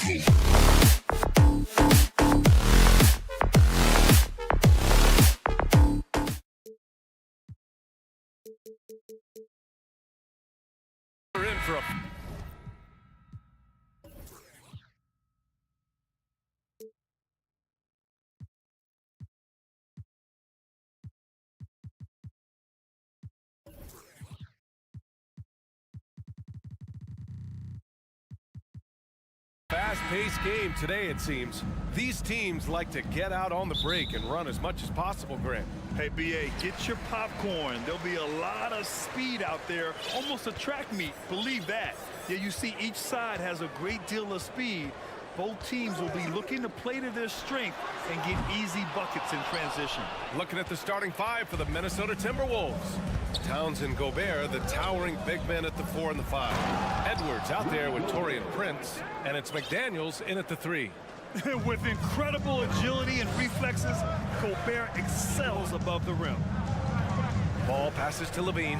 We're in for a fast-paced game today, it seems. These teams like to get out on the break and run as much as possible, Grant. Hey, BA, get your popcorn. There'll be a lot of speed out there, almost a track meet. Believe that. Yeah, you see each side has a great deal of speed. Both teams will be looking to play to their strength and get easy buckets in transition. Looking at the starting five for the Minnesota Timberwolves. Towns and Gobert, the towering big men at the 4 and the 5. Edwards out there with Taurean Prince, and it's McDaniels in at the 3. With incredible agility and reflexes, Gobert excels above the rim. Ball passes to Levine.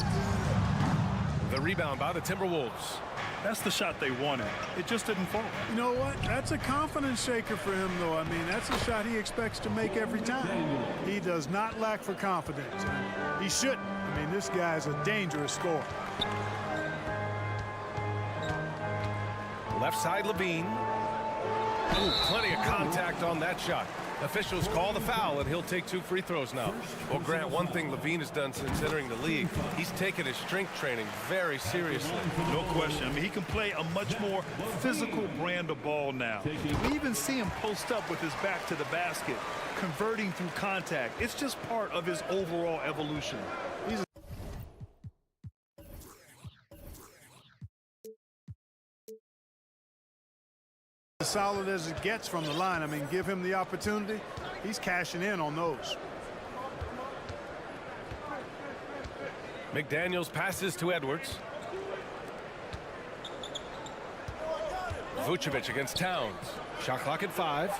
The rebound by the Timberwolves. That's the shot they wanted. It just didn't fall. You know what? That's a confidence shaker for him, though. I mean, that's a shot he expects to make every time. He does not lack for confidence. He shouldn't. I mean, this guy's a dangerous scorer. Left side, Levine. Ooh, plenty of contact on that shot. Officials call the foul, and he'll take 2 free throws now. Well, Grant, one thing Levine has done since entering the league, he's taken his strength training very seriously. No question. I mean, he can play a much more physical brand of ball now. We even see him post up with his back to the basket, converting through contact. It's just part of his overall evolution. He's as solid as it gets from the line. I mean, give him the opportunity. He's cashing in on those. McDaniels passes to Edwards. Vucevic against Towns. Shot clock at 5.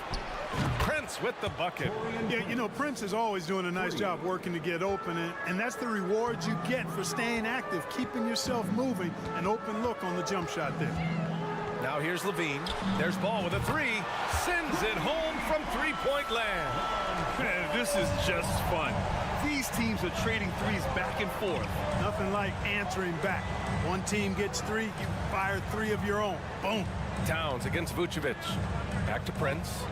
Prince with the bucket. Yeah, you know, Prince is always doing a nice job working to get open, and that's the reward you get for staying active, keeping yourself moving. An open look on the jump shot there. Now here's Levine. There's Ball with a 3. Sends it home from three-point land. Man, this is just fun. These teams are trading threes back and forth. Nothing like answering back. One team gets 3, you fire 3 of your own. Boom. Towns against Vucevic. Back to Prince.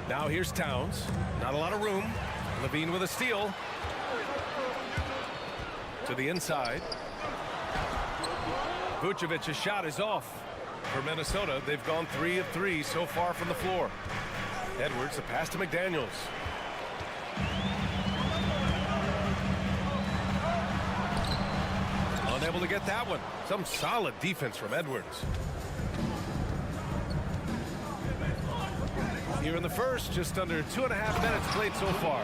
Now here's Towns. Not a lot of room. Levine with a steal. To the inside. Vucevic's shot is off. For Minnesota, they've gone 3 of 3 so far from the floor. Edwards, the pass to McDaniels. Unable to get that one. Some solid defense from Edwards. Here in the first, just under 2.5 minutes played so far.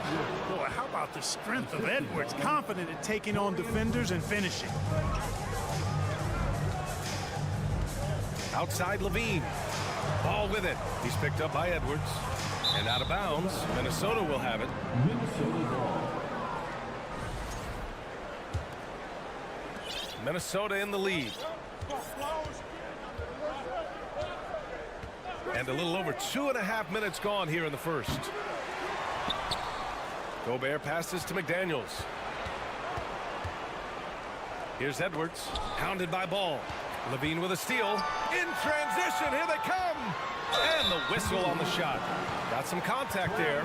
Boy, how about the strength of Edwards? Confident at taking on defenders and finishing. Outside Levine. Ball with it. He's picked up by Edwards. And out of bounds. Minnesota will have it. Minnesota in the lead. And a little over 2.5 minutes gone here in the first. Gobert passes to McDaniels. Here's Edwards. Hounded by Ball. Levine with a steal. In transition, here they come. And the whistle on the shot. Got some contact there.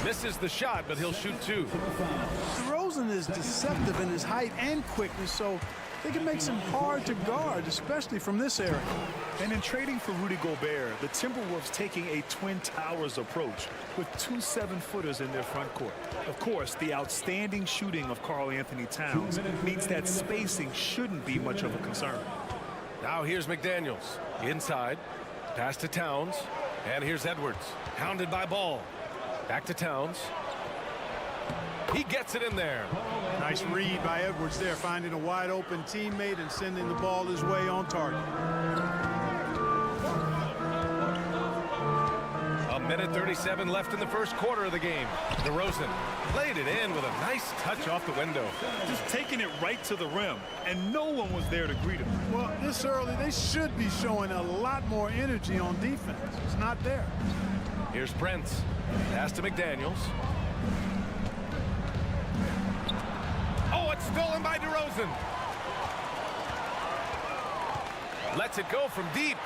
Misses the shot, but he'll shoot 2. DeRozan is deceptive in his height and quickness, so they can make him hard to guard, especially from this area. And in trading for Rudy Gobert, the Timberwolves taking a Twin Towers approach with 2 7-footers in their front court. Of course, the outstanding shooting of Karl Anthony Towns means that spacing shouldn't be much of a concern. Now here's McDaniels. Inside. Pass to Towns. And here's Edwards. Hounded by Ball. Back to Towns. He gets it in there. Nice read by Edwards there, finding a wide open teammate and sending the ball his way on target. A Minute 37 left in the first quarter of the game. DeRozan played it in with a nice touch off the window. Just taking it right to the rim, and no one was there to greet him. Well, this early, they should be showing a lot more energy on defense. It's not there. Here's Prince. Pass to McDaniels. Oh, it's stolen by DeRozan. Lets it go from deep.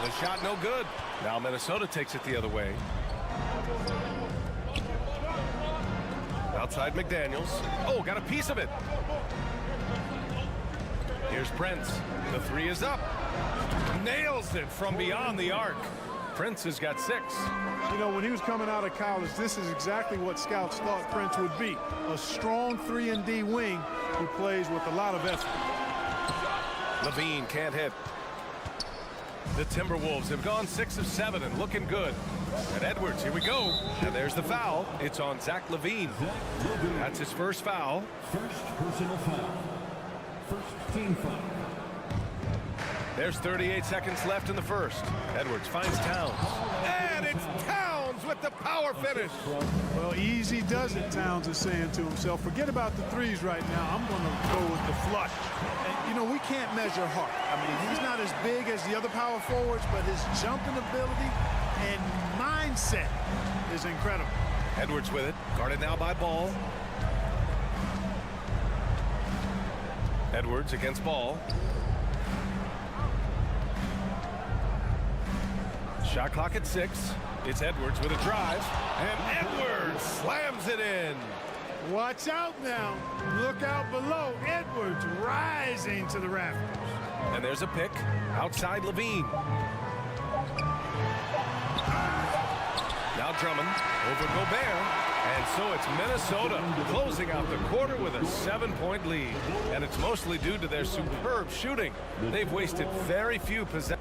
The shot no good. Now Minnesota takes it the other way. Outside McDaniels. Oh, got a piece of it. Here's Prince. The three is up. Nails it from beyond the arc. Prince has got 6. You know, when he was coming out of college, this is exactly what scouts thought Prince would be. A strong 3-and-D wing who plays with a lot of effort. Levine can't hit. The Timberwolves have gone 6 of 7 and looking good. And Edwards, here we go. And there's the foul. It's on Zach Levine. That's his first foul. First personal foul. First team foul. There's 38 seconds left in the first. Edwards finds Towns. And it's Towns with the power finish. Well, easy does it, Towns is saying to himself. Forget about the threes right now. I'm going to go with the flush. And, you know, we can't measure heart. I mean, he's not as big as the other power forwards, but his jumping ability and mindset is incredible. Edwards with it. Guarded now by Ball. Edwards against Ball. Shot clock at 6. It's Edwards with a drive. And Edwards slams it in. Watch out now. Look out below. Edwards rising to the rafters. And there's a pick. Outside Levine. Now Drummond over Gobert. And so it's Minnesota closing out the quarter with a 7-point lead. And it's mostly due to their superb shooting. They've wasted very few possessions.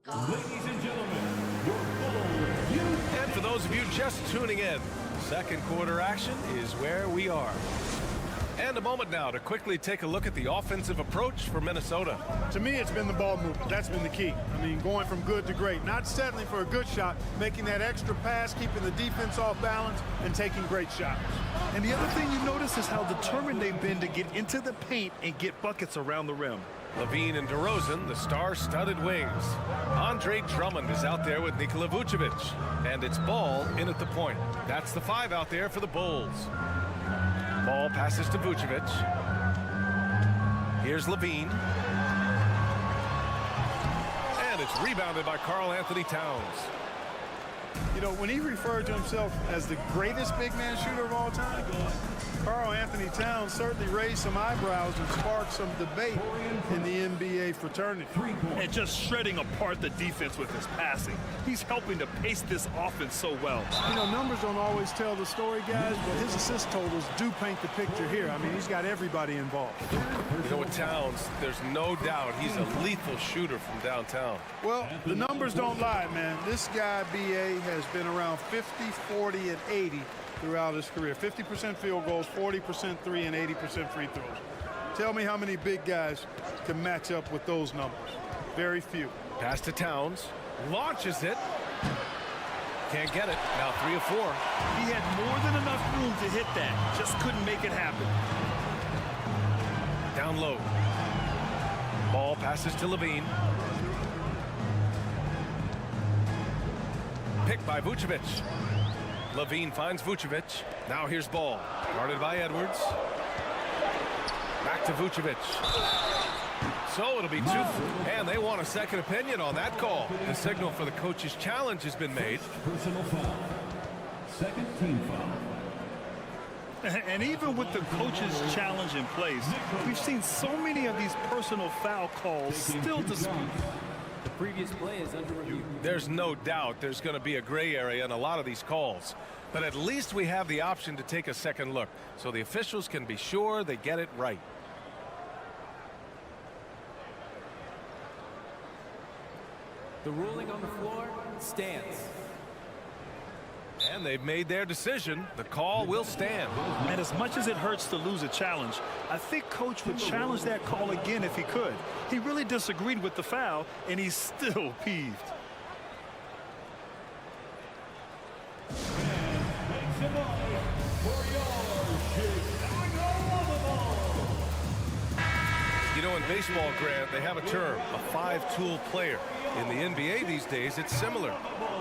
Ladies and gentlemen, And for those of you just tuning in, second quarter action is where we are. And a moment now to quickly take a look at the offensive approach for Minnesota. To me, it's been the ball movement. That's been the key. I mean, going from good to great. Not settling for a good shot, making that extra pass, keeping the defense off balance, and taking great shots. And the other thing you notice is how determined they've been to get into the paint and get buckets around the rim. Levine and DeRozan, the star-studded wings. Andre Drummond is out there with Nikola Vucevic. And it's Ball in at the point. That's the 5 out there for the Bulls. Ball passes to Vucevic. Here's Levine. And it's rebounded by Karl Anthony Towns. You know, when he referred to himself as the greatest big man shooter of all time, Karl Anthony Towns certainly raised some eyebrows and sparked some debate in the NBA fraternity. And just shredding apart the defense with his passing. He's helping to pace this offense so well. You know, numbers don't always tell the story, guys, but his assist totals do paint the picture here. I mean, he's got everybody involved. You know, with Towns, there's no doubt he's a lethal shooter from downtown. Well, the numbers don't lie, man. This guy, B.A., has been around 50, 40, and 80 throughout his career. 50% field goals, 40% three, and 80% free throws. Tell me how many big guys can match up with those numbers. Very few. Pass to Towns. Launches it. Can't get it. Now 3 of 4. He had more than enough room to hit that. Just couldn't make it happen. Down low. Ball passes to Levine. Picked by Vucevic. Levine finds Vucevic. Now here's Ball. Guarded by Edwards. Back to Vucevic. So it'll be 2. And they want a second opinion on that call. The signal for the coach's challenge has been made. personal foul. Second team foul. And even with the coach's challenge in place, we've seen so many of these personal foul calls still disputed. The previous play is under review. There's no doubt there's going to be a gray area in a lot of these calls. But at least we have the option to take a second look, so the officials can be sure they get it right. The ruling on the floor stands. And they've made their decision. The call will stand. And as much as it hurts to lose a challenge, I think Coach would challenge that call again if he could. He really disagreed with the foul, and he's still peeved. You know, in baseball, Grant, they have a term, a five-tool player. In the NBA these days, it's similar.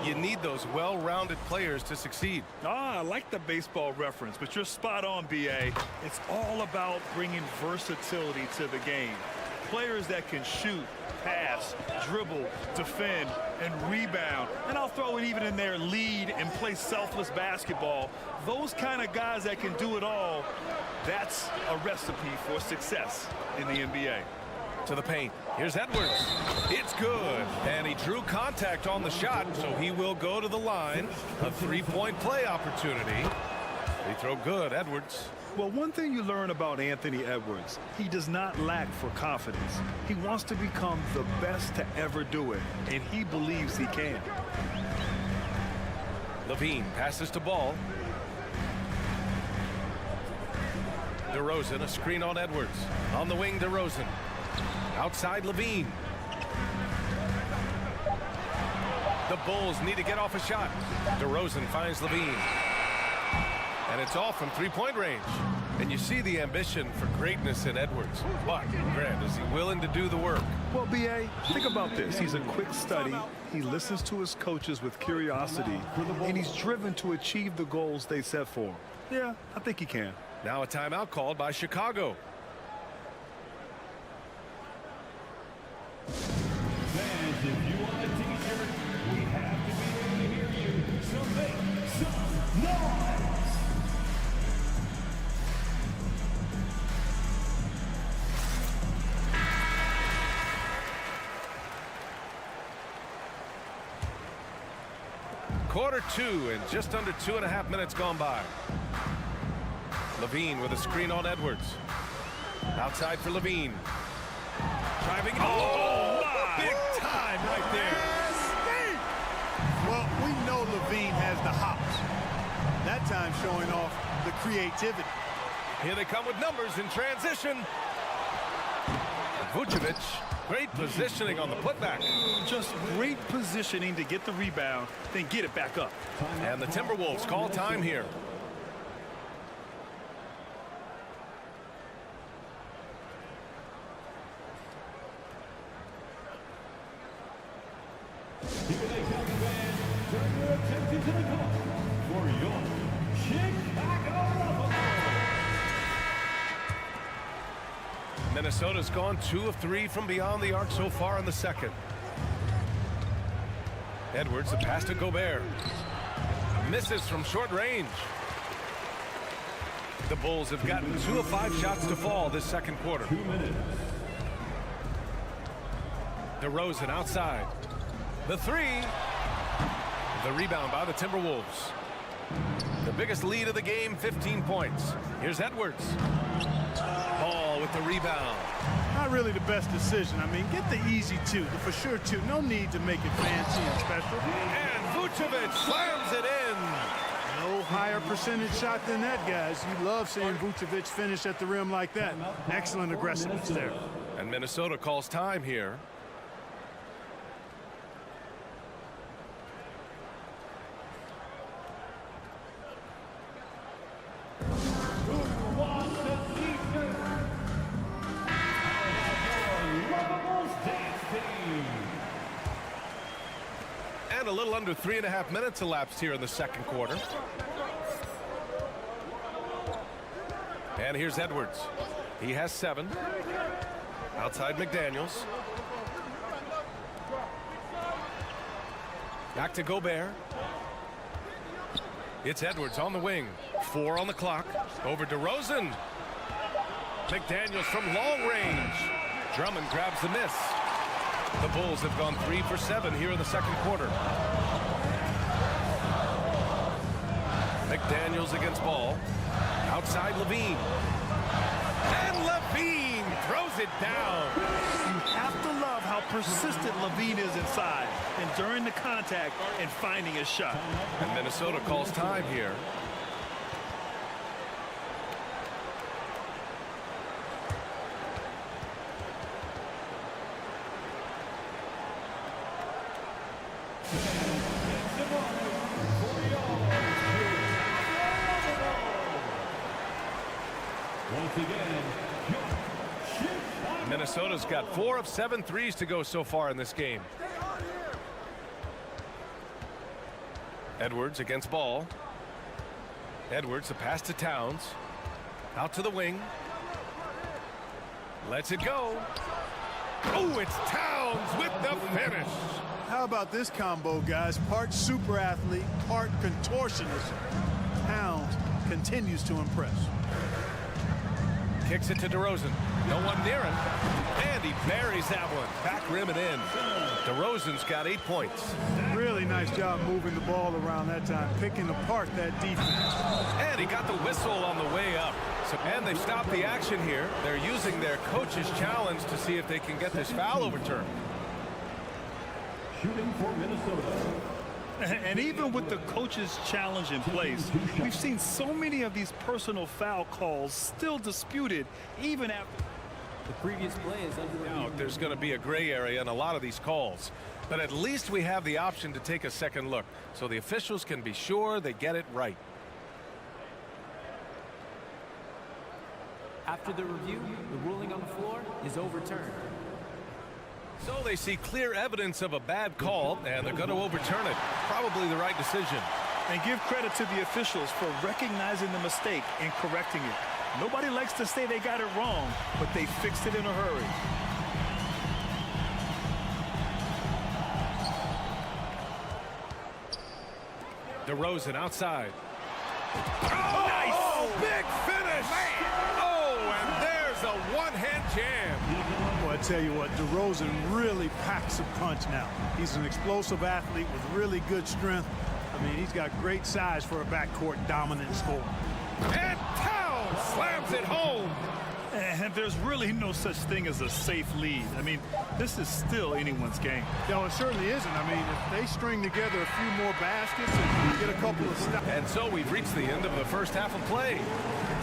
You need those well-rounded players to succeed. I like the baseball reference, but you're spot on, B.A. It's all about bringing versatility to the game. Players that can shoot, pass, dribble, defend, and rebound. And I'll throw it even in there, lead and play selfless basketball. Those kind of guys that can do it all, that's a recipe for success in the NBA. To the paint. Here's Edwards. It's good. And he drew contact on the shot, so he will go to the line. A three-point play opportunity. They throw good, Edwards. Well, one thing you learn about Anthony Edwards, he does not lack for confidence. He wants to become the best to ever do it, and he believes he can. LaVine passes to Ball. DeRozan, a screen on Edwards. On the wing, DeRozan. Outside, LaVine. The Bulls need to get off a shot. DeRozan finds LaVine. And it's off from three-point range. And you see the ambition for greatness in Edwards. But, Grant, is he willing to do the work? Well, B.A., think about this. He's a quick study. He listens to his coaches with curiosity. And he's driven to achieve the goals they set for him. Yeah, I think he can. Now a timeout called by Chicago. Fans, if you want a t-shirt, we have to be able to hear you. So make some noise! Quarter two and just under 2.5 minutes gone by. LaVine with a screen on Edwards. Outside for LaVine. Driving. Oh, my! Big time right there. Well, we know LaVine has the hops. That time showing off the creativity. Here they come with numbers in transition. Vucevic, great positioning on the putback. Just great positioning to get the rebound, then get it back up. And the Timberwolves call time here. Here they come, fans. Turn your attention to the call for your Chicago Bulls. Minnesota's gone 2 of 3 from beyond the arc so far in the second. Edwards, the pass to Gobert. Misses from short range. The Bulls have gotten 2 of 5 shots to fall this second quarter. 2 minutes. DeRozan outside. The three. The rebound by the Timberwolves. The biggest lead of the game, 15 points. Here's Edwards. Ball with the rebound. Not really the best decision. I mean, get the easy two, the for sure two. No need to make it fancy and special. And Vucevic slams it in. No higher percentage shot than that, guys. You love seeing Vucevic finish at the rim like that. Excellent aggressiveness there. And Minnesota calls time here. And a little under 3.5 minutes elapsed here in the second quarter. And here's Edwards. He has 7. Outside McDaniels. Back to Gobert. It's Edwards on the wing. 4 on the clock. Over DeRozan. McDaniels from long range. Drummond grabs the miss. The Bulls have gone 3 for 7 here in the second quarter. McDaniels against Ball. Outside LaVine. And LaVine throws it down. You have to love how persistent LaVine is inside and during the contact and finding a shot. And Minnesota calls time here. Once again, your Chicago Minnesota's got 4 of 7 threes to go so far in this game. Edwards against ball. Edwards, the pass to Towns. Out to the wing. Lets it go. Oh, it's Towns with the finish. How about this combo, guys? Part super athlete, part contortionist. Towns continues to impress. Kicks it to DeRozan. No one near him. And he buries that one. Back rim and in. DeRozan's got 8 points. Really nice job moving the ball around that time, picking apart that defense. And he got the whistle on the way up. And they've stopped the action here. They're using their coach's challenge to see if they can get this foul overturned. Shooting for Minnesota. And even with the coach's challenge in place, we've seen so many of these personal foul calls still disputed even after. The previous play is under review. There's going to be a gray area in a lot of these calls. But at least we have the option to take a second look, so the officials can be sure they get it right. After the review, the ruling on the floor is overturned. So they see clear evidence of a bad call, and they're going to overturn it. Probably the right decision. And give credit to the officials for recognizing the mistake and correcting it. Nobody likes to say they got it wrong, but they fixed it in a hurry. DeRozan outside. Oh, nice! Big finish! Oh, and there's a one-hand jam. Well, I tell you what, DeRozan really packs a punch now. He's an explosive athlete with really good strength. I mean, he's got great size for a backcourt dominant scorer. And Towns slams it home. And there's really no such thing as a safe lead. I mean, this is still anyone's game. No, it certainly isn't. I mean, if they string together a few more baskets and get a couple of stops. And so we've reached the end of the first half of play.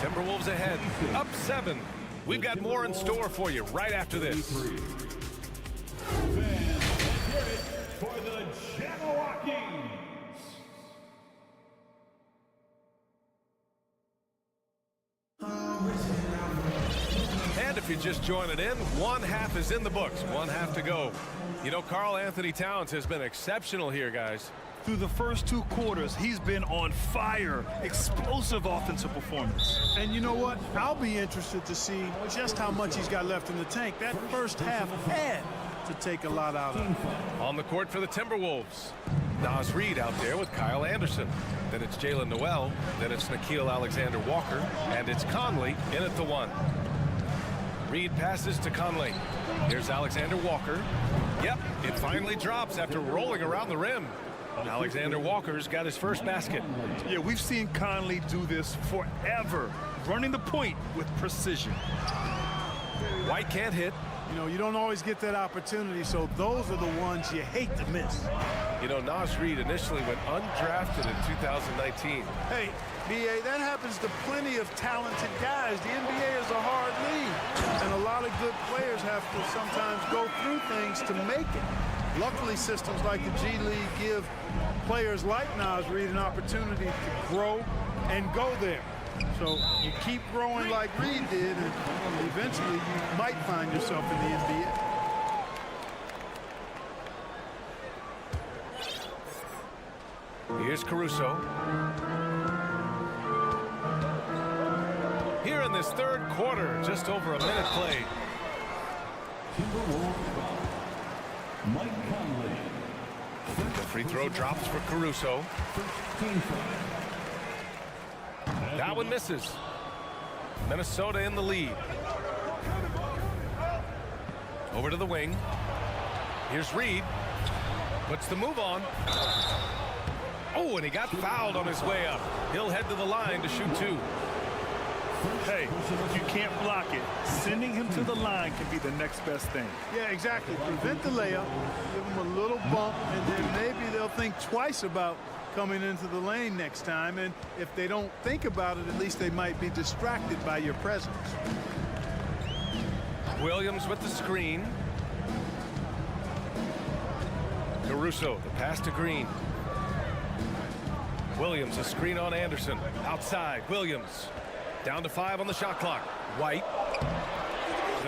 Timberwolves ahead, up 7. We've got more in store for you right after this. Fans, hear it for the Jabberwockies. And if you're just joining in, one half is in the books, one half to go. You know, Karl Anthony Towns has been exceptional here, guys. Through the first 2 quarters, he's been on fire. Explosive offensive performance. And you know what? I'll be interested to see just how much he's got left in the tank. That first half had to take a lot out of him. On the court for the Timberwolves, Naz Reid out there with Kyle Anderson. Then it's Jalen Noel. Then it's Nickeil Alexander-Walker. And it's Conley in at the 1. Reid passes to Conley. Here's Alexander-Walker. Yep, it finally drops after rolling around the rim. Alexander-Walker's got his first basket. Yeah, we've seen Conley do this forever, running the point with precision. White can't hit. You know, you don't always get that opportunity, so those are the ones you hate to miss. You know, Naz Reid initially went undrafted in 2019. Hey, B.A., that happens to plenty of talented guys. The NBA is a hard league, and a lot of good players have to sometimes go through things to make it. Luckily, systems like the G League give players like Naz Reid an opportunity to grow and go there. So you keep growing like Reid did, and eventually you might find yourself in the NBA. Here's Caruso. Here in this third quarter, just over a minute played. Mike Conley. The free throw drops for Caruso. That one misses. Minnesota in the lead. Over to the wing. Here's Reid. Puts the move on. Oh, and he got fouled on his way up. He'll head to the line to shoot 2. Hey, you can't block it. Sending him to the line can be the next best thing. Yeah, exactly. Prevent the layup, give them a little bump, and then maybe they'll think twice about coming into the lane next time. And if they don't think about it, at least they might be distracted by your presence. Williams with the screen. Caruso, the pass to Green. Williams, a screen on Anderson. Outside, Williams. Down to 5 on the shot clock. White.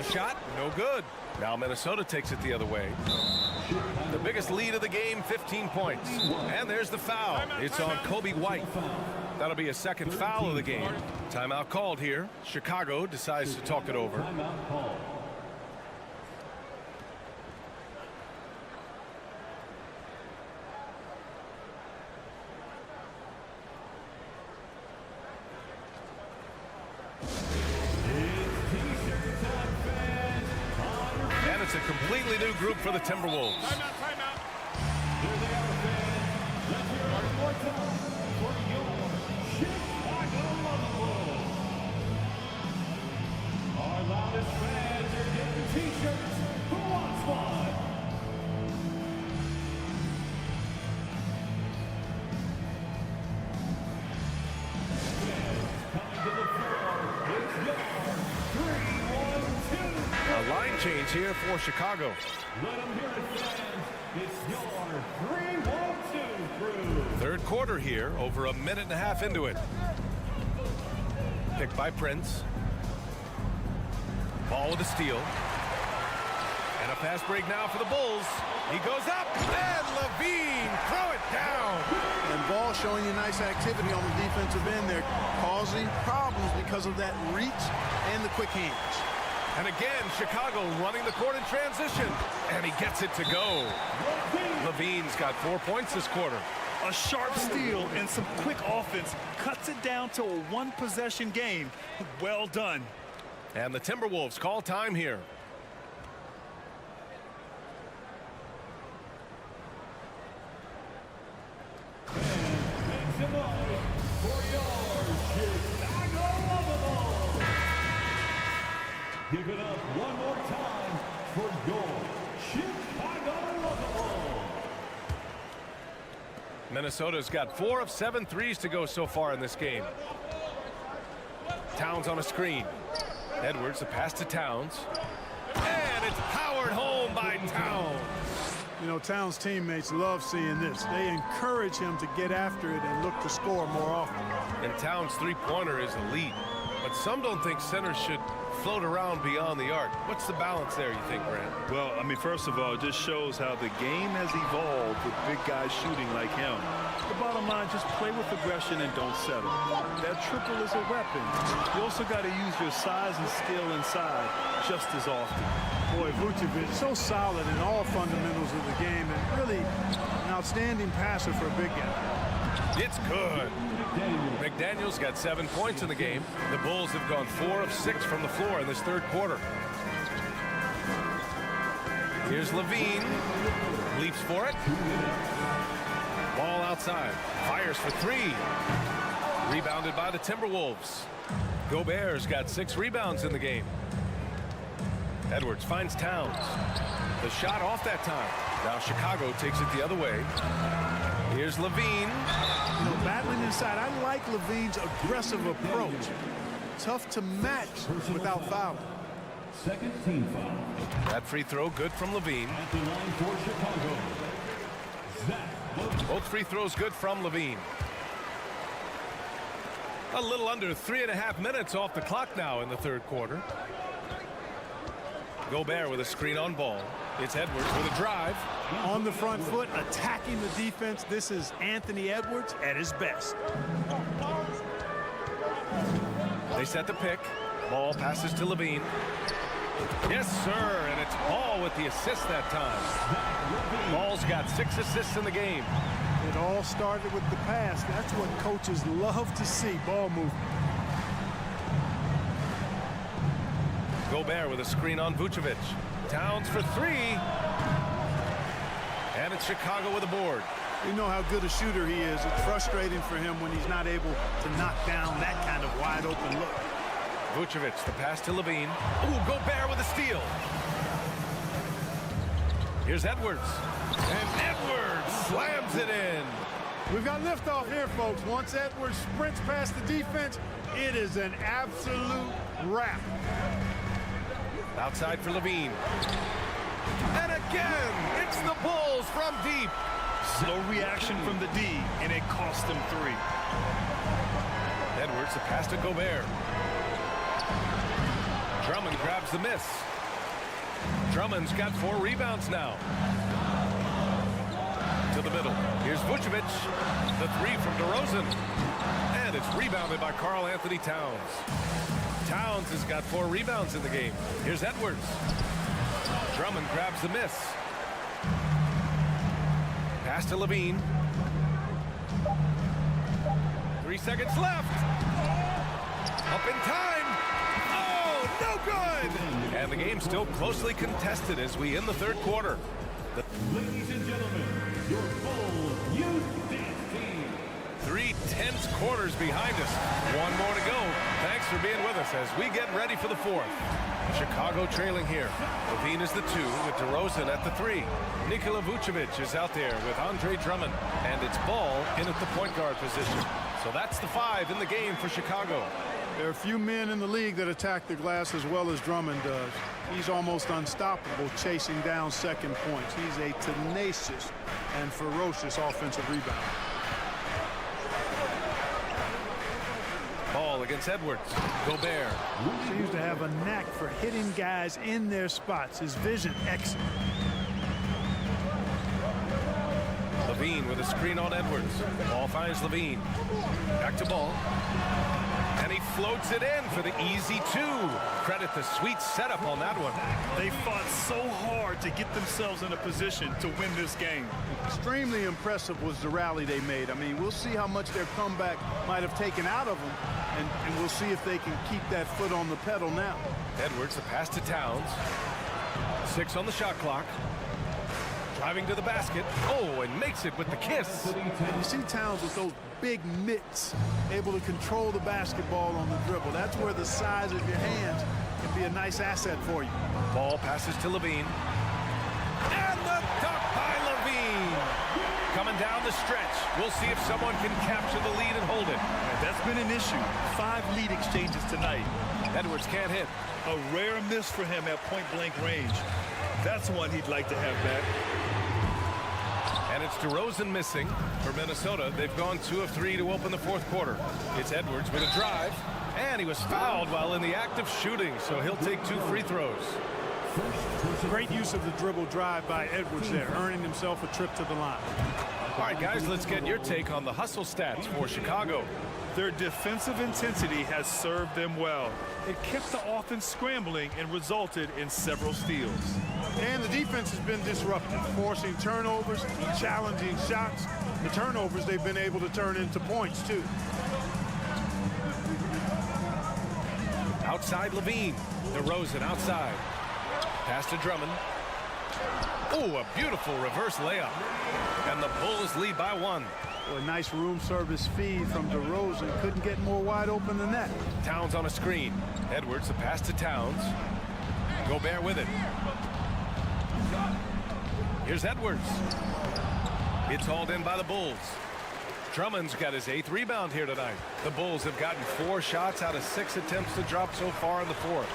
a shot, no good. Now Minnesota takes it the other way. The biggest lead of the game, 15 points. And there's the foul. It's on Kobe White. That'll be a second foul of the game. Timeout called here. Chicago decides to talk it over. Timeout call. And it's a completely new group for the Timberwolves. Here they are, fans. Let's hear it one more time for your Chicago Bulls. Our loudest fans are getting t-shirts. Who wants one? Coming to the floor, it's your 3-1-2. A line change here for Chicago. Let them hear it, fans. It's your 3-1-2 crew. Third quarter here, over a minute and a half into it. Picked by Prince. Ball with a steal. And a fast break now for the Bulls. He goes up, and Levine throw it down. And Ball showing you nice activity on the defensive end. They're causing problems because of that reach and the quick hands. And again, Chicago running the court in transition. And he gets it to go. Levine's got 4 points this quarter. A sharp steal and some quick offense cuts it down to a one-possession game. Well done. And the Timberwolves call time here. Make some noise for your Chicago Bulls. Give it up one more time for your Chicago Bulls. Minnesota's got 4 of 7 threes to go so far in this game. Towns on a screen. Edwards, the pass to Towns. And it's powered home by Towns. You know, Towns' teammates love seeing this. They encourage him to get after it and look to score more often. And Towns' three-pointer is elite. But some don't think centers should float around beyond the arc. What's the balance there, you think, Grant? Well, I mean, first of all, it just shows how the game has evolved with big guys shooting like him. The bottom line, just play with aggression and don't settle. That triple is a weapon. You also got to use your size and skill inside just as often. Boy, Vucevic, so solid in all fundamentals of the game and really an outstanding passer for a big guy. It's good. McDaniels got 7 points in the game. The Bulls have gone 4 of 6 from the floor in this third quarter. Here's Levine. Leaps for it. Ball outside. Fires for 3. Rebounded by the Timberwolves. Gobert's got 6 rebounds in the game. Edwards finds Towns. The shot off that time. Now Chicago takes it the other way. Here's Levine. You know, battling inside, I like Levine's aggressive approach. Tough to match without fouling. Second team foul. That free throw good from Levine. At the line for Chicago. Zach. Both free throws good from Levine. A little under 3.5 minutes off the clock now in the third quarter. Gobert with a screen on ball. It's Edwards with a drive. On the front foot, attacking the defense. This is Anthony Edwards at his best. They set the pick. Ball passes to Levine. Yes, sir, and it's Ball with the assist that time. Ball's got 6 assists in the game. It all started with the pass. That's what coaches love to see, ball movement. Gobert with a screen on Vucevic. Towns for 3. And it's Chicago with a board. You know how good a shooter he is. It's frustrating for him when he's not able to knock down that kind of wide open look. Vucevic, the pass to Levine. Ooh, Gobert with a steal. Here's Edwards. And Edwards slams it in. We've got liftoff here, folks. Once Edwards sprints past the defense, it is an absolute wrap. Outside for Levine. And again, it's the Bulls from deep. Slow reaction from the D, and it cost them 3. Edwards, the pass to Gobert. Drummond grabs the miss. Drummond's got 4 rebounds now. To the middle. Here's Vucevic. The 3 from DeRozan. And it's rebounded by Karl Anthony Towns. Towns has got 4 rebounds in the game. Here's Edwards. Drummond grabs the miss. Pass to Levine. 3 seconds left. Up in time. Oh, no good. And the game's still closely contested as we end the 3rd quarter. Ladies and gentlemen, your full youth dance team. 3 tense quarters behind us. 1 more to go. Thanks for being with us as we get ready for the 4th. Chicago trailing here. Levine is the 2 with DeRozan at the 3. Nikola Vucevic is out there with Andre Drummond. And it's Ball in at the point guard position. So that's the 5 in the game for Chicago. There are a few men in the league that attack the glass as well as Drummond does. He's almost unstoppable chasing down second points. He's a tenacious and ferocious offensive rebounder. Ball against Edwards. Gobert. Seems to have a knack for hitting guys in their spots. His vision excellent. Levine with a screen on Edwards. Ball finds Levine. Back to Ball. And he floats it in for the easy 2. Credit the sweet setup on that one. They fought so hard to get themselves in a position to win this game. Extremely impressive was the rally they made. I mean, we'll see how much their comeback might have taken out of them, and we'll see if they can keep that foot on the pedal now. Edwards, the pass to Towns. 6 on the shot clock. Driving to the basket. Oh, and makes it with the kiss. And you see Towns with those big mitts, able to control the basketball on the dribble. That's where the size of your hands can be a nice asset for you. Ball passes to Levine. And the dunk by Levine. Coming down the stretch. We'll see if someone can capture the lead and hold it. That's been an issue. 5 lead exchanges tonight. Edwards can't hit. A rare miss for him at point-blank range. That's one he'd like to have back. And it's DeRozan missing for Minnesota. They've gone 2 of 3 to open the 4th quarter. It's Edwards with a drive. And he was fouled while in the act of shooting, so he'll take 2 free throws. Great use of the dribble drive by Edwards there, earning himself a trip to the line. All right, guys, let's get your take on the hustle stats for Chicago. Their defensive intensity has served them well. It kept the offense scrambling and resulted in several steals. And the defense has been disruptive, forcing turnovers, challenging shots. The turnovers they've been able to turn into points, too. Outside Levine. DeRozan outside. Pass to Drummond. Oh, a beautiful reverse layup. And the Bulls lead by 1. Well, a nice room service feed from DeRozan. Couldn't get more wide open than that. Towns on a screen. Edwards, the pass to Towns. Gobert with it. Here's Edwards. It's hauled in by the Bulls. Drummond's got his 8th rebound here tonight. The Bulls have gotten 4 shots out of 6 attempts to drop so far in the 4th.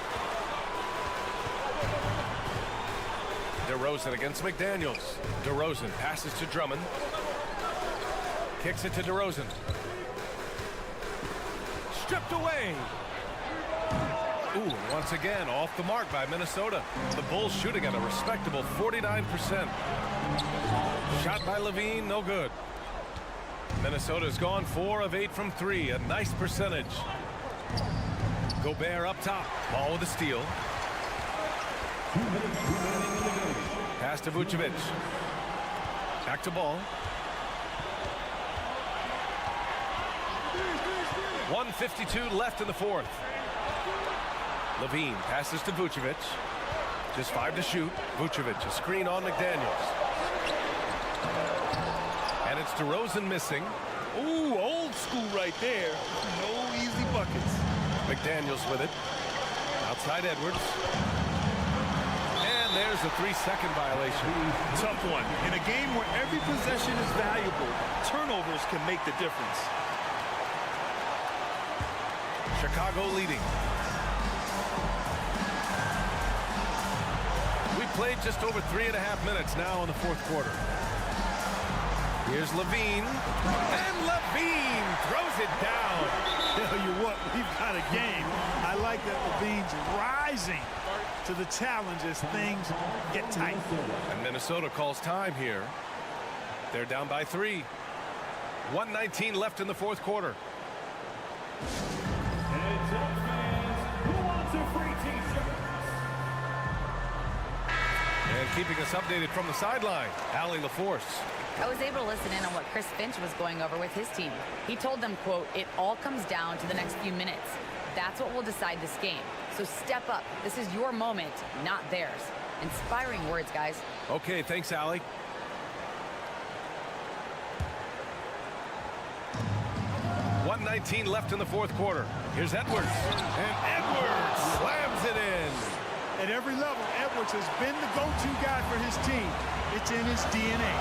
DeRozan against McDaniels. DeRozan passes to Drummond. Kicks it to DeRozan. Stripped away. Ooh, once again, off the mark by Minnesota. The Bulls shooting at a respectable 49%. Shot by Levine, no good. Minnesota's gone 4 of 8 from 3, a nice percentage. Gobert up top, ball with a steal. Pass to Vucevic. Back to Ball. 1:52 left in the 4th. Levine passes to Vucevic. Just 5 to shoot. Vucevic, a screen on McDaniels. And it's DeRozan missing. Ooh, old school right there. No easy buckets. McDaniels with it. Outside Edwards. And there's a 3-second violation. Tough one. In a game where every possession is valuable, turnovers can make the difference. Chicago leading. We played just over 3.5 minutes now in the 4th quarter. Here's Levine. And Levine throws it down. Tell you what, we've got a game. I like that Levine's rising to the challenge as things get tight. And Minnesota calls time here. They're down by 3. 1:19 left in the fourth quarter. Heads up, fans. Who wants a free t-shirt? And keeping us updated from the sideline, Allie LaForce. I was able to listen in on what Chris Finch was going over with his team. He told them, quote, "It all comes down to the next few minutes. That's what will decide this game. So step up. This is your moment, not theirs." Inspiring words, guys. Okay, thanks, Allie. .19 left in the fourth quarter. Here's Edwards. And Edwards slams it in. At every level, Edwards has been the go-to guy for his team. It's in his DNA.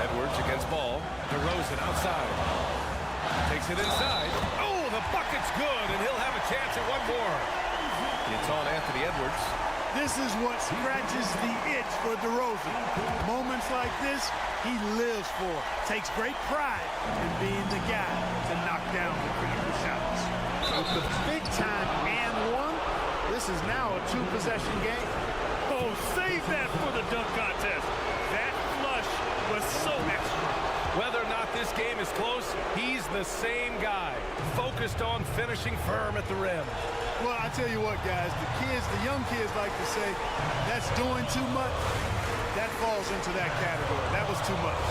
Edwards against ball. DeRozan outside. Takes it inside. Oh, the bucket's good, and he'll have a chance at one more. It's on Anthony Edwards. This is what scratches the itch for DeRozan. Moments like this, he lives for. Takes great pride in being the guy to knock down the critical shots. With the big-time and one, this is now a two-possession game. Oh, save that for the dunk contest. That flush was so extra. Whether or not this game is close, he's the same guy, focused on finishing firm at the rim. Well, I tell you what, guys, the young kids like to say, that's doing too much. That falls into that category. That was too much.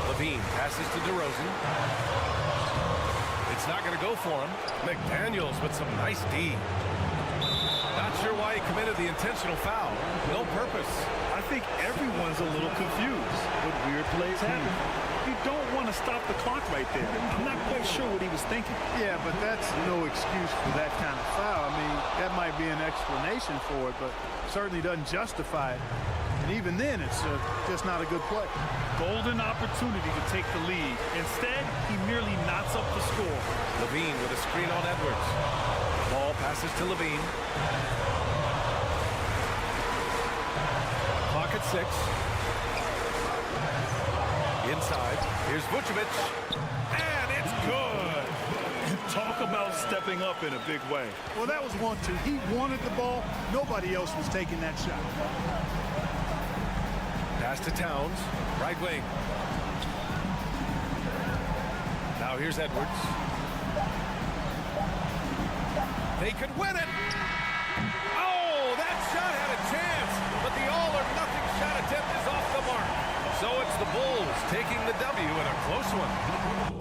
Levine passes to DeRozan. It's not going to go for him. McDaniels with some nice D. Not sure why he committed the intentional foul. No purpose. I think everyone's a little confused with weird plays happening. You don't want to stop the clock right there. I'm not quite sure what he was thinking. Yeah, but that's no excuse for that kind of foul. I mean, that might be an explanation for it, but certainly doesn't justify it. And even then, it's just not a good play. Golden opportunity to take the lead. Instead, he merely knots up the score. Levine with a screen on Edwards. Ball passes to Levine. Clock at 6. Inside. Here's Vucevic. And it's good. Talk about stepping up in a big way. Well, that was 1-2. He wanted the ball. Nobody else was taking that shot. Pass to Towns. Right wing. Now here's Edwards. They could win it. Oh, that shot had a chance, but the all-or-nothing shot attempt is off the mark. So it's the Bulls taking the W in a close one.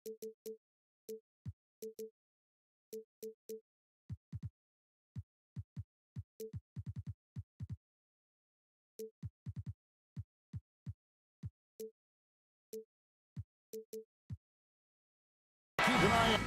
Keep an eye on.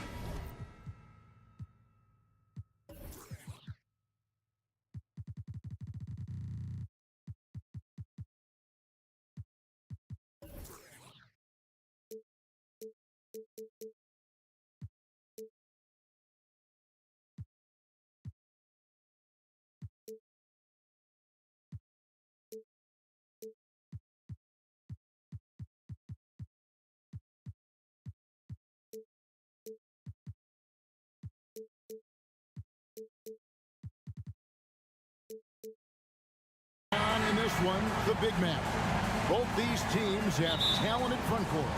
In this one, the big man. Both these teams have talented front courts.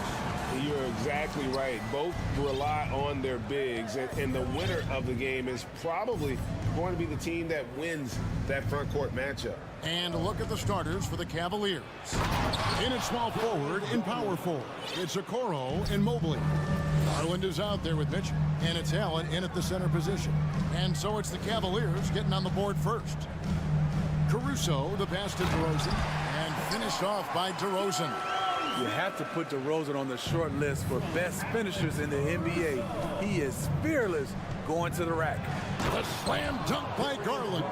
You're exactly right. Both rely on their bigs, and the winner of the game is probably going to be the team that wins that front court matchup. And look at the starters for the Cavaliers. In at small forward and power forward, it's Okoro and Mobley. Garland is out there with Mitchell, and it's Allen in at the center position. And so it's the Cavaliers getting on the board first. Caruso, the pass to DeRozan, and finished off by DeRozan. You have to put DeRozan on the short list for best finishers in the NBA. He is fearless going to the rack. The slam dunk by Garland.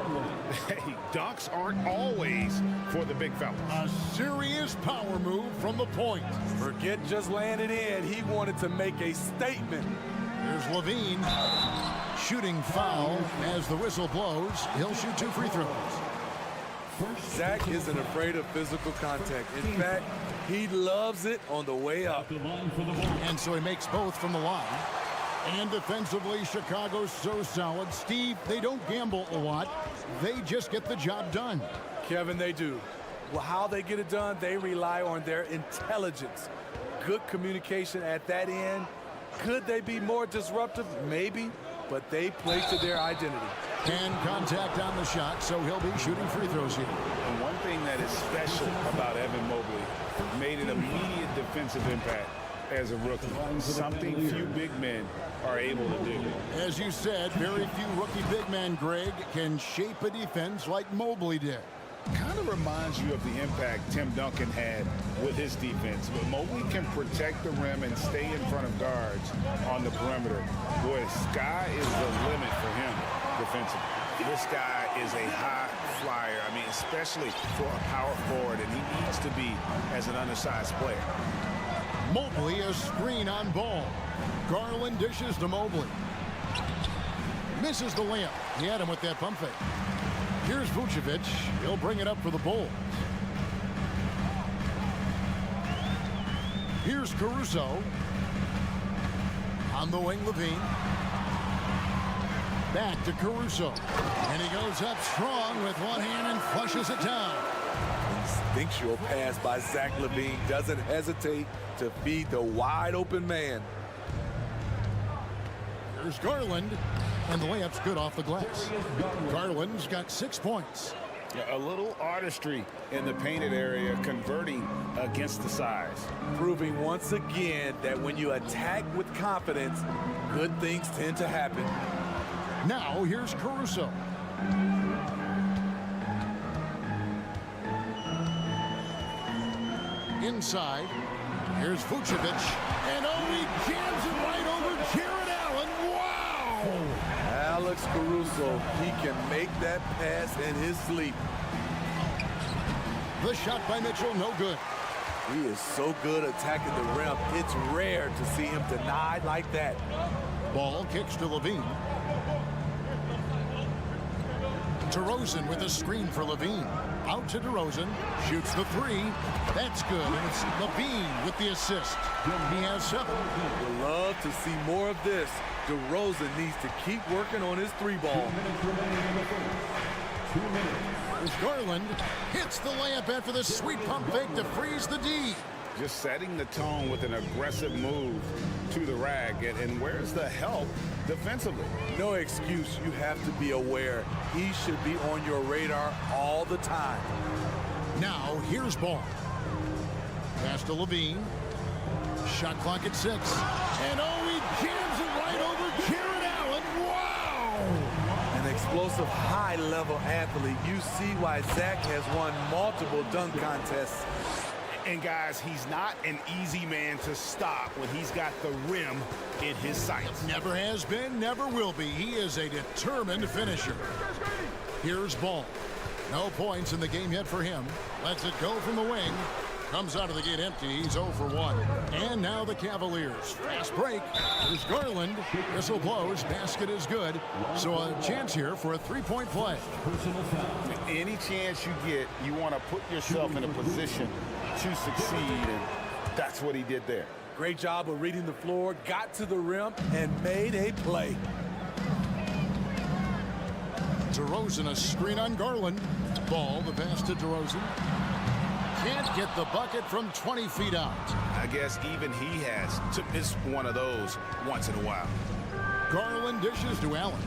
Hey, dunks aren't always for the big fellas. A serious power move from the point. Forget just laying it in. He wanted to make a statement. Here's Levine. Shooting foul as the whistle blows. He'll shoot 2 free throws. Zach isn't afraid of physical contact. In fact, he loves it on the way up. And so he makes both from the line. And defensively, Chicago's so solid. Steve, they don't gamble a lot. They just get the job done. Kevin, they do. Well, how they get it done, they rely on their intelligence. Good communication at that end. Could they be more disruptive? Maybe, but they play to their identity. And contact on the shot, so he'll be shooting free throws here. And one thing that is special about Evan Mobley, made an immediate defensive impact as a rookie. Something few big men are able to do. As you said, very few rookie big men, Greg, can shape a defense like Mobley did. Kind of reminds you of the impact Tim Duncan had with his defense. But Mobley can protect the rim and stay in front of guards on the perimeter. Boy, sky is the limit for him defensively. This guy is a high flyer. I mean, especially for a power forward, and he needs to be as an undersized player. Mobley, a screen on ball. Garland dishes to Mobley. Misses the layup. He had him with that pump fake. Here's Vucevic. He'll bring it up for the Bulls. Here's Caruso. On the wing, Levine. Back to Caruso. And he goes up strong with one hand and flushes it down. Instinctual pass by Zach LaVine. Doesn't hesitate to feed the wide open man. Here's Garland. And the layup's good off the glass. Garland's got 6 points. A little artistry in the painted area, converting against the size. Proving once again that when you attack with confidence, good things tend to happen. Now here's Caruso. Inside, here's Vucevic. And he jams it right over Jared Allen. Wow! Alex Caruso, he can make that pass in his sleep. The shot by Mitchell, no good. He is so good attacking the rim. It's rare to see him denied like that. Ball kicks to Levine. DeRozan with a screen for Levine. Out to DeRozan. Shoots the 3. That's good. And it's Levine with the assist. He has 7. We'd love to see more of this. DeRozan needs to keep working on his 3-ball. 2 minutes. As Garland hits the layup after the sweet pump fake to freeze the D. Just setting the tone with an aggressive move to the rack. And where's the help defensively? No excuse. You have to be aware. He should be on your radar all the time. Now here's Ball. Pass to Levine. Shot clock at 6. And oh, he jams it right over Jared Allen. Wow! An explosive, high-level athlete. You see why Zach has won multiple dunk contests. And guys, he's not an easy man to stop when he's got the rim in his sights. Never has been, never will be. He is a determined finisher. Here's Ball. No points in the game yet for him. Lets it go from the wing. Comes out of the gate empty. He's 0 for 1. And now the Cavaliers. Fast break. There's Garland. Whistle blows. Basket is good. So a chance here for a three-point play. Any chance you get, you want to put yourself in a position to succeed, and that's what he did there. Great job of reading the floor, got to the rim, and made a play. DeRozan, a screen on Garland. Ball, the pass to DeRozan. Can't get the bucket from 20 feet out. I guess even he has to miss one of those once in a while. Garland dishes to Allen.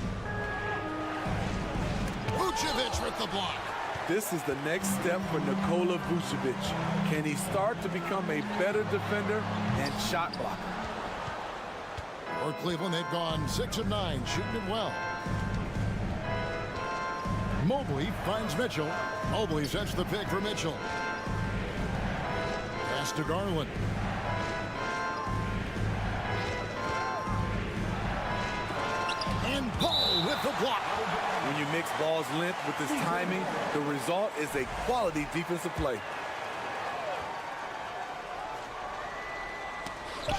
Vucevic with the block. This is the next step for Nikola Vucevic. Can he start to become a better defender and shot blocker? For Cleveland, they've gone 6 of 9, shooting it well. Mobley finds Mitchell. Mobley sets the pick for Mitchell. Pass to Garland. And Ball with the block. When you mix Ball's length with his timing, the result is a quality defensive play.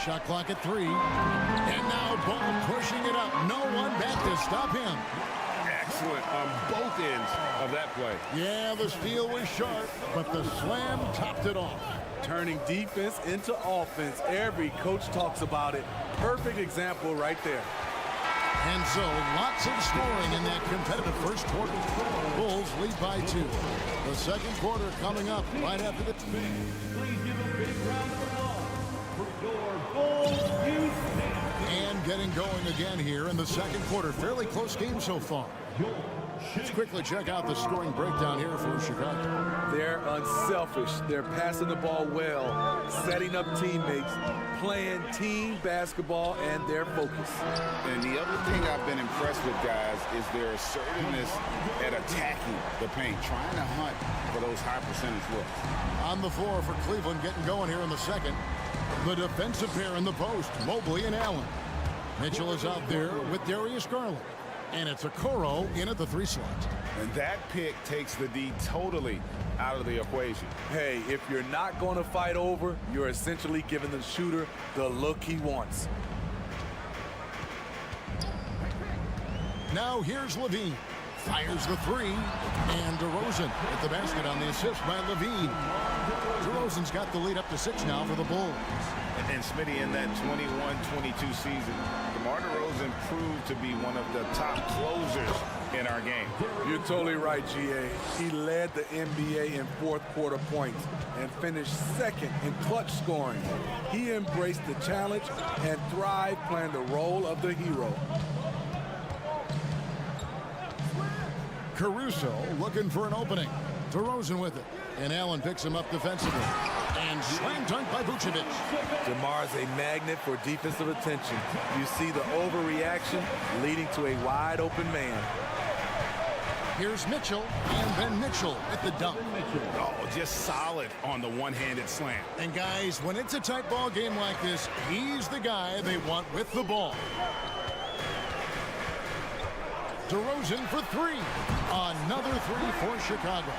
Shot clock at 3. And now Ball pushing it up. No one back to stop him. Excellent on both ends of that play. Yeah, the steal was sharp, but the slam topped it off. Turning defense into offense. Every coach talks about it. Perfect example right there. And so, lots of scoring in that competitive first quarter. Bulls lead by 2. The second quarter coming up right after the... Please give a big round of applause for your Bulls youth. And getting going again here in the second quarter. Fairly close game so far. Let's quickly check out the scoring breakdown here for Chicago. They're unselfish. They're passing the ball well, setting up teammates, playing team basketball, and their focus. And the other thing I've been impressed with, guys, is their assertiveness at attacking the paint, trying to hunt for those high percentage looks. On the floor for Cleveland, getting going here in the second. The defensive pair in the post, Mobley and Allen. Mitchell is out there with Darius Garland. And it's Okoro in at the 3 slot. And that pick takes the D totally out of the equation. Hey, if you're not going to fight over, you're essentially giving the shooter the look he wants. Now here's Levine. Fires the 3. And DeRozan at the basket on the assist by Levine. DeRozan's got the lead up to 6 now for the Bulls. And Smitty, in that 21-22 season, DeMar DeRozan proved to be one of the top closers in our game. You're totally right, GA. He led the NBA in fourth quarter points and finished second in clutch scoring. He embraced the challenge and thrived playing the role of the hero. Caruso looking for an opening. DeRozan with it. And Allen picks him up defensively. And slam dunk by Vucevic. DeMar's a magnet for defensive attention. You see the overreaction leading to a wide open man. Here's Mitchell, and then Mitchell at the dunk. Oh, just solid on the one-handed slam. And guys, when it's a tight ball game like this, he's the guy they want with the ball. DeRozan for 3. Another 3 for Chicago.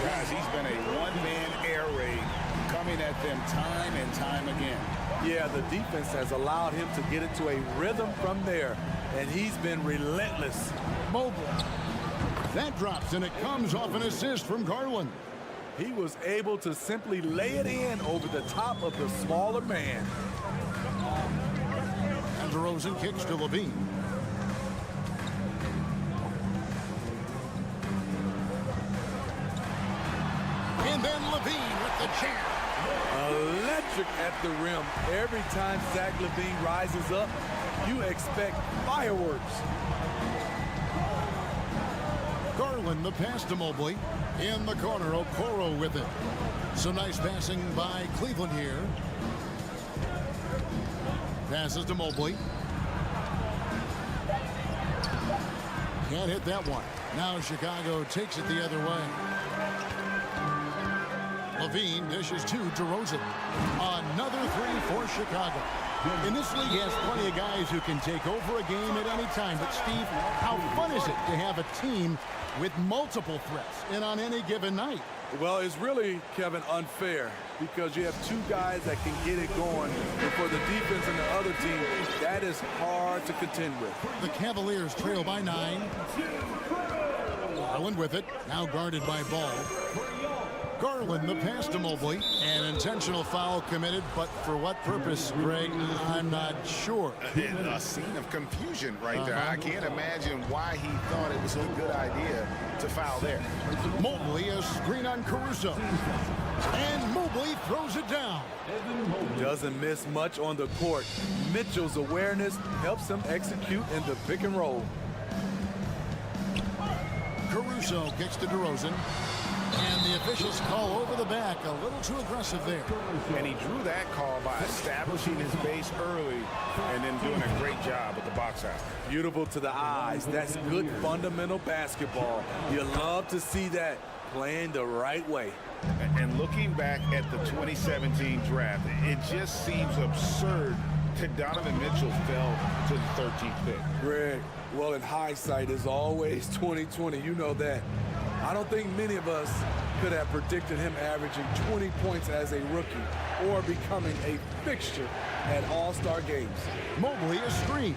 Guys, he's been a one-man air raid coming at them time and time again. Yeah, the defense has allowed him to get into a rhythm from there, and he's been relentless. Mobley. That drops, and it comes off an assist from Garland. He was able to simply lay it in over the top of the smaller man. And DeRozan kicks to Levine. And then Levine with the jam. Electric at the rim. Every time Zach LaVine rises up, you expect fireworks. Garland, the pass to Mobley. In the corner, Okoro with it. Some nice passing by Cleveland here. Passes to Mobley. Can't hit that one. Now Chicago takes it the other way. Levine dishes to DeRozan. Another three for Chicago. In this league, has plenty of guys who can take over a game at any time. But, Steve, how fun is it to have a team with multiple threats and on any given night? Well, it's really, Kevin, unfair because you have two guys that can get it going, and for the defense and the other team, that is hard to contend with. The Cavaliers trail by 9. Garland with it, now guarded by Ball. Garland, the pass to Mobley. An intentional foul committed, but for what purpose, Greg, I'm not sure. A scene of confusion right there. I can't imagine why he thought it was a good idea to foul there. Mobley, a screen on Caruso. And Mobley throws it down. Doesn't miss much on the court. Mitchell's awareness helps him execute in the pick and roll. Caruso kicks to DeRozan. And the officials call over the back. A little too aggressive there. And he drew that call by establishing his base early and then doing a great job with the box out. Beautiful to the eyes. That's good fundamental basketball. You love to see that playing the right way. And looking back at the 2017 draft, it just seems absurd that Donovan Mitchell fell to the 13th pick. Greg, well, in hindsight, is always 2020. You know that. I don't think many of us could have predicted him averaging 20 points as a rookie or becoming a fixture at All-Star games. Mobley a screen.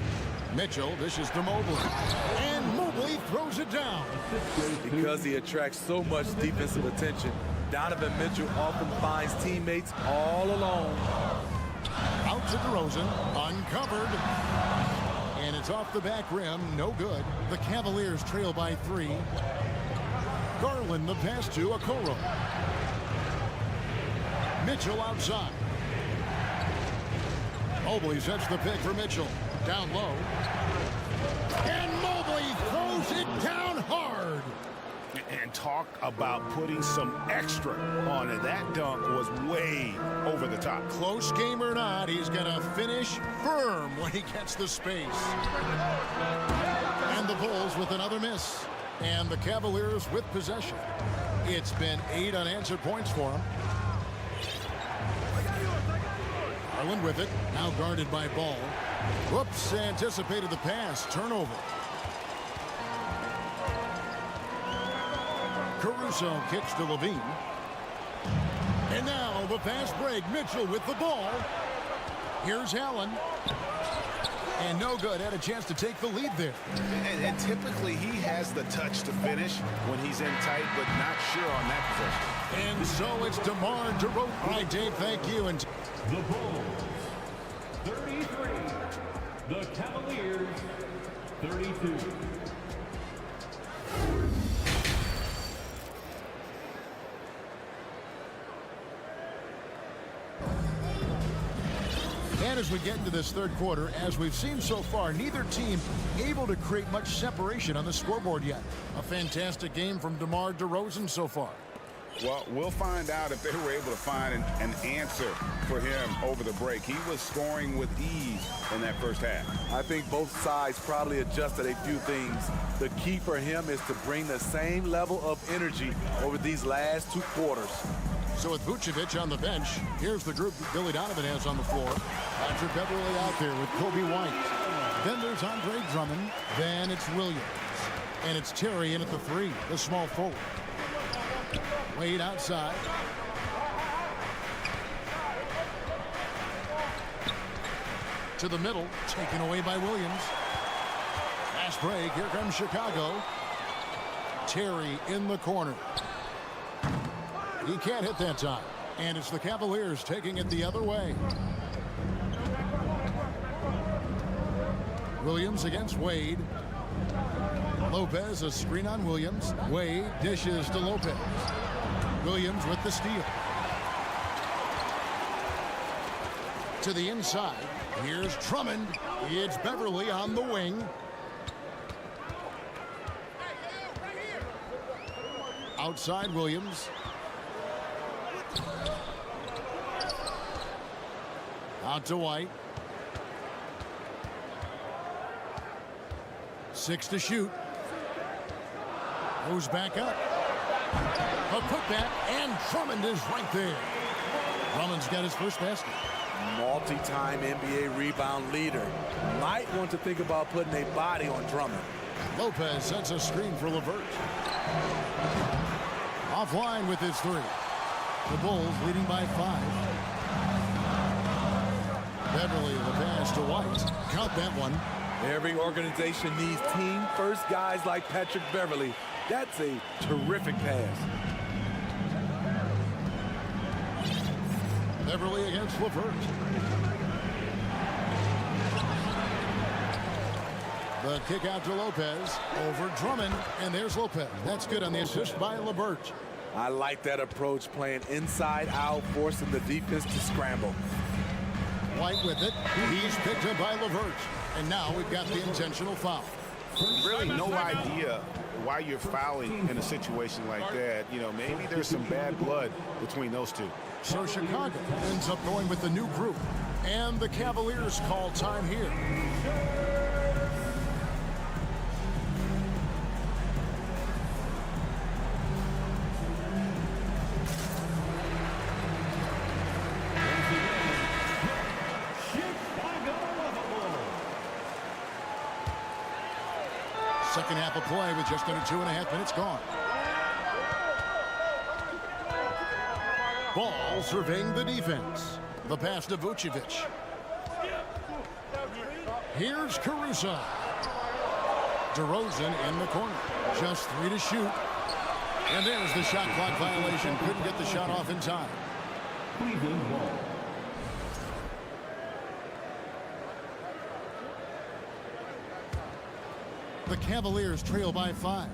Mitchell dishes to Mobley. And Mobley throws it down. Because he attracts so much defensive attention, Donovan Mitchell often finds teammates all alone. Out to DeRozan, uncovered. And it's off the back rim, no good. The Cavaliers trail by 3. Garland, the pass to Okoro. Mitchell outside. Mobley sets the pick for Mitchell. Down low. And Mobley throws it down hard. And talk about putting some extra on it. That dunk was way over the top. Close game or not, he's going to finish firm when he gets the space. And the Bulls with another miss. And the Cavaliers with possession. It's been 8 unanswered points for him. Garland with it, now guarded by Ball. Whoops, anticipated the pass. Turnover. Caruso kicks to Levine. And now the fast break. Mitchell with the ball. Here's Allen. And no good. Had a chance to take the lead there. And typically he has the touch to finish when he's in tight, but not sure on that possession. And so it's DeMar DeRozan. All right, Dave, thank you. And The Bulls, 33. The Cavaliers, 32. And as we get into this third quarter, as we've seen so far, neither team able to create much separation on the scoreboard yet. A fantastic game from DeMar DeRozan so far. Well, we'll find out if they were able to find an answer for him over the break. He was scoring with ease in that first half. I think both sides probably adjusted a few things. The key for him is to bring the same level of energy over these last 2 quarters. So with Vucevic on the bench, here's the group Billy Donovan has on the floor. Patrick Beverly out there with Kobe White. Then there's Andre Drummond. Then it's Williams. And it's Terry in at the 3, the small forward. Wade outside. To the middle, taken away by Williams. Fast break, here comes Chicago. Terry in the corner. He can't hit that time. And it's the Cavaliers taking it the other way. Williams against Wade. Lopez, a screen on Williams. Wade dishes to Lopez. Williams with the steal. To the inside. Here's Drummond. It's Beverly on the wing. Outside Williams. Out to White. 6 to shoot. Goes back up. A putback, and Drummond is right there. Drummond's got his first basket. Multi-time NBA rebound leader. Might want to think about putting a body on Drummond. Lopez sets a screen for LeVert. Offline with his 3. The Bulls leading by 5. Beverly the pass to White. Count that one. Every organization needs team-first guys like Patrick Beverly. That's a terrific pass. Beverly against LeVert. The kick out to Lopez over Drummond, and there's Lopez. That's good on the assist by LeVert. I like that approach, playing inside out, forcing the defense to scramble. White with it. He's picked up by LeVert. And now we've got the intentional foul. Really no idea why you're fouling in a situation like that. You know, maybe there's some bad blood between those two. So Chicago ends up going with the new group. And the Cavaliers call time here. Second half of play with just under 2.5 minutes gone. Ball surveying the defense. The pass to Vucevic. Here's Caruso. DeRozan in the corner. Just 3 to shoot. And there's the shot clock violation. Couldn't get the shot off in time. Cleveland ball. The Cavaliers trail by 5.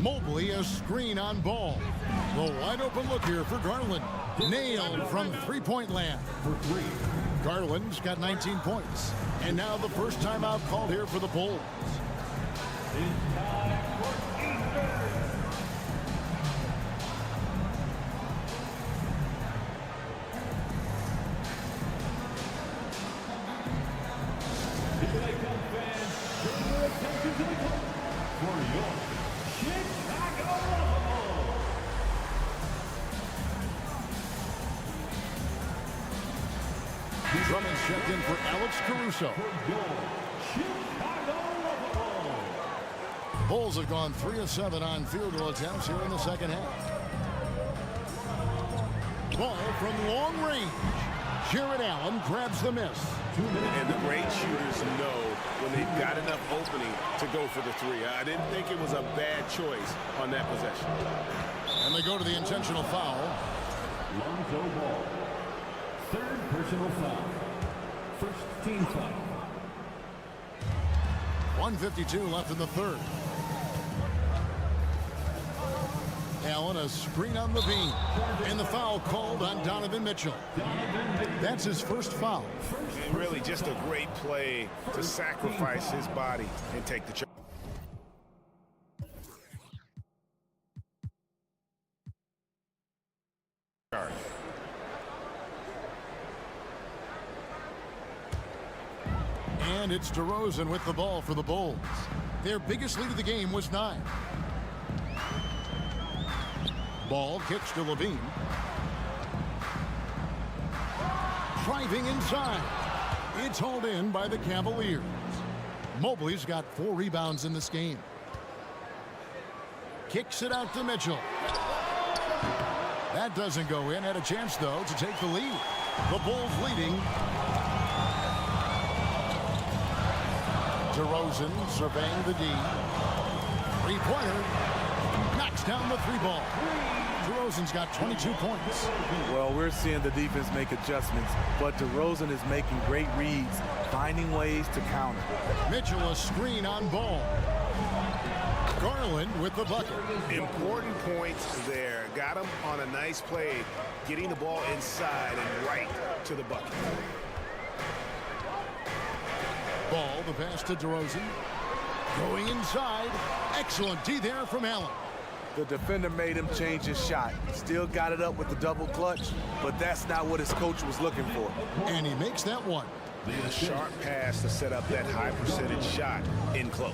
Mobley a screen on Ball. The wide open look here for Garland. Nailed from three-point land. For 3. Garland's got 19 points. And now the first timeout called here for the Bulls. It's time for Eastern. Here they come, fans. Turn your attention to the court for your Chicago Bulls. Drummond's checked in for Alex Caruso. For your Chicago Bulls. Bulls have gone 3 of 7 on field goal attempts here in the second half. Ball from long range. Jared Allen grabs the miss. And the great shooters know when they've got enough opening to go for the 3. I didn't think it was a bad choice on that possession. And they go to the intentional foul. Lonzo Ball. Third personal foul. First team foul. 1:52 left in the third. Allen a screen on Levine. And the foul called on Donovan Mitchell. That's his first foul. And really just a great play to sacrifice his body and take the charge. And it's DeRozan with the ball for the Bulls. Their biggest lead of the game was 9. Ball kicks to Levine. Driving inside. It's hauled in by the Cavaliers. Mobley's got 4 rebounds in this game. Kicks it out to Mitchell. That doesn't go in. Had a chance, though, to take the lead. The Bulls leading. DeRozan surveying the D. Three-pointer. Knocks down the 3-ball. DeRozan's got 22 points. Well, we're seeing the defense make adjustments, but DeRozan is making great reads, finding ways to counter. Mitchell a screen on Ball. Garland with the bucket. Important points there. Got him on a nice play, getting the ball inside and right to the bucket. Ball, the pass to DeRozan. Going inside. Excellent D there from Allen. The defender made him change his shot. Still got it up with the double clutch, but that's not what his coach was looking for. And he makes that one. A sharp pass to set up that high percentage shot in close.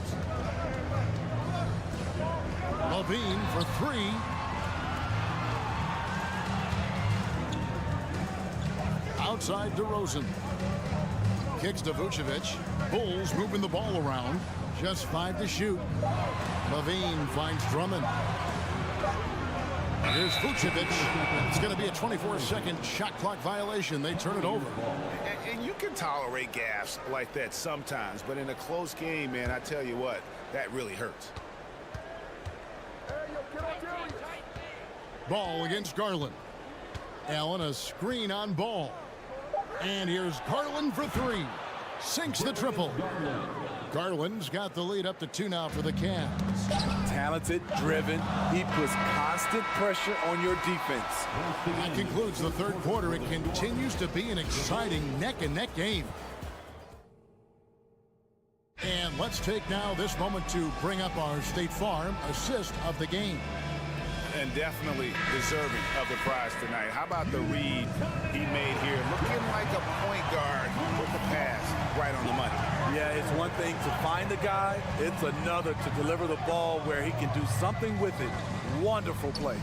Levine for three. Outside DeRozan. Kicks to Vucevic. Bulls moving the ball around. Just 5 to shoot. Levine finds Drummond. Here's Vucevic. It's going to be a 24-second shot clock violation. They turn it over. And you can tolerate gaffes like that sometimes, but in a close game, man, I tell you what, that really hurts. Ball against Garland. Allen a screen on Ball. And here's Garland for three. Sinks the triple. Garland's got the lead up to 2 now for the Cavs. Talented, driven. He puts constant pressure on your defense. That concludes the third quarter. It continues to be an exciting neck-and-neck game. And let's take now this moment to bring up our State Farm assist of the game. And definitely deserving of the prize tonight. How about the read he made here? Looking like a point guard with the pass right on the money. Yeah, it's one thing to find the guy. It's another to deliver the ball where he can do something with it. Wonderful play.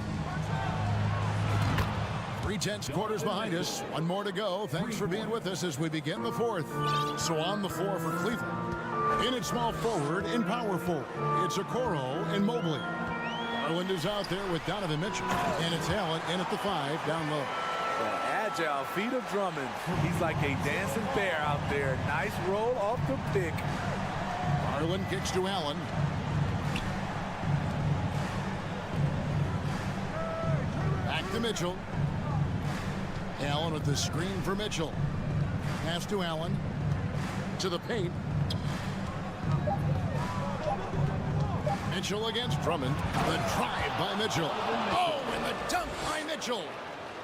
3/10 quarters behind us. One more to go. Thanks for being with us as we begin the fourth. So on the floor for Cleveland. In at small forward, in power forward, it's Okoro and Mobley. Garland is out there with Donovan Mitchell. And it's Allen in at the 5, down low. The agile feet of Drummond. He's like a dancing bear out there. Nice roll off the pick. Garland kicks to Allen. Back to Mitchell. Allen with the screen for Mitchell. Pass to Allen. To the paint. Mitchell against Drummond. The drive by Mitchell. Oh, and the dunk by Mitchell.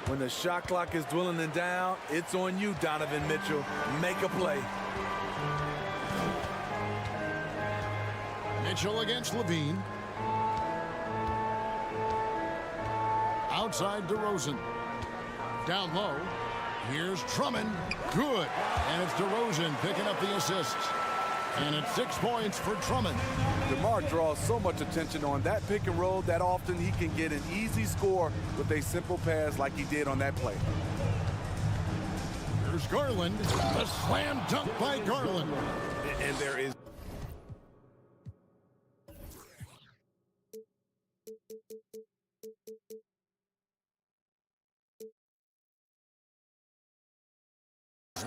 When the shot clock is dwindling down, it's on you, Donovan Mitchell. Make a play. Mitchell against Levine. Outside DeRozan. Down low. Here's Drummond. Good. And it's DeRozan picking up the assist. And it's 6 points for Drummond. DeMar draws so much attention on that pick and roll that often he can get an easy score with a simple pass like he did on that play. Here's Garland. The slam dunk by Garland. And there is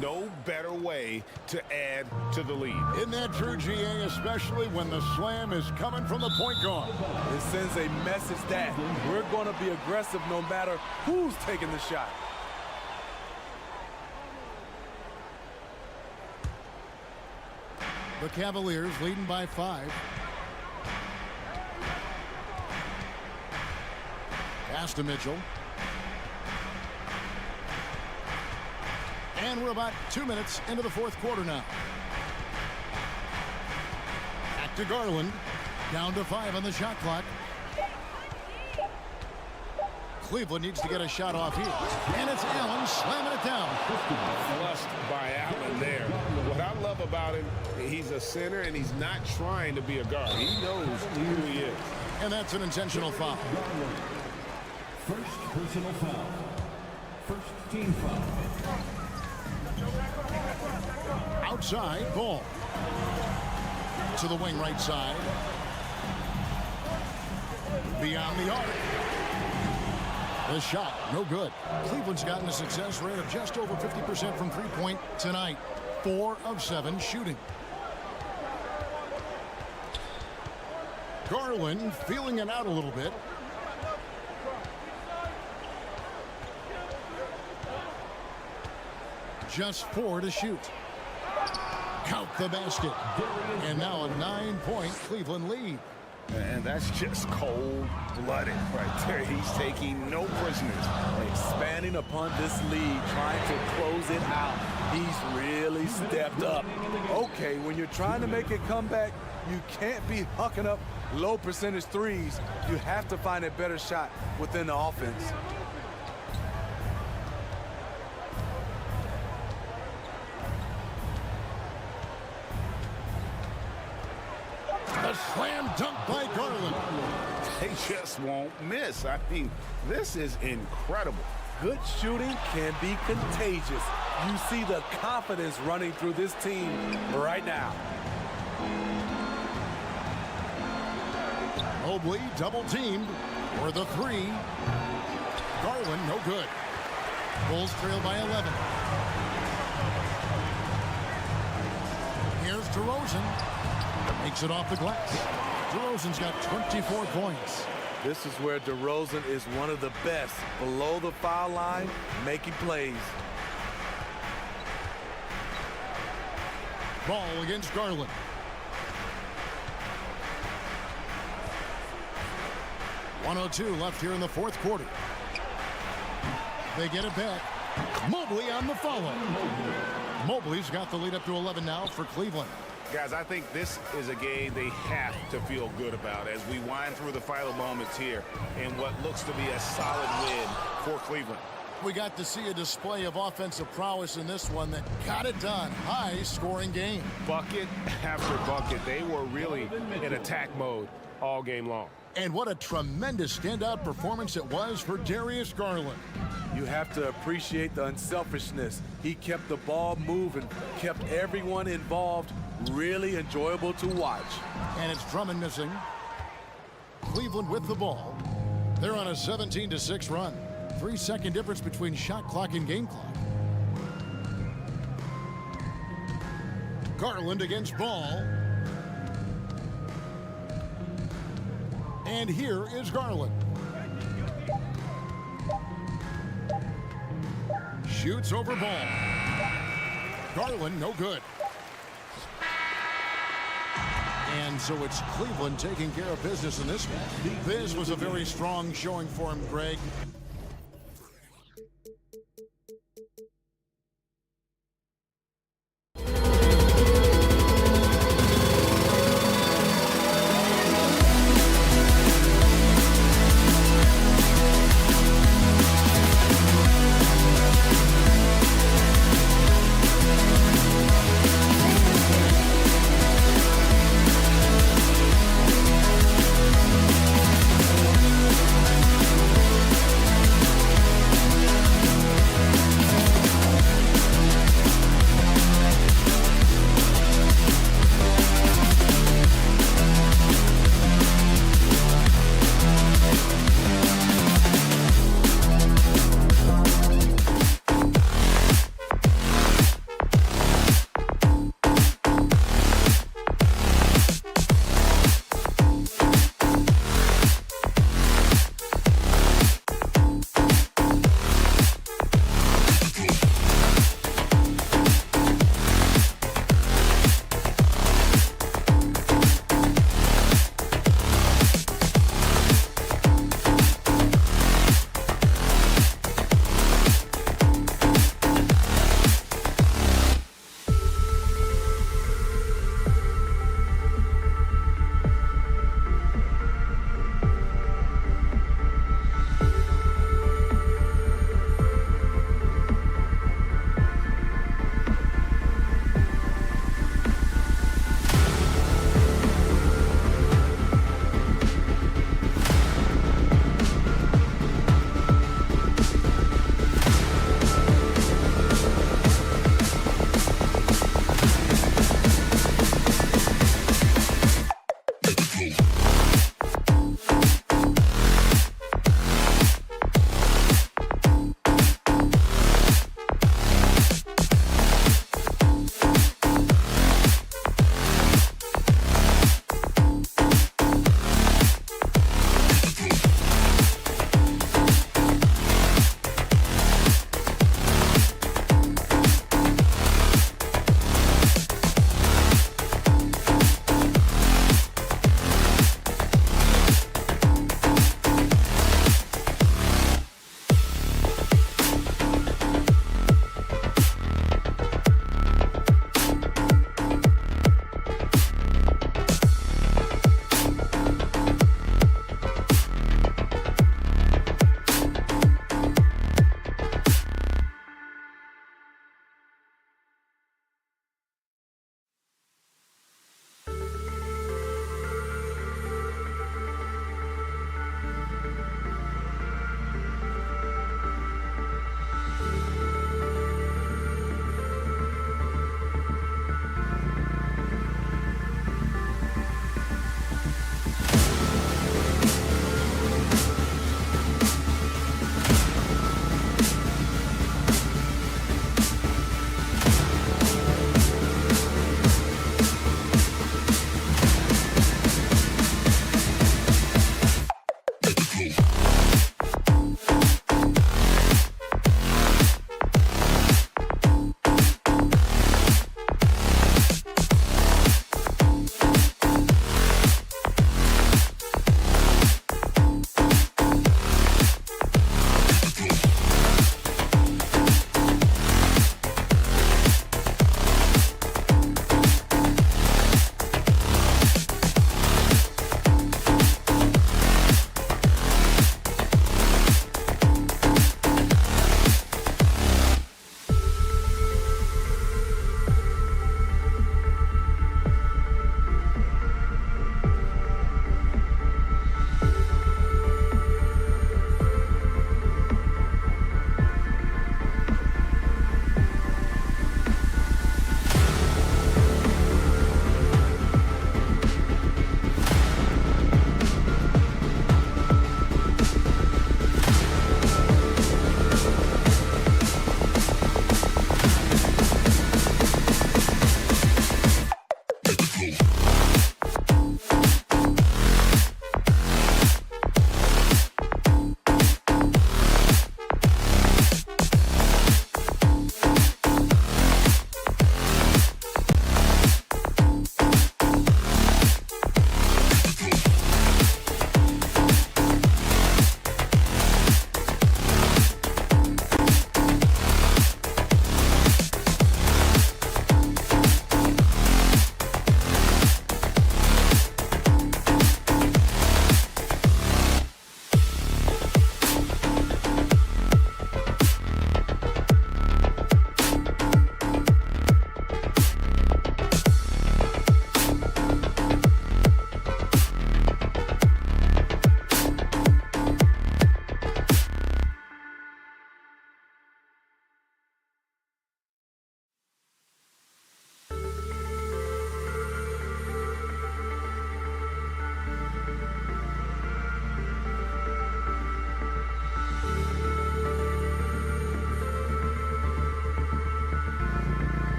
no better way to add to the lead. Isn't that true, GA, especially when the slam is coming from the point guard? It sends a message that we're going to be aggressive no matter who's taking the shot. The Cavaliers leading by 5. Pass to Mitchell. And we're about 2 minutes into the fourth quarter now. Back to Garland. Down to 5 on the shot clock. Cleveland needs to get a shot off here. And it's Allen slamming it down. Flushed by Allen there. What I love about him, he's a center and he's not trying to be a guard. He knows who he is. And that's an intentional foul. First personal foul. First team foul. Outside, Ball. To the wing right side. Beyond the arc. The shot, no good. Cleveland's gotten a success rate of just over 50% from three-point tonight. 4 of 7 shooting. Garland feeling it out a little bit. Just 4 to shoot. Count the basket. And now a 9-point Cleveland lead. And that's just cold-blooded right there. He's taking no prisoners. Expanding upon this lead, trying to close it out. He's really stepped up. Okay, when you're trying to make a comeback, you can't be hucking up low percentage threes. You have to find a better shot within the offense. Slam dunk by Garland. They just won't miss. I mean, this is incredible. Good shooting can be contagious. You see the confidence running through this team right now. Mobley double teamed for the three. Garland no good. Bulls trail by 11. Here's DeRozan. Makes it off the glass. DeRozan's got 24 points. This is where DeRozan is one of the best. Below the foul line, making plays. Ball against Garland. .102 left here in the fourth quarter. They get it back. Mobley on the follow. Mobley's got the lead up to 11 now for Cleveland. Guys, I think this is a game they have to feel good about as we wind through the final moments here in what looks to be a solid win for Cleveland. We got to see a display of offensive prowess in this one that got it done. High-scoring game. Bucket after bucket. They were really in attack mode all game long. And what a tremendous standout performance it was for Darius Garland. You have to appreciate the unselfishness. He kept the ball moving, kept everyone involved. Really enjoyable to watch. And it's Drummond missing. Cleveland with the ball. They're on a 17-6 run. 3-second difference between shot clock and game clock. Garland against Ball. And here is Garland. Shoots over Ball. Garland no good. And so it's Cleveland taking care of business in this one. This was a very strong showing for him, Greg.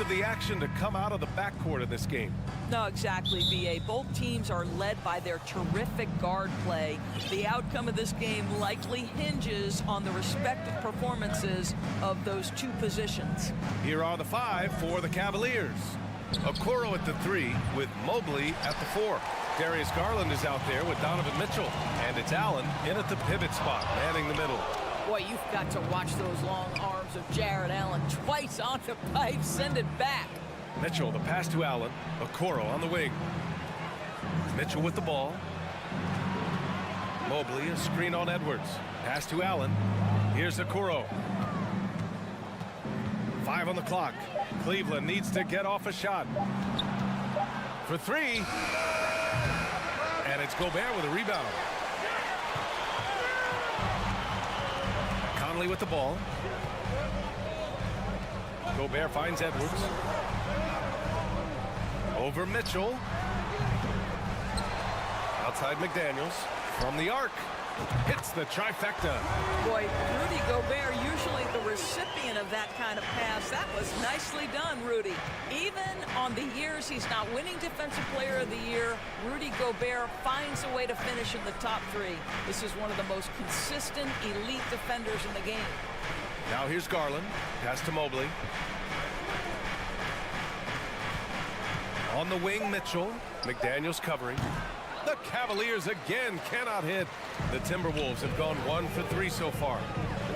of the action to come out of the backcourt in this game. No, exactly, B.A. Both teams are led by their terrific guard play. The outcome of this game likely hinges on the respective performances of those two positions. Here are the five for the Cavaliers. Okoro at the 3 with Mobley at the 4. Darius Garland is out there with Donovan Mitchell. And it's Allen in at the pivot spot, manning the middle. Boy, you've got to watch those long arms of Jared Allen. Twice on the pipe, send it back. Mitchell, the pass to Allen. Okoro on the wing. Mitchell with the ball. Mobley, a screen on Edwards. Pass to Allen. Here's Okoro. 5 on the clock. Cleveland needs to get off a shot. For 3. And it's Gobert with a rebound. Conley with the ball. Gobert finds Edwards. Over Mitchell. Outside McDaniels. From the arc, hits the trifecta. Boy, Rudy Gobert, usually the recipient of that kind of pass. That was nicely done, Rudy. Even on the years he's not winning Defensive Player of the Year, Rudy Gobert finds a way to finish in the top 3. This is one of the most consistent, elite defenders in the game. Now here's Garland. Pass to Mobley. On the wing, Mitchell. McDaniels covering. The Cavaliers again cannot hit. The Timberwolves have gone 1 for 3 so far.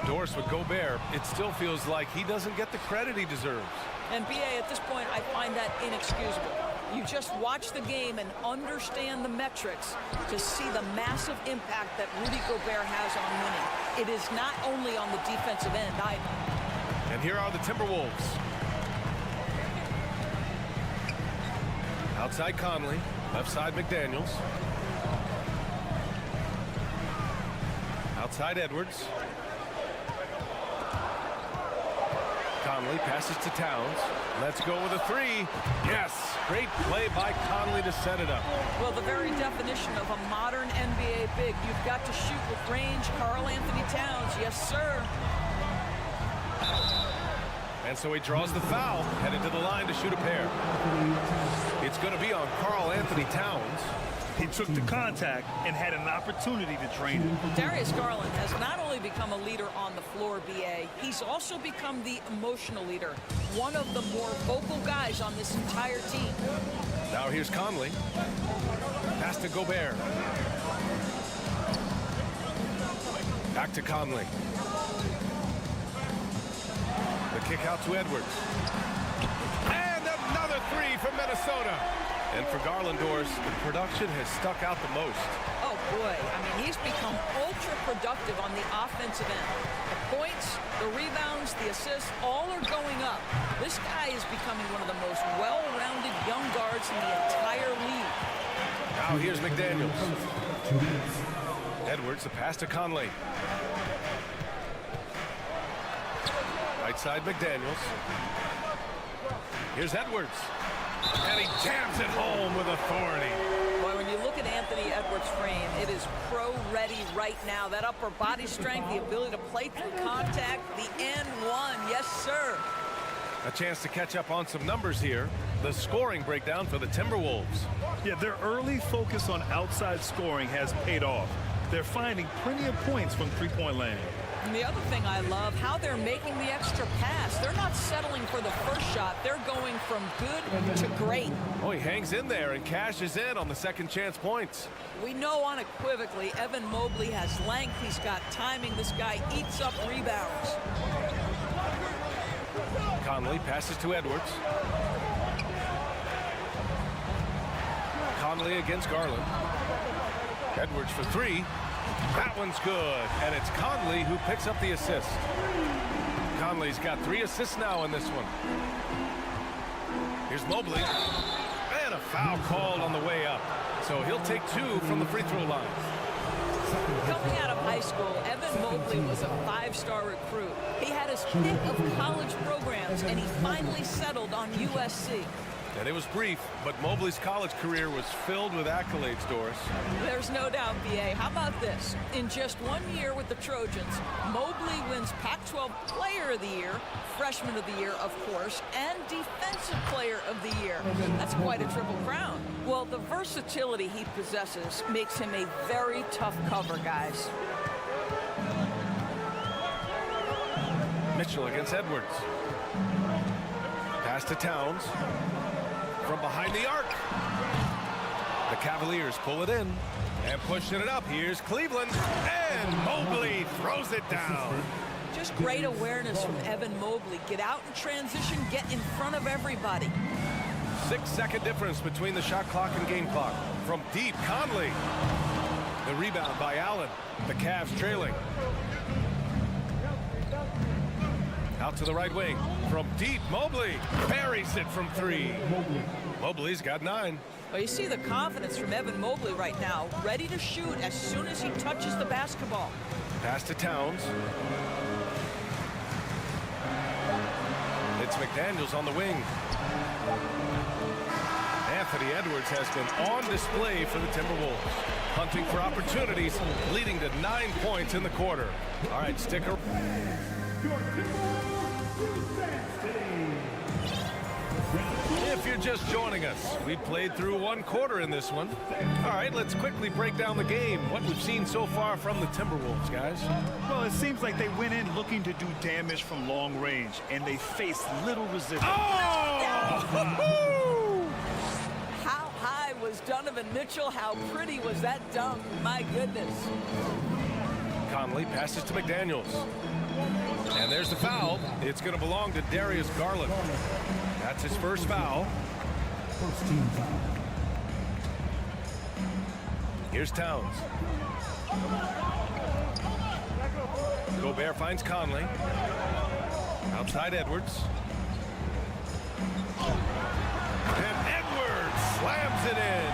Endorsed with Gobert, it still feels like he doesn't get the credit he deserves. And BA, at this point, I find that inexcusable. You just watch the game and understand the metrics to see the massive impact that Rudy Gobert has on winning. It is not only on the defensive end either. And here are the Timberwolves. Outside Conley, left side McDaniels. Outside Edwards. Conley passes to Towns. Let's go with a 3. Yes, great play by Conley to set it up. Well, the very definition of a modern NBA big. You've got to shoot with range. Karl Anthony Towns, yes, sir. And so he draws the foul, headed to the line to shoot a pair. It's going to be on Karl Anthony Towns. He took the contact and had an opportunity to drain it. Darius Garland has not only become a leader on the floor, BA, he's also become the emotional leader. One of the more vocal guys on this entire team. Now here's Conley. Pass to Gobert. Back to Conley. The kick out to Edwards. And another 3 from Minnesota. And for Garland, Doris, the production has stuck out the most. Oh, boy. I mean, he's become ultra productive on the offensive end. The points, the rebounds, the assists, all are going up. This guy is becoming one of the most well-rounded young guards in the entire league. Now here's McDaniels. Edwards, the pass to Conley. Right side McDaniels. Here's Edwards. And he jams it home with authority. Boy, when you look at Anthony Edwards' frame, it is pro-ready right now. That upper body strength, the ability to play through contact, the N1, yes, sir. A chance to catch up on some numbers here. The scoring breakdown for the Timberwolves. Yeah, their early focus on outside scoring has paid off. They're finding plenty of points from three-point land. And the other thing I love, how they're making the extra pass. They're not settling for the first shot. They're going from good to great. Oh, he hangs in there and cashes in on the second chance points. We know unequivocally Evan Mobley has length. He's got timing. This guy eats up rebounds. Conley passes to Edwards. Conley against Garland. Edwards for 3. That one's good, and it's Conley who picks up the assist. Conley's got 3 assists now in this one. Here's Mobley, and a foul called on the way up. So he'll take 2 from the free throw line. Coming out of high school, Evan Mobley was a 5-star recruit. He had his pick of college programs, and he finally settled on USC. And it was brief, but Mobley's college career was filled with accolades, Doris. There's no doubt, BA. How about this? In just 1 year with the Trojans, Mobley wins Pac-12 Player of the Year, Freshman of the Year, of course, and Defensive Player of the Year. That's quite a triple crown. Well, the versatility he possesses makes him a very tough cover, guys. Mitchell against Edwards. Pass to Towns. From behind the arc. The Cavaliers pull it in and pushing it up. Here's Cleveland, and Mobley throws it down. Just great awareness from Evan Mobley. Get out in transition, get in front of everybody. 6-second difference between the shot clock and game clock. From deep, Conley. The rebound by Allen. The Cavs trailing. Out to the right wing. From deep, Mobley buries it from 3. Mobley's got 9. Well, you see the confidence from Evan Mobley right now, ready to shoot as soon as he touches the basketball. Pass to Towns. It's McDaniels on the wing. Anthony Edwards has been on display for the Timberwolves, hunting for opportunities, leading to 9 points in the quarter. All right, stick around. If you're just joining us, we played through 1 quarter in this one. All right, let's quickly break down the game, what we've seen so far from the Timberwolves, guys. Well, it seems like they went in looking to do damage from long range, and they faced little resistance. Oh! How high was Donovan Mitchell? How pretty was that dunk? My goodness. Conley passes to McDaniels. And there's the foul. It's going to belong to Darius Garland. That's his first foul. First team foul. Here's Towns. Gobert finds Conley. Outside Edwards. And Edwards slams it in.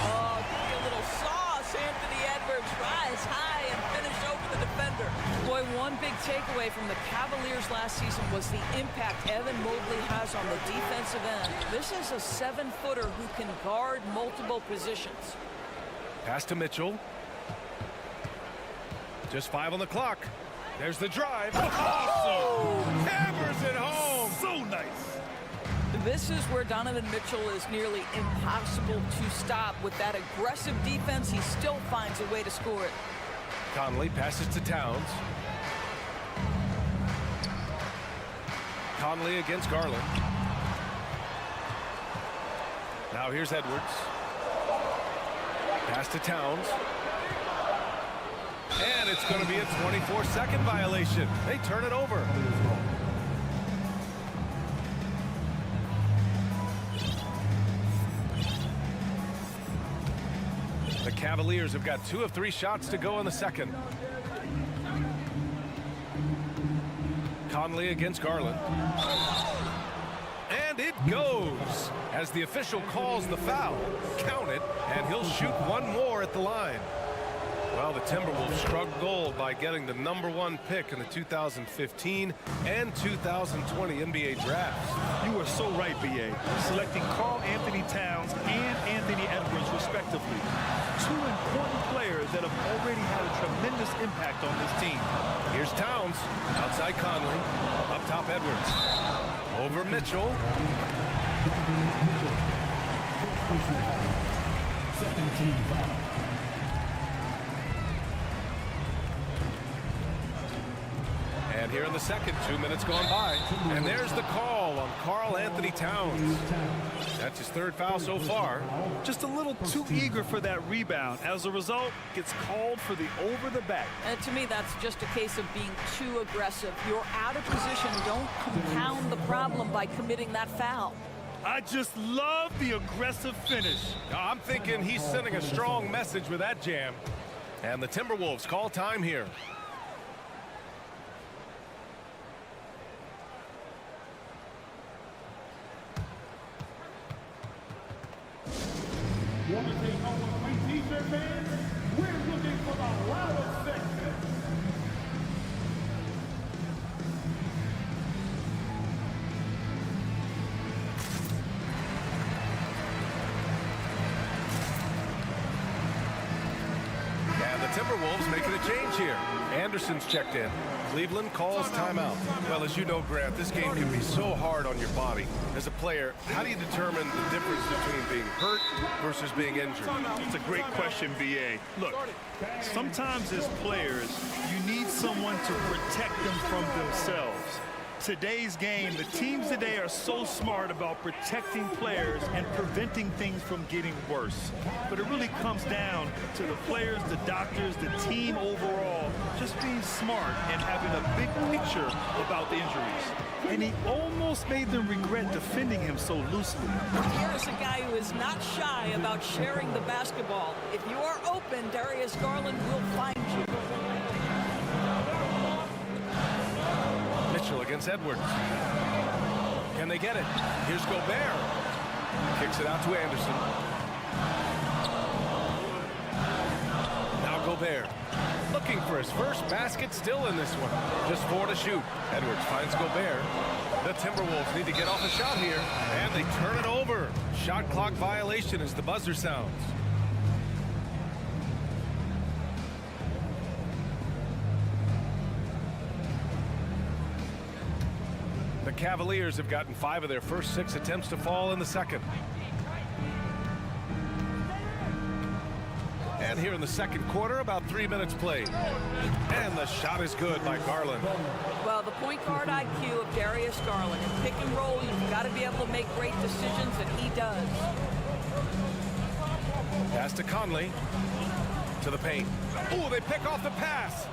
Oh, give me a little sauce, Anthony Edwards. Rise high and finish over the defender. Boy, one big takeaway from the Cavaliers last season was the impact Evan Mobley has on the defensive end. This is a 7-footer who can guard multiple positions. Pass to Mitchell. Just 5 on the clock. There's the drive. Awesome! Hammers it home. So nice. This is where Donovan Mitchell is nearly impossible to stop. With that aggressive defense, he still finds a way to score it. Conley passes to Towns. Conley against Garland. Now here's Edwards. Pass to Towns. And it's going to be a 24-second violation. They turn it over. The Cavaliers have got 2 of 3 shots to go in the second. Conley against Garland. And it goes as the official calls the foul. Count it, and he'll shoot 1 more at the line. Well, the Timberwolves struck gold by getting the #1 pick in the 2015 and 2020 NBA drafts. You are so right, B.A. Selecting Karl Anthony Towns and Anthony Edwards, respectively. 2 important players that have already had a tremendous impact on this team. Here's Towns. Outside Conley. Up top Edwards. Over Mitchell. Second team foul. And here in the second, 2 minutes gone by. And there's the call on Karl Anthony Towns. That's his 3rd foul so far. Just a little too eager for that rebound. As a result, gets called for the over the back. And to me, that's just a case of being too aggressive. You're out of position. Don't compound the problem by committing that foul. I just love the aggressive finish. I'm thinking he's sending a strong message with that jam. And the Timberwolves call time here. Want to take home a free t-shirt, fans? We're looking for the loudest section. And the Timberwolves making a change here. Anderson's checked in. Cleveland calls timeout. Well, as you know, Grant, this game can be so hard on your body. As a player, how do you determine the difference between being hurt versus being injured? It's a great question, B.A. Look, sometimes as players, you need someone to protect them from themselves. Today's game, the teams today are so smart about protecting players and preventing things from getting worse. But it really comes down to the players, the doctors, the team overall, just being smart and having a big picture about the injuries. And he almost made them regret defending him so loosely. Here is a guy who is not shy about sharing the basketball. If you are open, Darius Garland will find you. Mitchell against Edwards. Can they get it? Here's Gobert. Kicks it out to Anderson. Now Gobert. Looking for his first basket still in this one. Just 4 to shoot. Edwards finds Gobert. The Timberwolves need to get off a shot here, and they turn it over. Shot clock violation as the buzzer sounds. The Cavaliers have gotten 5 of their first 6 attempts to fall in the second. And here in the second quarter, about 3 minutes played. And the shot is good by Garland. Well, the point guard IQ of Darius Garland. In pick and roll, you've got to be able to make great decisions, and he does. Pass to Conley. To the paint. Oh, they pick off the pass.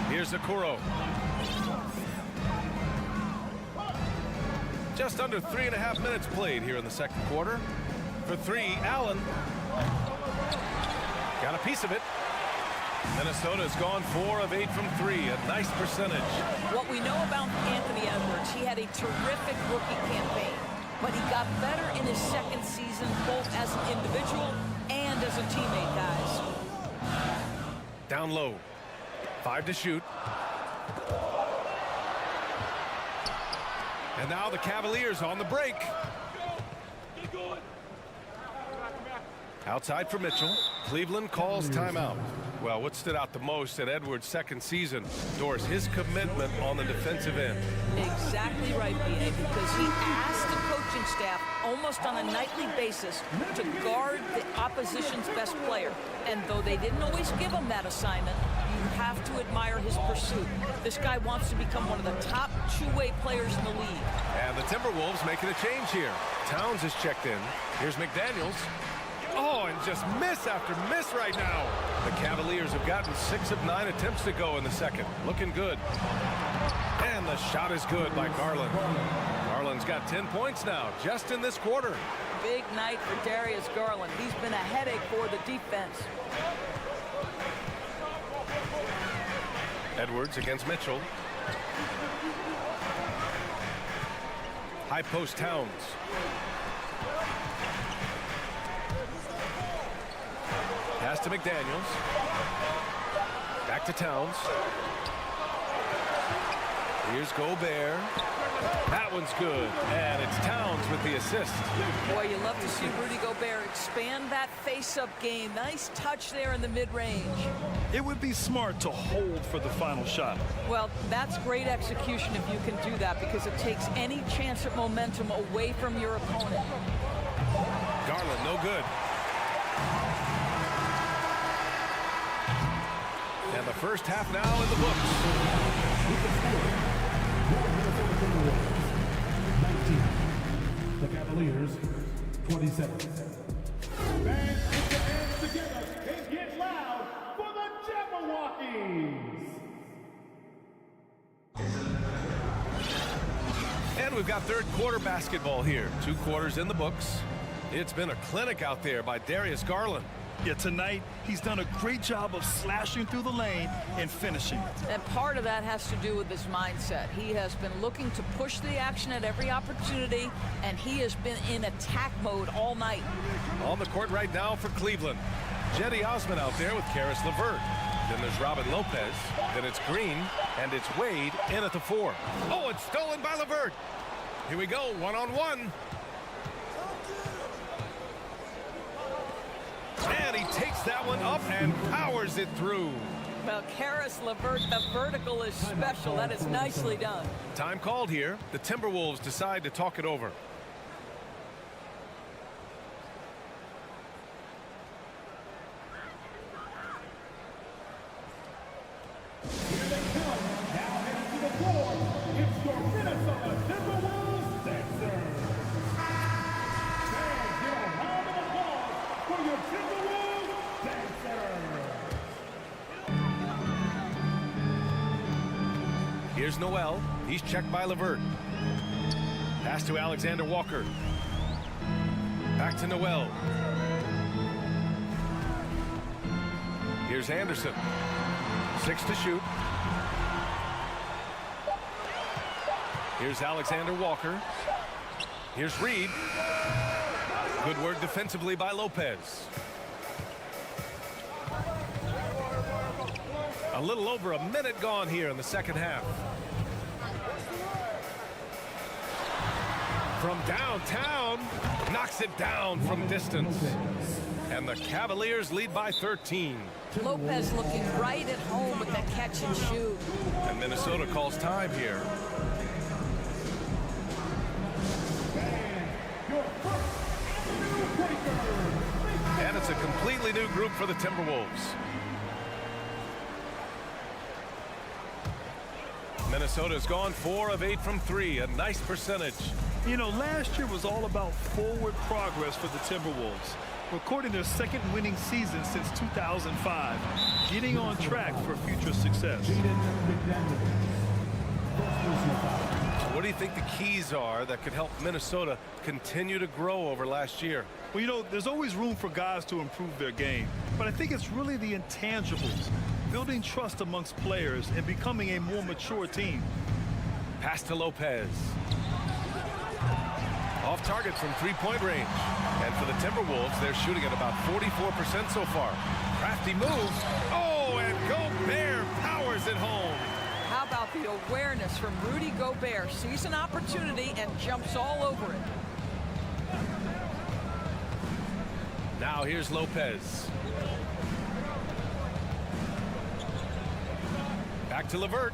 Here's Okoro. Just under 3.5 minutes played here in the second quarter. For 3, Allen. Got a piece of it. Minnesota's gone 4 of 8 from 3. A nice percentage. What we know about Anthony Edwards, he had a terrific rookie campaign, but he got better in his second season, both as an individual and as a teammate, guys. Down low. 5 to shoot. And now the Cavaliers on the break. Outside for Mitchell. Cleveland calls timeout. Well, what stood out the most in Edwards' second season, Doris, his commitment on the defensive end. Exactly right, B.A., because he asked the coaching staff almost on a nightly basis to guard the opposition's best player. And though they didn't always give him that assignment, you have to admire his pursuit. This guy wants to become one of the top two-way players in the league. And the Timberwolves making a change here. Towns is checked in. Here's McDaniels. Oh, and just miss after miss right now. The Cavaliers have gotten 6 of 9 attempts to go in the second. Looking good. And the shot is good by Garland. Garland's got 10 points now, just in this quarter. Big night for Darius Garland. He's been a headache for the defense. Edwards against Mitchell. High post Towns. Pass to McDaniels. Back to Towns. Here's Gobert. That one's good. And it's Towns with the assist. Boy, you love to see Rudy Gobert expand that face-up game. Nice touch there in the mid-range. It would be smart to hold for the final shot. Well, that's great execution if you can do that, because it takes any chance at momentum away from your opponent. Garland, no good. And the first half now in the books. 19. The Cavaliers, 27. Fans put your hands together and get loud for the Jabberwockies. And we've got third quarter basketball here. 2 quarters in the books. It's been a clinic out there by Darius Garland. Yeah, tonight he's done a great job of slashing through the lane and finishing. And part of that has to do with his mindset. He has been looking to push the action at every opportunity, and he has been in attack mode all night. On the court right now for Cleveland. Jetty Osman out there with Karis LeVert. Then there's Robin Lopez. Then it's Green, and it's Wade in at the 4. Oh, it's stolen by LeVert. Here we go, one-on-one. And he takes that one up and powers it through. Well, Karis LeVert, the vertical is special. That is nicely done. Time called here. The Timberwolves decide to talk it over. Here they come. Now heading to the floor. It's your Minnesota Timberwolves Dancers. Fans, give a round of applause for your Timberwolves Dancers. Here's Noel. He's checked by LeVert. Pass to Alexander Walker. Back to Noel. Here's Anderson. 6 to shoot. Here's Alexander Walker. Here's Reed. Good work defensively by Lopez. A little over a minute gone here in the second half. From downtown, knocks it down from distance. And the Cavaliers lead by 13. Lopez looking right at home with that catch and shoot. And Minnesota calls time here. And it's a completely new group for the Timberwolves. Minnesota's gone 4 of 8 from 3, a nice percentage. You know, last year was all about forward progress for the Timberwolves, recording their second winning season since 2005, getting on track for future success. What do you think the keys are that could help Minnesota continue to grow over last year? Well, you know, there's always room for guys to improve their game, but I think it's really the intangibles, building trust amongst players and becoming a more mature team. Pass to Lopez. Off target from three-point range. And for the Timberwolves, they're shooting at about 44% so far. Crafty move. Oh, and Gobert powers it home. How about the awareness from Rudy Gobert? Sees an opportunity and jumps all over it. Now here's Lopez. Back to LeVert.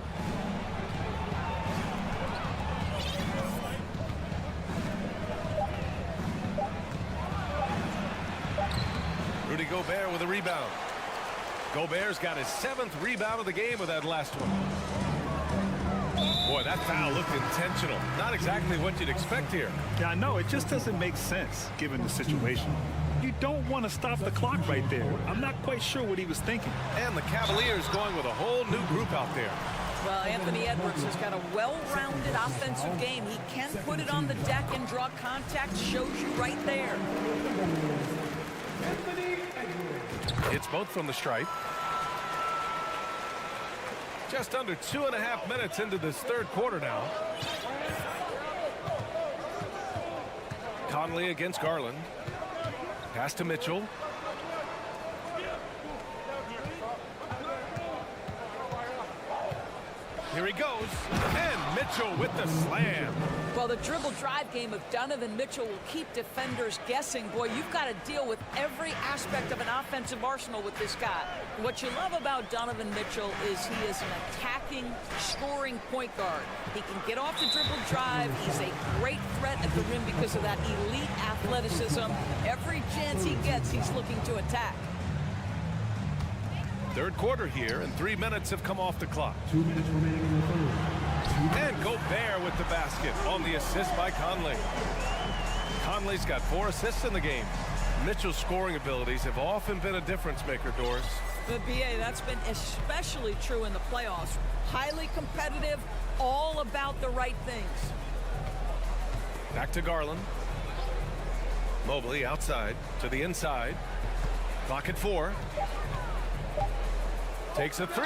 Rudy Gobert with a rebound. Gobert's got his 7th rebound of the game with that last one. Boy, that foul looked intentional. Not exactly what you'd expect here. Yeah, I know. It just doesn't make sense given the situation. You don't want to stop the clock right there. I'm not quite sure what he was thinking. And the Cavaliers going with a whole new group out there. Well, Anthony Edwards has got a well-rounded offensive game. He can put it on the deck and draw contact. Shows you right there. It's both from the stripe. Just under 2.5 minutes into this third quarter now. Conley against Garland. Pass to Mitchell. Here he goes. And Mitchell with the slam. Well, the dribble drive game of Donovan Mitchell will keep defenders guessing. Boy, you've got to deal with every aspect of an offensive arsenal with this guy. What you love about Donovan Mitchell is he is an attacking, scoring point guard. He can get off the dribble drive. He's a great threat at the rim because of that elite athleticism. Every chance he gets, he's looking to attack. Third quarter here, and 3 minutes have come off the clock. 2 minutes remaining in the third. And Gobert with the basket on the assist by Conley. Conley's got 4 assists in the game. Mitchell's scoring abilities have often been a difference maker, Doris. But BA, that's been especially true in the playoffs. Highly competitive, all about the right things. Back to Garland. Mobley outside to the inside. Clock at 4. Takes a 3.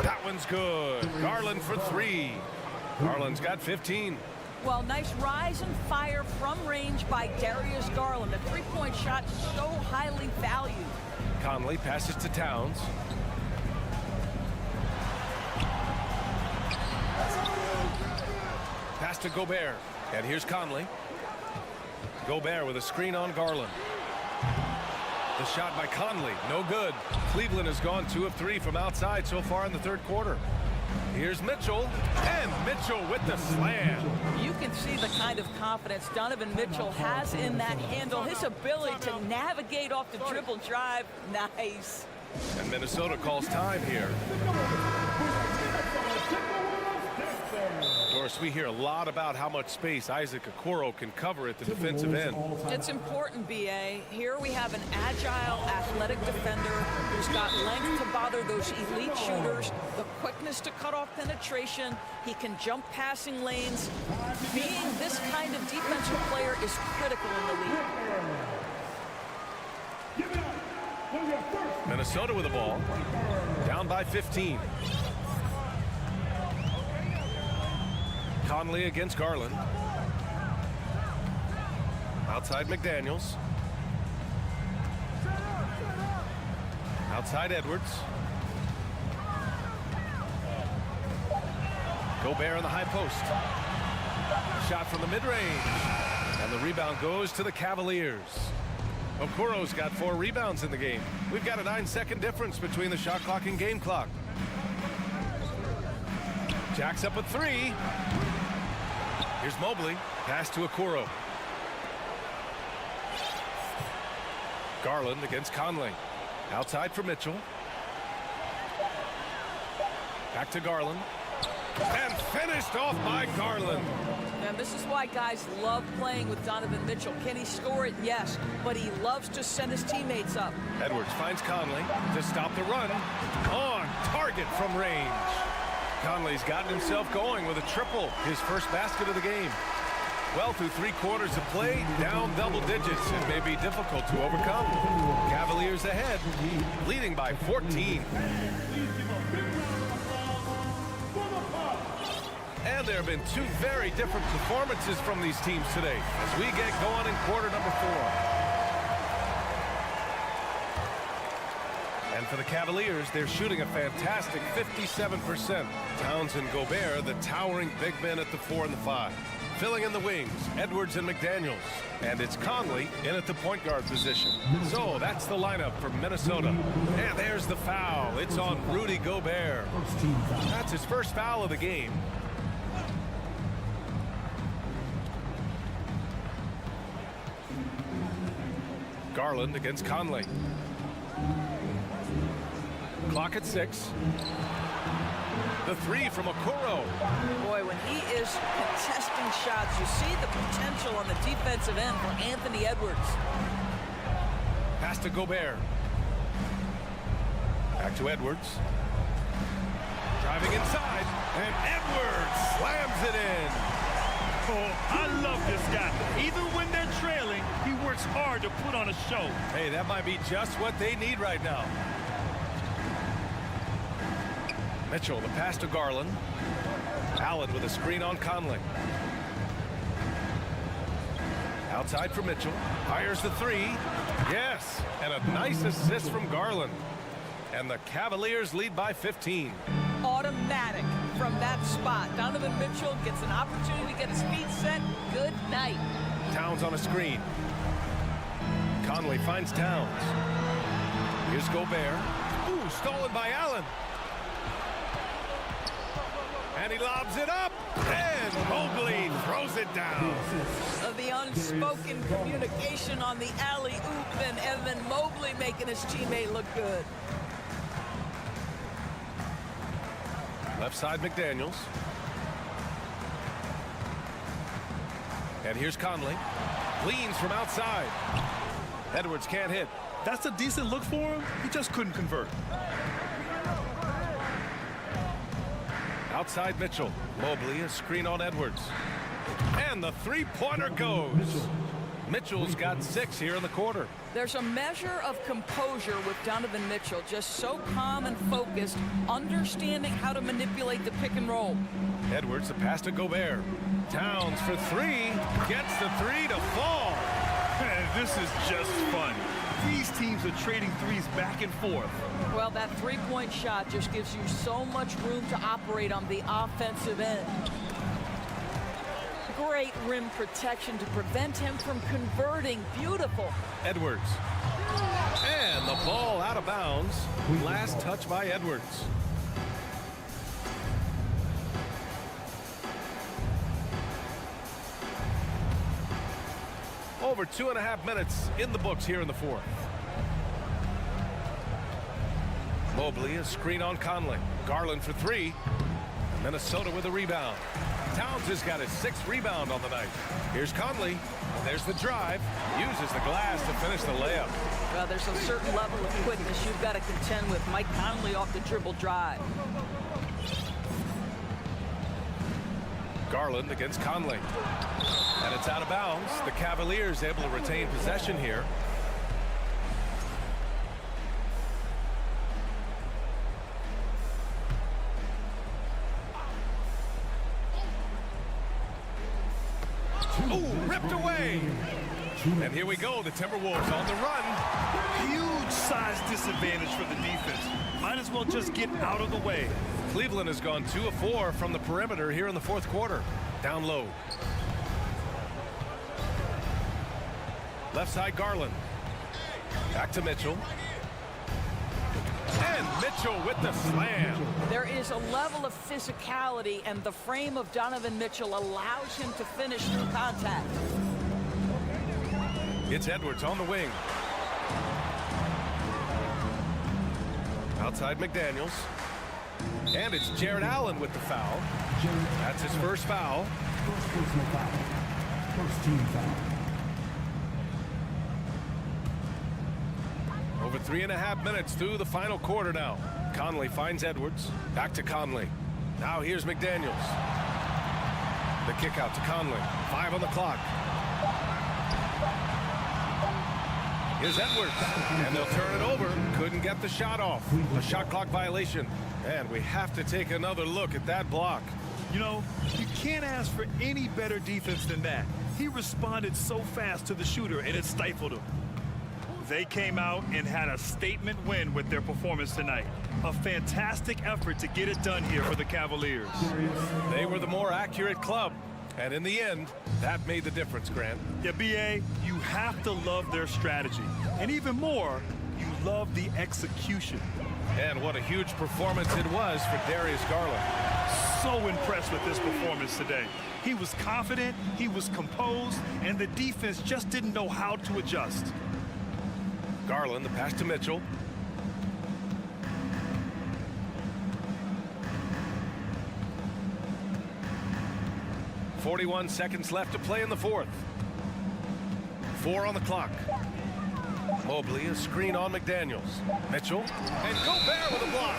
That one's good. Garland for 3. Garland's got 15. Well, nice rise and fire from range by Darius Garland. A three-point shot so highly valued. Conley passes to Towns. Pass to Gobert. And here's Conley. Gobert with a screen on Garland. The shot by Conley, no good. Cleveland has gone 2 of 3 from outside so far in the third quarter. Here's Mitchell, and Mitchell with the slam. You can see the kind of confidence Donovan Mitchell has in that handle. His ability to navigate off the dribble drive, nice. And Minnesota calls time here. Doris, we hear a lot about how much space Isaac Okoro can cover at the defensive end. It's important, BA. Here we have an agile, athletic defender who's got length to bother those elite shooters, the quickness to cut off penetration. He can jump passing lanes. Being this kind of defensive player is critical in the league. Minnesota with the ball, down by 15. Conley against Garland. Outside McDaniels. Outside Edwards. Gobert in the high post. Shot from the mid-range. And the rebound goes to the Cavaliers. Okoro's got 4 rebounds in the game. We've got a 9-second difference between the shot clock and game clock. Jacks up a 3. Here's Mobley. Pass to Okoro. Garland against Conley. Outside for Mitchell. Back to Garland. And finished off by Garland. And this is why guys love playing with Donovan Mitchell. Can he score it? Yes. But he loves to set his teammates up. Edwards finds Conley to stop the run. On target from range. Conley's gotten himself going with a triple, his first basket of the game. Well, through 3 quarters of play, down double digits. It may be difficult to overcome. Cavaliers ahead, leading by 14. And there have been 2 very different performances from these teams today as we get going in quarter number 4. And for the Cavaliers, they're shooting a fantastic 57%. Towns and Gobert, the towering big men at the 4 and the 5. Filling in the wings, Edwards and McDaniels. And it's Conley in at the point guard position. So that's the lineup for Minnesota. And there's the foul. It's on Rudy Gobert. That's his first foul of the game. Garland against Conley. Clock at 6. The 3 from Okoro. Boy, when he is contesting shots, you see the potential on the defensive end for Anthony Edwards. Pass to Gobert. Back to Edwards. Driving inside, and Edwards slams it in. Oh, I love this guy. Even when they're trailing, he works hard to put on a show. Hey, that might be just what they need right now. Mitchell, the pass to Garland. Allen with a screen on Conley. Outside for Mitchell. Fires the 3. Yes, and a nice assist from Garland. And the Cavaliers lead by 15. Automatic from that spot. Donovan Mitchell gets an opportunity to get his feet set. Good night. Towns on a screen. Conley finds Towns. Here's Gobert. Ooh, stolen by Allen. And he lobs it up. And Mobley throws it down. The unspoken communication on the alley-oop, and Evan Mobley making his teammate look good. Left side, McDaniels. And here's Conley. Leans from outside. Edwards can't hit. That's a decent look for him. He just couldn't convert. Outside Mitchell. Mobley, a screen on Edwards. And the 3-pointer goes. Mitchell's got 6 here in the quarter. There's a measure of composure with Donovan Mitchell, just so calm and focused, understanding how to manipulate the pick and roll. Edwards, the pass to Gobert. Towns for 3. Gets the 3 to fall. This is just fun. These teams are trading threes back and forth. Well, that 3-point shot just gives you so much room to operate on the offensive end. Great rim protection to prevent him from converting. Beautiful. Edwards. And the ball out of bounds. Last touch by Edwards. Over 2.5 minutes in the books here in the 4th. Mobley, a screen on Conley. Garland for 3. Minnesota with a rebound. Towns has got his 6th rebound on the night. Here's Conley. There's the drive. Uses the glass to finish the layup. Well, there's a certain level of quickness you've got to contend with. Mike Conley off the dribble drive. Garland against Conley. And it's out of bounds. The Cavaliers able to retain possession here. Ooh, ripped away. And here we go, the Timberwolves on the run. Huge size disadvantage for the defense. Might as well just get out of the way. Cleveland has gone 2 of 4 from the perimeter here in the fourth quarter. Down low. Left side, Garland. Back to Mitchell. And Mitchell with the slam. There is a level of physicality, and the frame of Donovan Mitchell allows him to finish through contact. It's Edwards on the wing. Outside McDaniels. And it's Jared Allen with the foul. That's his first foul. First personal foul. First team foul. Over 3.5 minutes through the final quarter now. Conley finds Edwards. Back to Conley. Now here's McDaniels. The kick out to Conley. 5 on the clock. Here's Edwards. And they'll turn it over. Couldn't get the shot off. A shot clock violation. And we have to take another look at that block. You know, you can't ask for any better defense than that. He responded so fast to the shooter, and it stifled him. They came out and had a statement win with their performance tonight. A fantastic effort to get it done here for the Cavaliers. They were the more accurate club. And in the end, that made the difference, Grant. Yeah, B.A., you have to love their strategy. And even more, you love the execution. And what a huge performance it was for Darius Garland. So impressed with this performance today. He was confident, he was composed, and the defense just didn't know how to adjust. Garland, the pass to Mitchell. .41 seconds left to play in the fourth. 4 on the clock. Mobley, a screen on McDaniels. Mitchell, and Gobert with a block.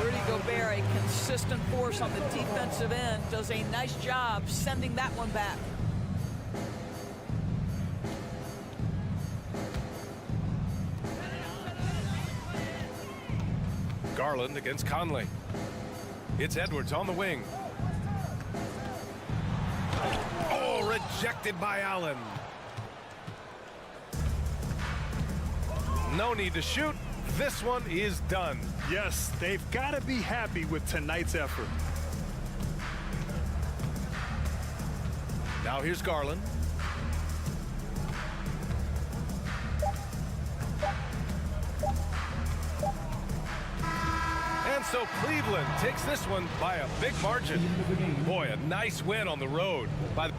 Rudy Gobert, a consistent force on the defensive end, does a nice job sending that one back. Garland against Conley. It's Edwards on the wing. Oh, rejected by Allen. No need to shoot. This one is done. Yes, they've got to be happy with tonight's effort. Now here's Garland. And so Cleveland takes this one by a big margin. Boy, a nice win on the road by the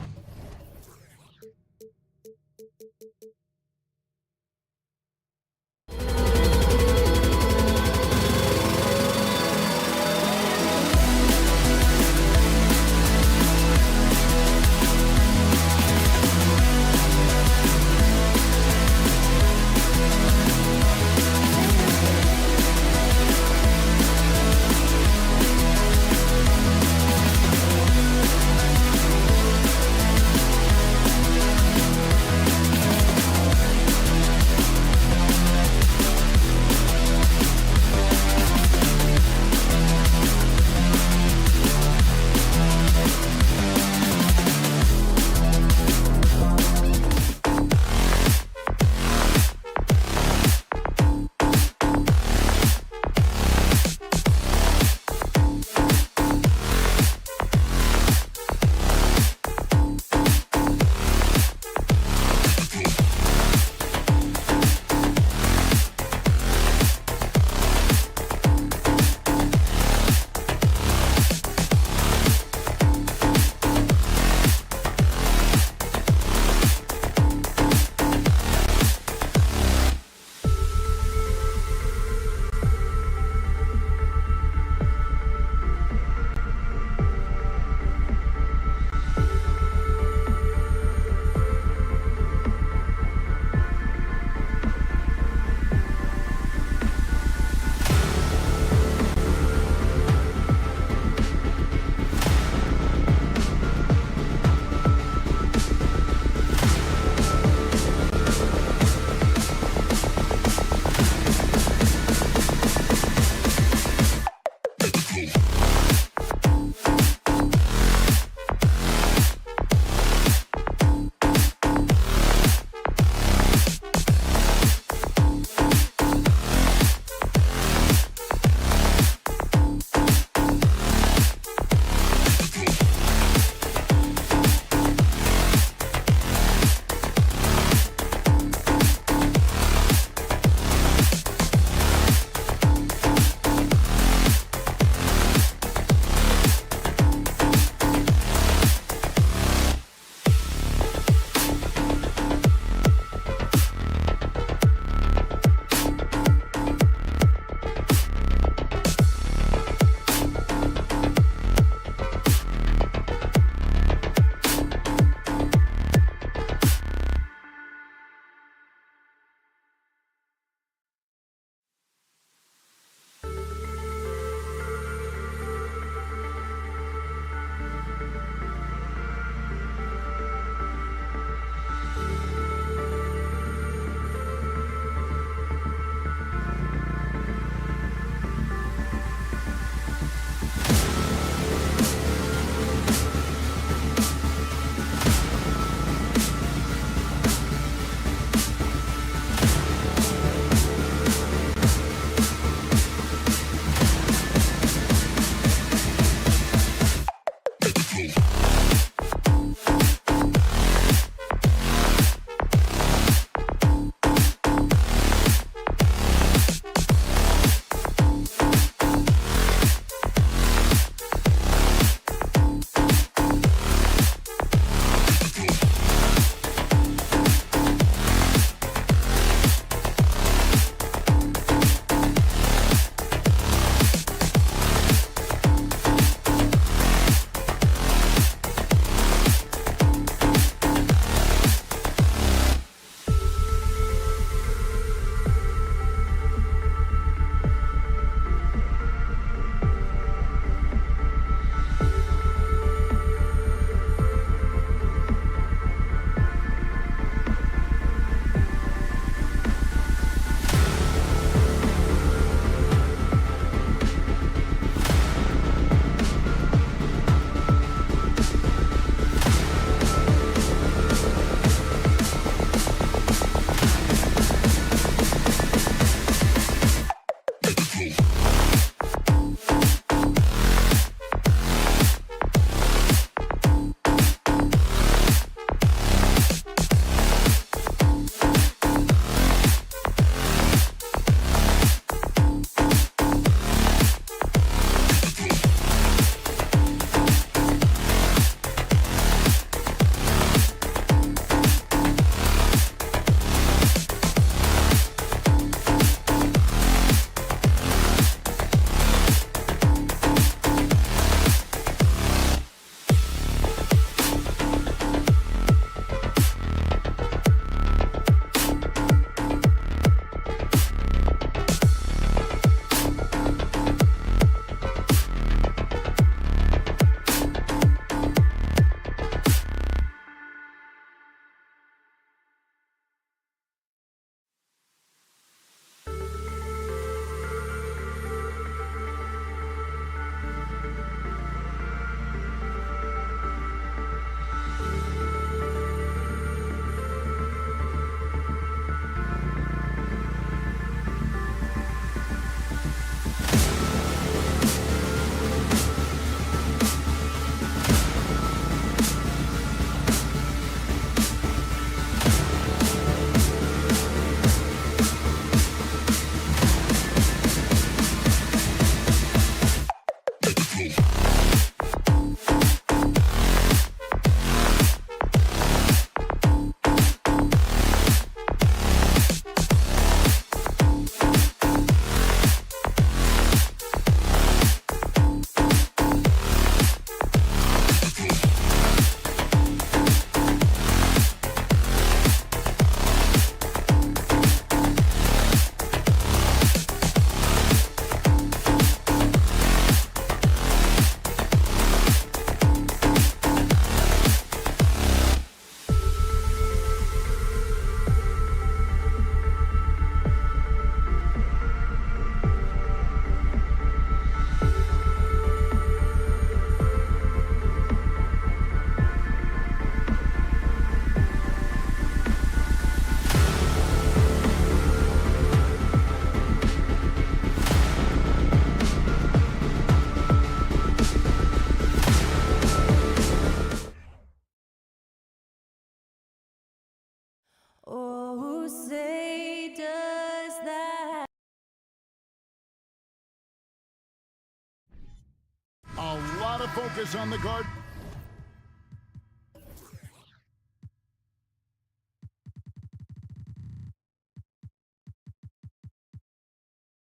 the focus on the guard.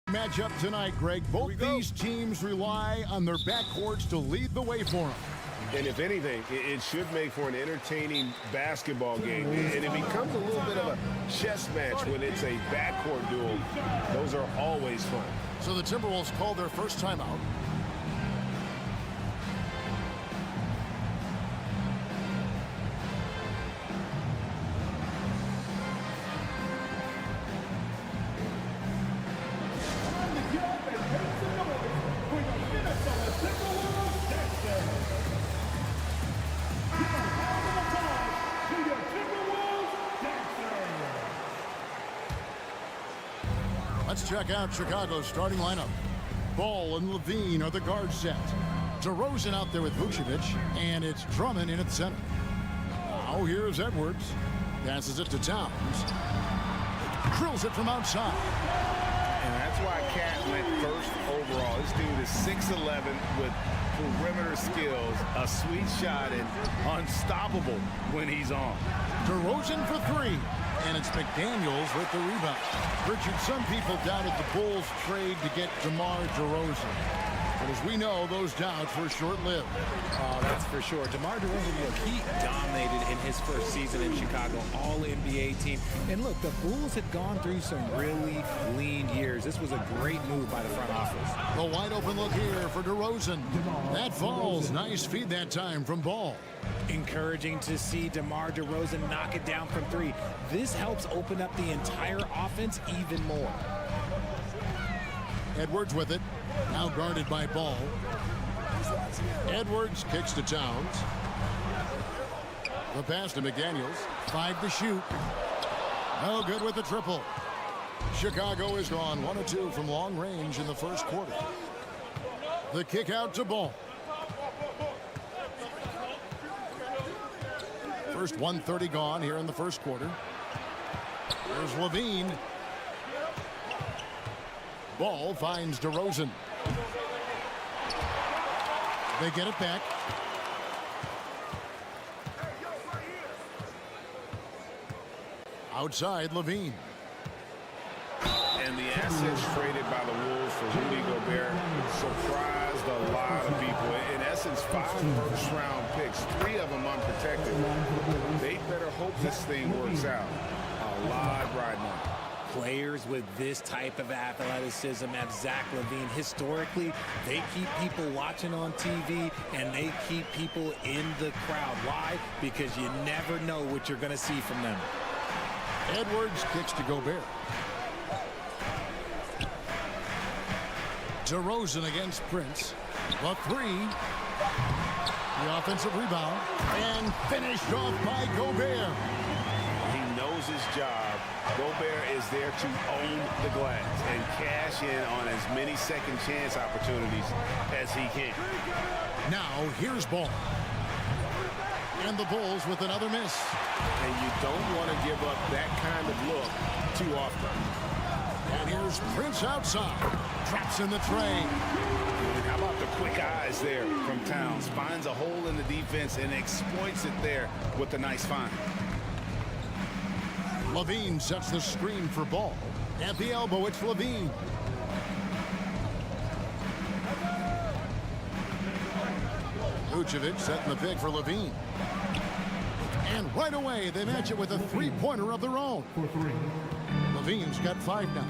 Matchup tonight, Greg. Both these teams rely on their backcourts to lead the way for them. And if anything, it should make for an entertaining basketball game. And it becomes a little bit of a chess match when it's a backcourt duel. Those are always fun. So the Timberwolves call their first timeout. Let's check out Chicago's starting lineup. Ball and Levine are the guard set. DeRozan out there with Vucevic, and it's Drummond in at center. Now here's Edwards. Passes it to Towns. Drills it from outside. And that's why Cat went first overall. This dude is 6'11" with perimeter skills, a sweet shot, and unstoppable when he's on. DeRozan for three. And it's McDaniels with the rebound. Richard, some people doubted the Bulls trade to get DeMar DeRozan. But as we know, those doubts were short-lived. Oh, that's for sure. DeMar DeRozan, look, he dominated in his first season in Chicago, all-NBA team. And look, the Bulls had gone through some really lean years. This was a great move by the front office. A wide-open look here for DeRozan. That falls. Nice feed that time from Ball. Encouraging to see DeMar DeRozan knock it down from three. This helps open up the entire offense even more. Edwards with it. Now guarded by Ball. Edwards kicks to Towns. The pass to McDaniels. 5 to shoot. No good with the triple. Chicago is gone 1 of 2 from long range in the first quarter. The kick out to Ball. First 1:30 gone here in the first quarter. There's Levine. Ball finds DeRozan. They get it back. Outside, Levine. And the assets traded by the Wolves for Rudy Gobert surprised a lot of people. In essence, 5 first-round picks, 3 of them unprotected. They better hope this thing works out. A lot riding on it. Players with this type of athleticism at Zach LaVine, historically, they keep people watching on TV and they keep people in the crowd. Why? Because you never know what you're going to see from them. Edwards kicks to Gobert. DeRozan against Prince. The three. The offensive rebound. And finished off by Gobert. He knows his job. Gobert is there to own the glass and cash in on as many second chance opportunities as he can. Now here's Ball. And the Bulls with another miss. And you don't want to give up that kind of look too often. And here's Prince outside. Traps in the tray. And how about the quick eyes there from Towns? Finds a hole in the defense and exploits it there with a nice find. Levine sets the screen for Ball. At the elbow, it's Levine. Vucevic setting the pick for Levine. And right away, they match it with a three-pointer of their own. Levine's got 5 now.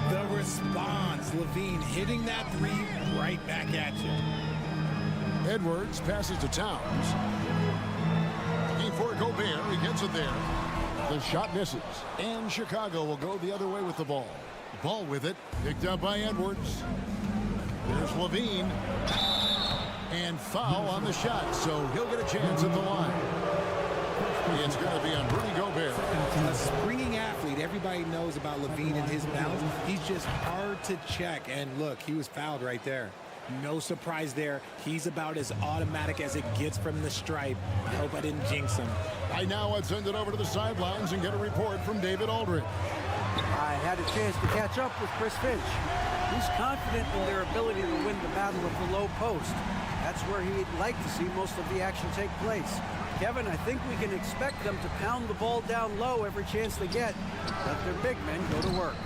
The response, Levine hitting that three right back at you. Edwards passes to Towns. Looking for Gobert. He gets it there. The shot misses. And Chicago will go the other way with the ball. Ball with it. Picked up by Edwards. There's Levine. And foul on the shot, so he'll get a chance at the line. It's going to be on Rudy Gobert. A springing athlete. Everybody knows about Levine and his balance. He's just hard to check. And look, he was fouled right there. No surprise there. He's about as automatic as it gets from the stripe. I hope I didn't jinx him. Right now, let's send it over to the sidelines and get a report from David Aldridge. I had a chance to catch up with Chris Finch. He's confident in their ability to win the battle of the low post. That's where he'd like to see most of the action take place. Kevin, I think we can expect them to pound the ball down low every chance they get. Let their big men go to work.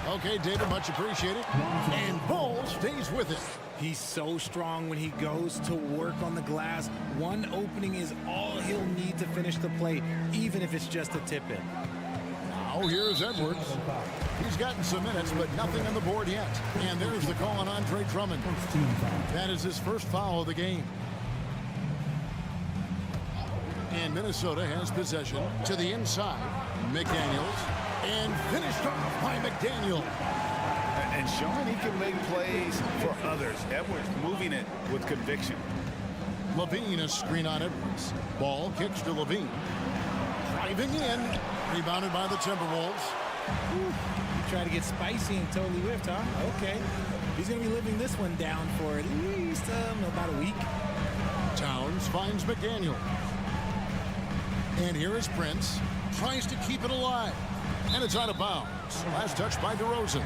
Okay, David, much appreciated. And Ball stays with it. He's so strong when he goes to work on the glass. One opening is all he'll need to finish the play, even if it's just a tip-in. Now here's Edwards. He's gotten some minutes, but nothing on the board yet. And there's the call on Andre Drummond. That is his first foul of the game. And Minnesota has possession to the inside. McDaniels. And finished off by McDaniel. And showing he can make plays for others. Edwards moving it with conviction. Levine, a screen on Edwards. Ball kicks to Levine. Driving in. Rebounded by the Timberwolves. You try to get spicy and totally whiffed, huh? Okay. He's going to be living this one down for at least about a week. Towns finds McDaniel. And here is Prince. Tries to keep it alive. And it's out of bounds. Last touch by DeRozan.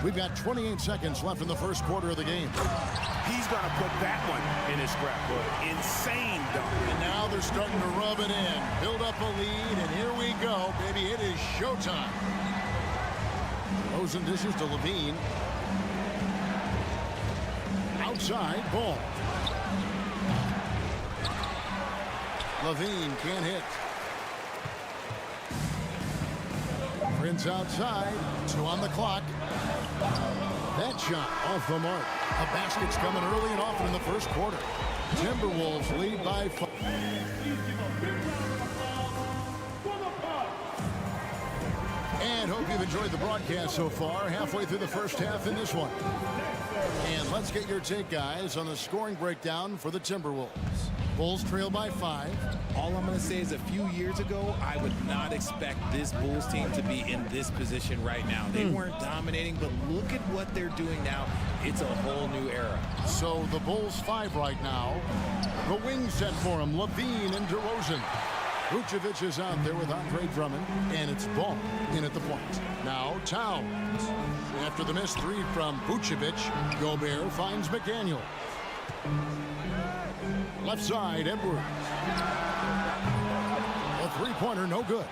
We've got 28 seconds left in the first quarter of the game. He's going to put that one in his scrapbook. Insane dunk. And now they're starting to rub it in. Build up a lead, and here we go, baby. It is showtime. DeRozan dishes to Levine. Outside, Ball. Levine can't hit. Prince outside. 2 on the clock. That shot off the mark. A basket's coming early and often in the first quarter. Timberwolves lead by 5. And hope you've enjoyed the broadcast so far. Halfway through the first half in this one. And let's get your take, guys, on the scoring breakdown for the Timberwolves. Bulls trail by 5. All I'm going to say is a few years ago, I would not expect this Bulls team to be in this position right now. They weren't dominating, but look at what they're doing now. It's a whole new era. So the Bulls 5 right now. The wing set for him, Levine and DeRozan. Vucevic is out there with Andre Drummond, and it's Ball in at the point. Now Towns. After the missed 3 from Vucevic, Gobert finds McDaniel. Left side, Edwards. A three-pointer, no good.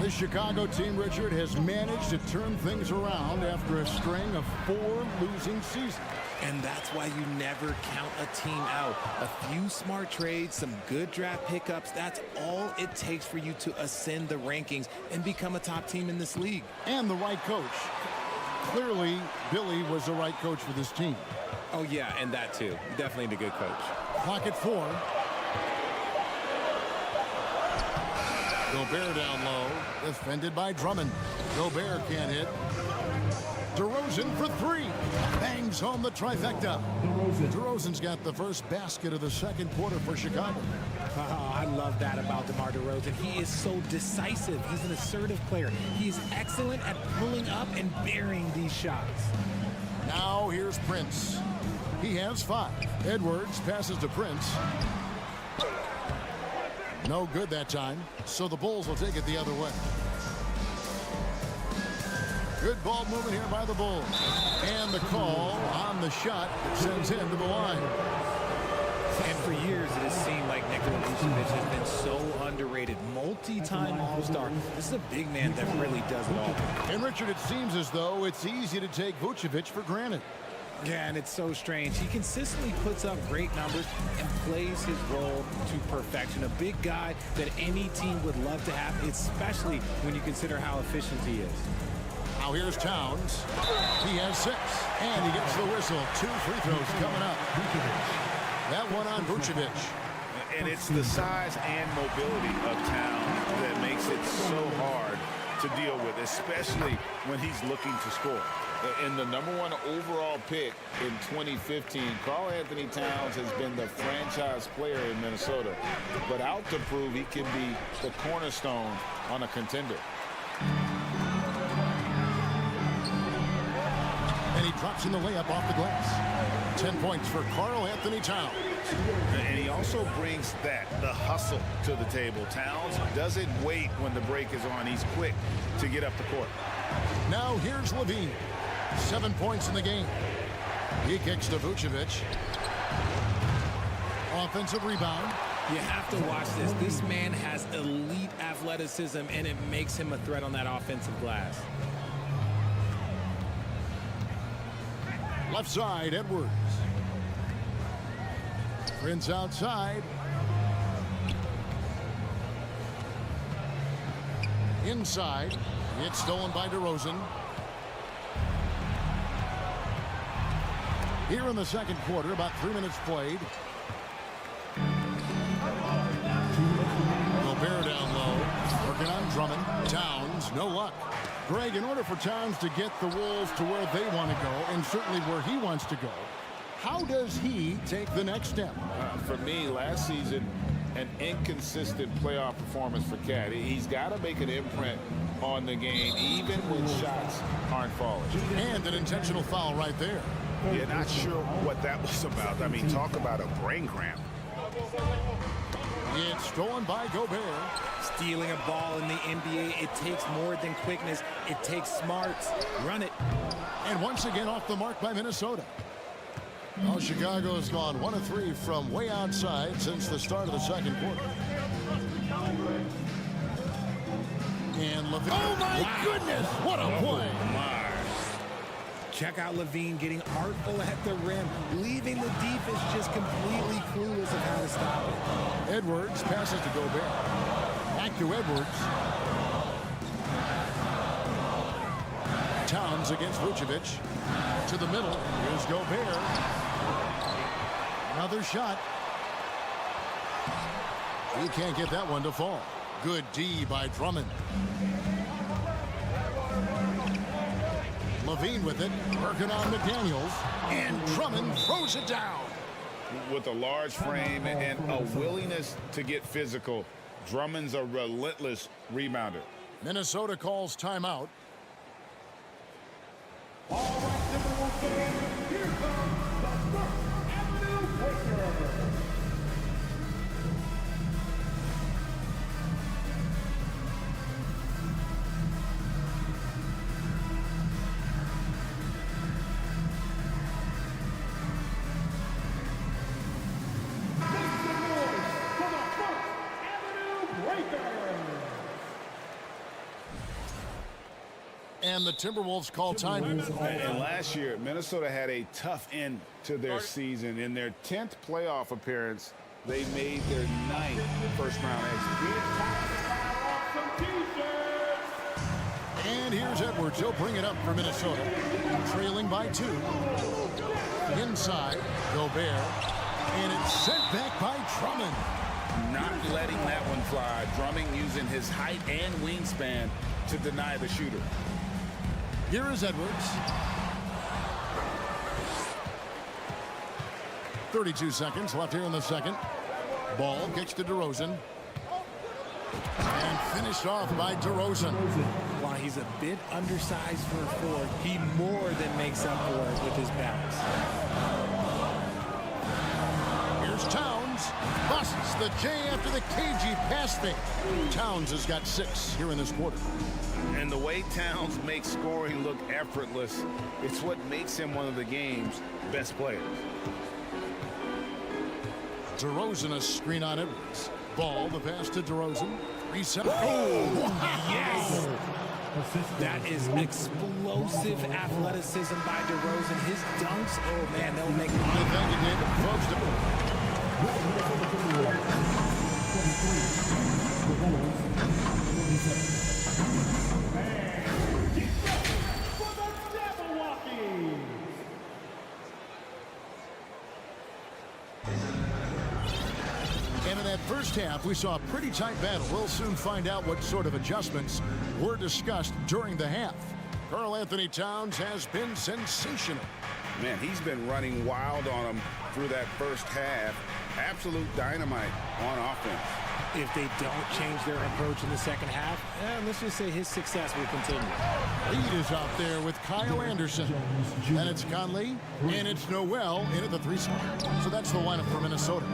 This Chicago team, Richard, has managed to turn things around after a string of 4 losing seasons. And that's why you never count a team out. A few smart trades, some good draft pickups, that's all it takes for you to ascend the rankings and become a top team in this league. And the right coach. Clearly, Billy was the right coach for this team. Oh, yeah, and that too. Definitely the good coach. Clock at 4. Gobert down low. Defended by Drummond. Gobert can't hit. DeRozan for 3. Bangs home the trifecta. DeRozan's got the first basket of the second quarter for Chicago. Oh, I love that about DeMar DeRozan. He is so decisive. He's an assertive player. He is excellent at pulling up and burying these shots. Now here's Prince. He has 5. Edwards passes to Prince. No good that time, so the Bulls will take it the other way. Good ball movement here by the Bulls. And the call on the shot that sends him to the line. And for years, it has seemed like Nikola Vucevic has been so underrated. Multi-time All-Star. This is a big man that really does it all. And Richard, it seems as though it's easy to take Vucevic for granted. Yeah, and it's so strange. He consistently puts up great numbers and plays his role to perfection. A big guy that any team would love to have, especially when you consider how efficient he is. Now here's Towns. He has 6, and he gets the whistle. 2 free throws coming up. That one on Vucevic. And it's the size and mobility of Towns that makes it so hard to deal with, especially when he's looking to score. And the #1 overall pick in 2015, Karl-Anthony Towns has been the franchise player in Minnesota, but out to prove he can be the cornerstone on a contender. And he drops in the layup off the glass. 10 points for Karl Anthony Towns. And he also brings the hustle to the table. Towns doesn't wait when the break is on. He's quick to get up the court. Now here's Levine. 7 points in the game. He kicks to Vucevic. Offensive rebound. You have to watch this. This man has elite athleticism, and it makes him a threat on that offensive glass. Left side, Edwards. Prince outside. Inside. It's stolen by DeRozan. Here in the second quarter, about 3 minutes played. Gobert down low. Working on Drummond. Towns, no luck. Greg, in order for Towns to get the Wolves to where they want to go, and certainly where he wants to go, how does he take the next step? For me, last season, an inconsistent playoff performance for Cat. He's got to make an imprint on the game, even when shots aren't falling. And an intentional foul right there. Yeah, not sure what that was about. I mean, talk about a brain cramp. It's stolen by Gobert. Stealing a ball in the NBA, it takes more than quickness. It takes smarts. Run it. And once again off the mark by Minnesota. Well, Chicago has gone 1 of 3 from way outside since the start of the second quarter. And Levine. Oh, my goodness. What a play. Check out Levine getting artful at the rim, leaving the defense just completely clueless of how to stop it. Edwards passes to Gobert. Back to Edwards. Towns against Vucevic. To the middle. Here's Gobert. Another shot. He can't get that one to fall. Good D by Drummond. Levine with it, working on McDaniels, and Drummond throws it down. With a large frame and a willingness to get physical, Drummond's a relentless rebounder. Minnesota calls timeout. All right, Timberwolves fans, here comes the First Avenue Breaker. And the Timberwolves call time. And last year, Minnesota had a tough end to their season. In their 10th playoff appearance, they made their 9th first-round exit. And here's Edwards. He'll bring it up for Minnesota. Trailing by 2. Inside, Gobert. And it's sent back by Drummond. Not letting that one fly. Drummond using his height and wingspan to deny the shooter. Here is Edwards. 32 seconds left here in the second. Ball gets to DeRozan. And finished off by DeRozan. While he's a bit undersized for a forward, he more than makes up for it with his bounce. Here's Towns. Busts the J after the KG pass fake. Towns has got 6 here in this quarter. And the way Towns makes scoring look effortless, it's what makes him one of the game's best players. DeRozan a screen on Edwards. Ball, the pass to DeRozan. Reset. Oh, yes! That is explosive athleticism by DeRozan. His dunks, oh man, they'll make And in that first half, we saw a pretty tight battle. We'll soon find out what sort of adjustments were discussed during the half. Karl Anthony Towns has been sensational. Man, he's been running wild on him through that first half. Absolute dynamite on offense. If they don't change their approach in the second half, let's just say his success will continue. Lead is out there with Kyle Anderson. And it's Conley, and it's Noel in at the 3 spot. So that's the lineup for Minnesota.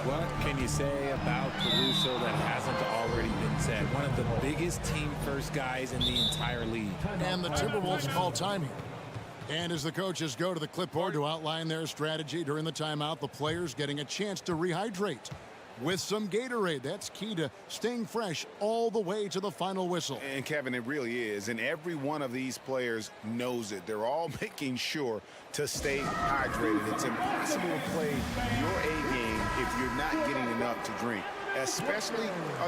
What can you say about Caruso that hasn't already been said? One of the biggest team-first guys in the entire league. And the Timberwolves call time here. And as the coaches go to the clipboard to outline their strategy during the timeout, the players getting a chance to rehydrate with some Gatorade. That's key to staying fresh all the way to the final whistle. And Kevin, it really is. And every one of these players knows it. They're all making sure to stay hydrated. It's impossible to play your A game if you're not getting enough to drink, especially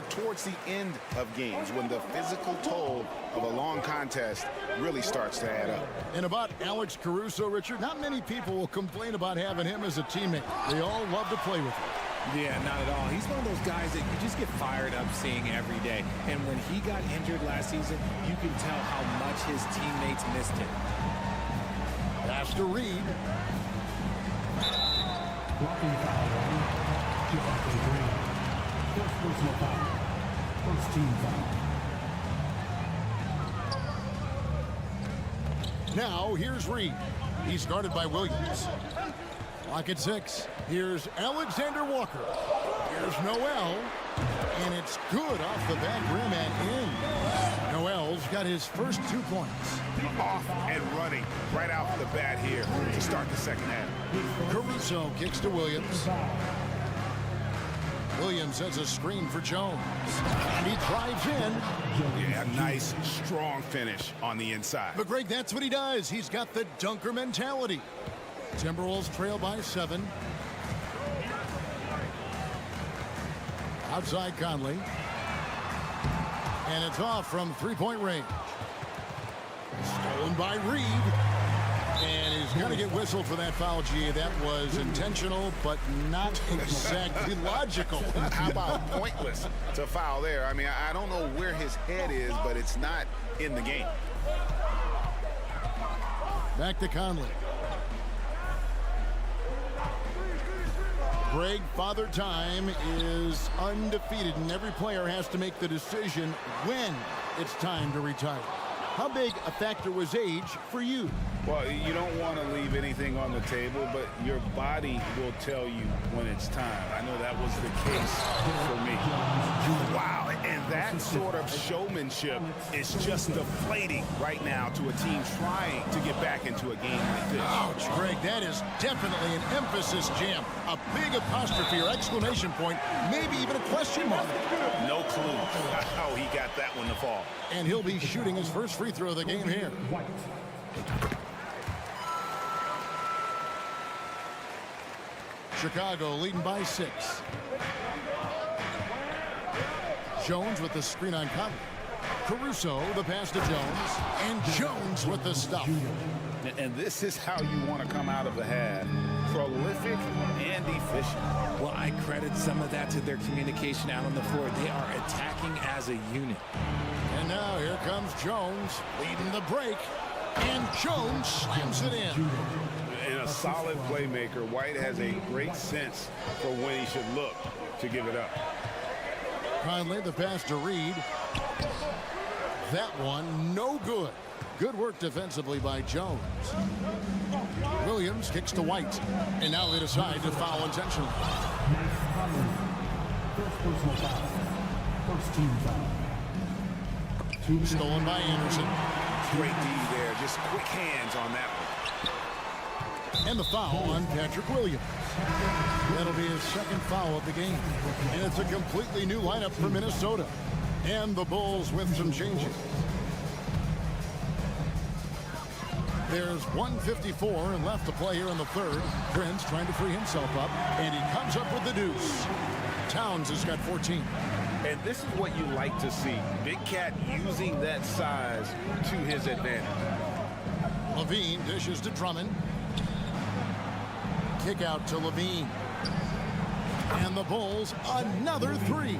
towards the end of games when the physical toll of a long contest really starts to add up. And about Alex Caruso, Richard, not many people will complain about having him as a teammate. They all love to play with him. Yeah, not at all. He's one of those guys that you just get fired up seeing every day. And when he got injured last season, you can tell how much his teammates missed him. Pass to Reed. Blocking foul on Javante Green. First personal foul. First team foul. Now here's Reed. He's guarded by Williams. Clock at 6. Here's Alexander Walker. Here's Noel. And it's good off the back rim and in. Noel's got his first 2 points. Off and running right out the bat here to start the second half. Caruso kicks to Williams. Williams has a screen for Jones. And he drives in. Yeah, nice, strong finish on the inside. But Greg, that's what he does. He's got the dunker mentality. Timberwolves trail by 7. Outside Conley. And it's off from 3-point range. Stolen by Reed. And he's going to get whistled for that foul, G. That was intentional, but not exactly logical. How about pointless to foul there? I mean, I don't know where his head is, but it's not in the game. Back to Conley. Greg, Father Time is undefeated, and every player has to make the decision when it's time to retire. How big a factor was age for you? Well, you don't want to leave anything on the table, but your body will tell you when it's time. I know that was the case for me. Wow, and that sort of showmanship is just deflating right now to a team trying to get back into a game like this. Ouch, Greg, that is definitely an emphasis jam. A big apostrophe or exclamation point, maybe even a question mark. No clue how he got that one to fall. And he'll be shooting his first free throw of the game here. Chicago leading by 6. Jones with the screen on Conley. Caruso, the pass to Jones. And Jones with the stuff. And this is how you want to come out of the half. Prolific and efficient. Well, I credit some of that to their communication out on the floor. They are attacking as a unit. And now here comes Jones leading the break. And Jones slams it in. And a solid playmaker, White has a great sense for when he should look to give it up. Conley, the pass to Reed. That one, no good. Good work defensively by Jones. Williams kicks to White. And now they decide to foul intentionally. First personal foul. First team foul. Stolen by Anderson. Great D there, just quick hands on that one. And the foul on Patrick Williams. That'll be his second foul of the game. And it's a completely new lineup for Minnesota. And the Bulls with some changes. There's 1:54 and left to play here in the third. Prince trying to free himself up, and he comes up with the deuce. Towns has got 14. And this is what you like to see. Big Cat using that size to his advantage. Levine dishes to Drummond. Kick out to Levine. And the Bulls, another 3.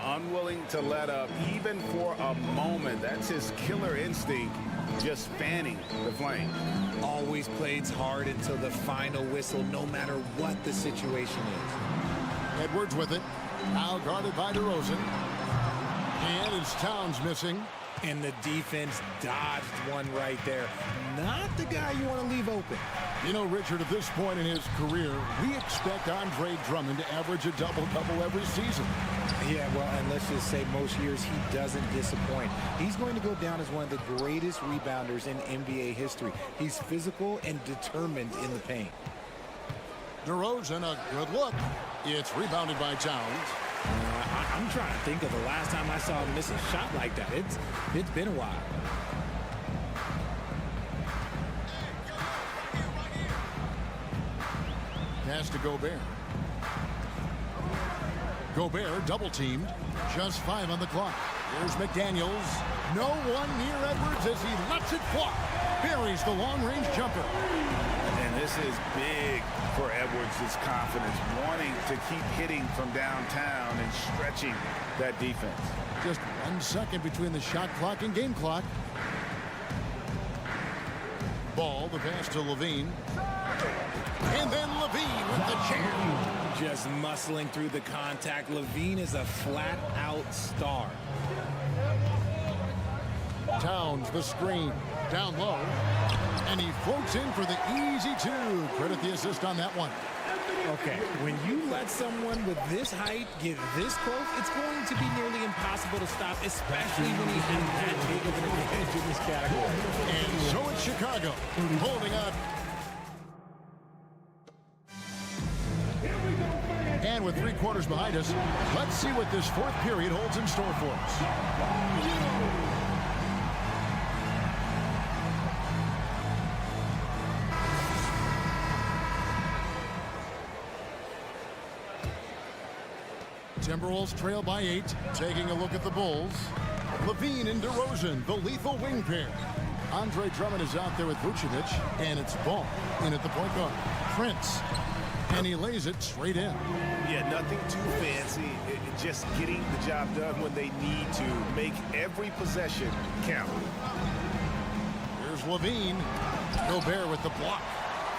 Unwilling to let up, even for a moment. That's his killer instinct, just fanning the flame. Always plays hard until the final whistle, no matter what the situation is. Edwards with it. Now guarded by DeRozan. And it's Towns missing. And the defense dodged one right there. Not the guy you want to leave open. You know, Richard, at this point in his career, we expect Andre Drummond to average a double-double every season. Yeah, well, and let's just say most years he doesn't disappoint. He's going to go down as one of the greatest rebounders in NBA history. He's physical and determined in the paint. DeRozan, a good look. It's rebounded by Towns. I'm trying to think of the last time I saw him miss a shot like that. It's been a while. Pass to Gobert. Gobert double-teamed. Just 5 on the clock. Here's McDaniels. No one near Edwards as he lets it fly. Buries the long-range jumper. And this is big for Edwards' confidence, wanting to keep hitting from downtown and stretching that defense. Just 1 second between the shot clock and game clock. Ball, the pass to Levine. And then Levine with the jam. Just muscling through the contact. Levine is a flat-out star. Towns, the screen, down low. And he floats in for the easy 2. Credit the assist on that one. Okay, when you let someone with this height get this close, it's going to be nearly impossible to stop, especially when he has that big of an advantage in this category. And so it's Chicago holding up. And with 3 quarters behind us, let's see what this 4th period holds in store for us. Timberwolves trail by 8. Taking a look at the Bulls. Levine and DeRozan, the lethal wing pair. Andre Drummond is out there with Vucevic, and it's Ball in at the point guard. Prince, and he lays it straight in. Yeah, nothing too fancy. Just getting the job done when they need to. Make every possession count. Here's Levine. Gobert with the block.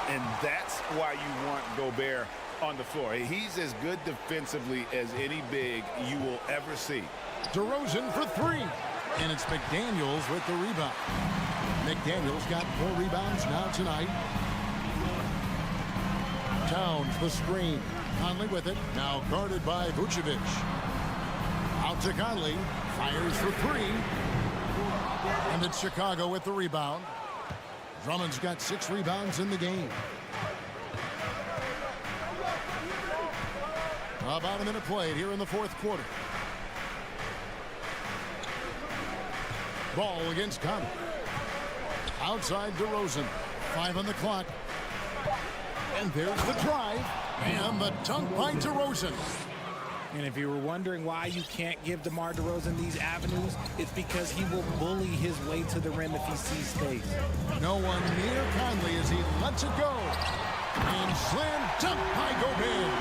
And that's why you want Gobert on the floor. He's as good defensively as any big you will ever see. DeRozan for 3. And it's McDaniels with the rebound. McDaniels got 4 rebounds now tonight. Towns, the screen. Conley with it. Now guarded by Vucevic. Out to Conley. Fires for 3. And it's Chicago with the rebound. Drummond's got 6 rebounds in the game. About a minute played here in the 4th quarter. Ball against Conley. Outside DeRozan. 5 on the clock. And there's the drive. And the dunk by DeRozan. And if you were wondering why you can't give DeMar DeRozan these avenues, it's because he will bully his way to the rim if he sees space. No one near Conley as he lets it go. And slam dunk by Gobert.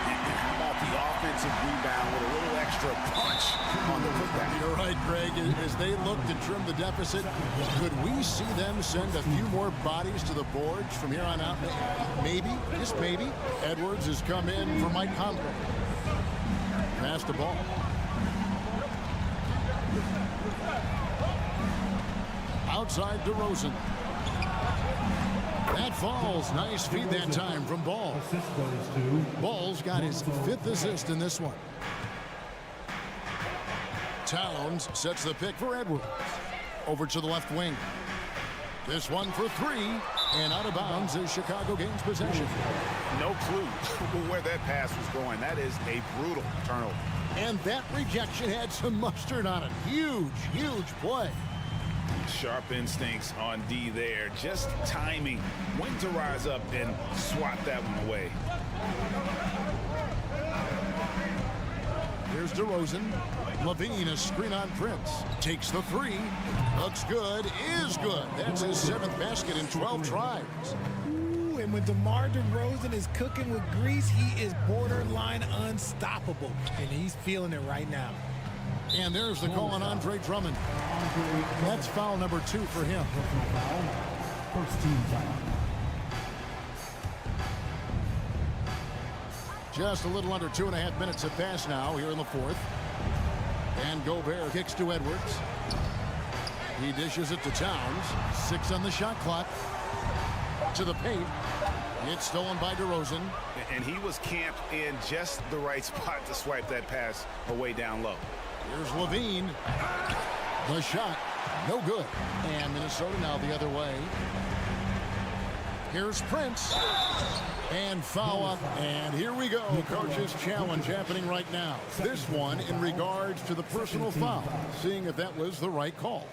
How about the offensive rebound with a little extra punch on the putback? You're right, Greg. As they look to trim the deficit, could we see them send a few more bodies to the boards from here on out? Maybe, just maybe. Edwards has come in for Mike Conley. Pass the ball. Outside DeRozan. That falls. Nice feed that time from Ball. Ball's got his 5th assist in this one. Towns sets the pick for Edwards. Over to the left wing. This one for 3. And out of bounds as Chicago gains possession. No clue where that pass was going. That is a brutal turnover. And that rejection had some mustard on it. Huge, huge play. Sharp instincts on D there. Just timing when to rise up and swat that one away. Here's DeRozan. Levine, a screen on Prince. Takes the 3. Looks good. Is good. That's his 7th basket in 12 tries. Ooh, and when DeMar DeRozan is cooking with grease, he is borderline unstoppable. And he's feeling it right now. And there's the call on Andre Drummond. That's foul number 2 for him. First team foul. Just a little under 2.5 minutes have passed now here in the fourth. And Gobert kicks to Edwards. He dishes it to Towns. 6 on the shot clock. To the paint. It's stolen by DeRozan. And he was camped in just the right spot to swipe that pass away down low. Here's Levine. The shot. No good. And Minnesota now the other way. Here's Prince. And foul up. And here we go. Coach's challenge happening right now. This one in regards to the personal foul. Seeing if that was the right call.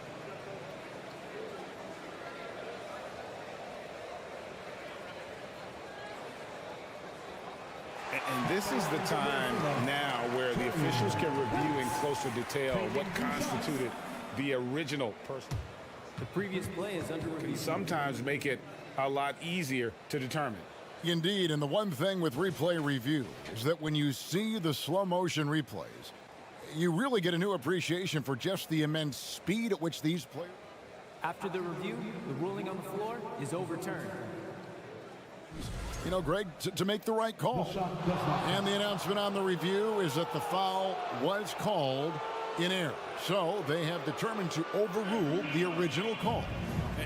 And this is the time now where the officials can review in closer detail what constituted the original person. The previous play is under review. Can sometimes make it a lot easier to determine. Indeed, and the one thing with replay review is that when you see the slow motion replays, you really get a new appreciation for just the immense speed at which these players. After the review, the ruling on the floor is overturned. You know, Greg, to make the right call. And the announcement on the review is that the foul was called in error. So they have determined to overrule the original call.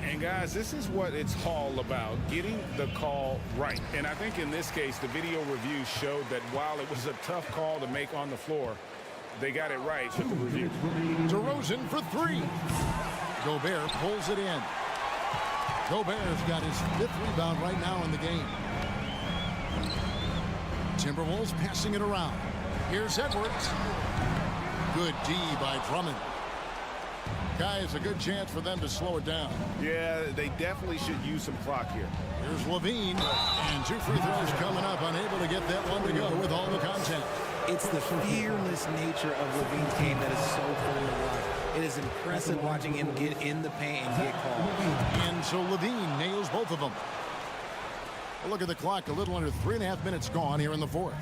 And guys, this is what it's all about, getting the call right. And I think in this case, the video review showed that while it was a tough call to make on the floor, they got it right with the review. DeRozan for 3. Gobert pulls it in. Gobert's got his 5th rebound right now in the game. Timberwolves passing it around. Here's Edwards. Good D by Drummond. Guys, a good chance for them to slow it down. Yeah, they definitely should use some clock here. Here's Levine. And 2 free throws coming up. Unable to get that one to go with all the contact. It's the fearless nature of Levine's game that is so full of life. It is impressive watching him get in the paint and get called. And so Levine nails both of them. Look at the clock, a little under 3.5 minutes gone here in the fourth.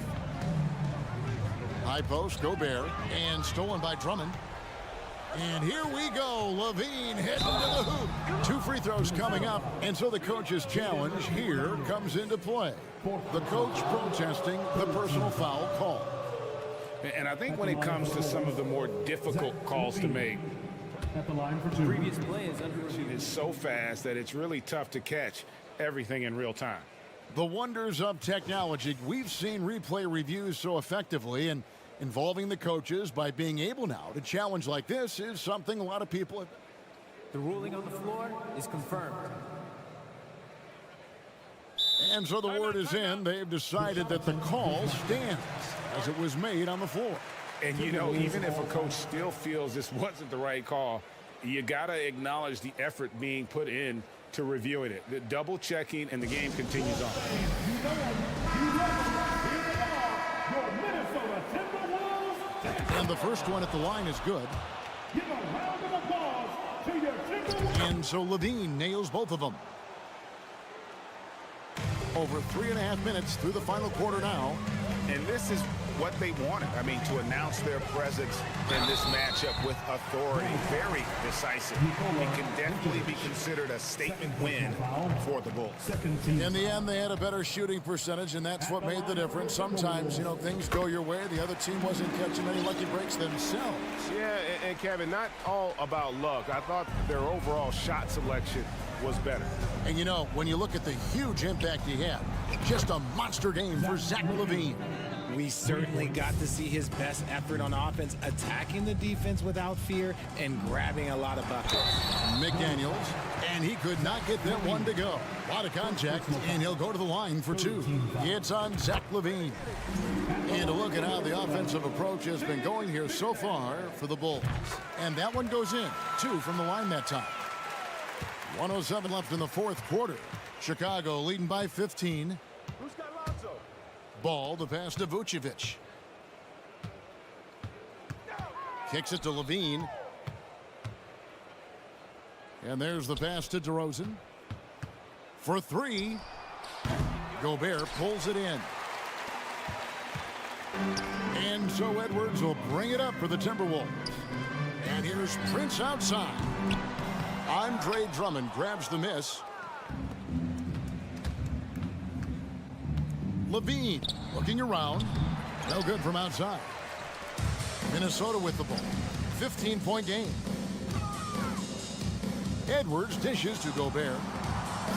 High post, Gobert, and stolen by Drummond. And here we go, Levine heading to the hoop. 2 free throws coming up, and so the coach's challenge here comes into play. The coach protesting the personal foul call. And I think when it comes to some of the more difficult calls to make, At the line for 2. Previous play is under review. it's so fast that it's really tough to catch everything in real time. The wonders of technology. We've seen replay reviews so effectively, and involving the coaches by being able now to challenge like this is something a lot of people have. The ruling on the floor is confirmed. And so the word is in. They've decided that the call stands as it was made on the floor. And, you know, even if a coach still feels this wasn't the right call, you got to acknowledge the effort being put in to reviewing it. The double checking, and the game continues on. Your Minnesota Timberwolves. And the first one at the line is good. Give a round of applause to your Timberwolves. And so Levine nails both of them. Over 3.5 minutes through the final quarter now. And this is what they wanted. I mean, to announce their presence in this matchup with authority. Very decisive. It can definitely be considered a statement win for the Bulls. In the end, they had a better shooting percentage, and that's what made the difference. Sometimes, you know, things go your way. The other team wasn't catching any lucky breaks themselves. Yeah, and Kevin, not all about luck. I thought their overall shot selection was better. And, you know, when you look at the huge impact he had, just a monster game for Zach LaVine. We certainly got to see his best effort on offense, attacking the defense without fear and grabbing a lot of buckets. McDaniels, and he could not get that one to go. A lot of contact, and he'll go to the line for 2. It's on Zach LaVine. And a look at how the offensive approach has been going here so far for the Bulls. And that one goes in, 2 from the line that time. 1:07 left in the fourth quarter. Chicago leading by 15. Ball, the pass to Vucevic. Kicks it to Levine. And there's the pass to DeRozan. For 3. Gobert pulls it in. And so Edwards will bring it up for the Timberwolves. And here's Prince outside. Andre Drummond grabs the miss. Levine looking around. No good from outside. Minnesota with the ball. 15-point game. Edwards dishes to Gobert.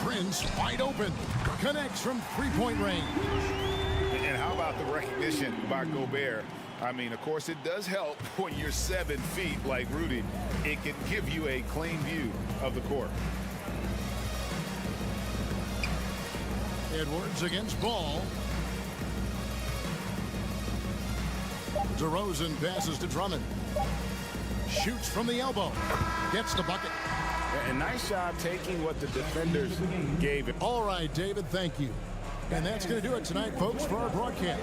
Prince wide open. Connects from three-point range. And how about the recognition by Gobert? I mean, of course, it does help when you're 7 feet like Rudy. It can give you a clean view of the court. Edwards against Ball. DeRozan passes to Drummond. Shoots from the elbow. Gets the bucket. And nice job taking what the defenders gave him. All right, David, thank you. And that's going to do it tonight, folks, for our broadcast.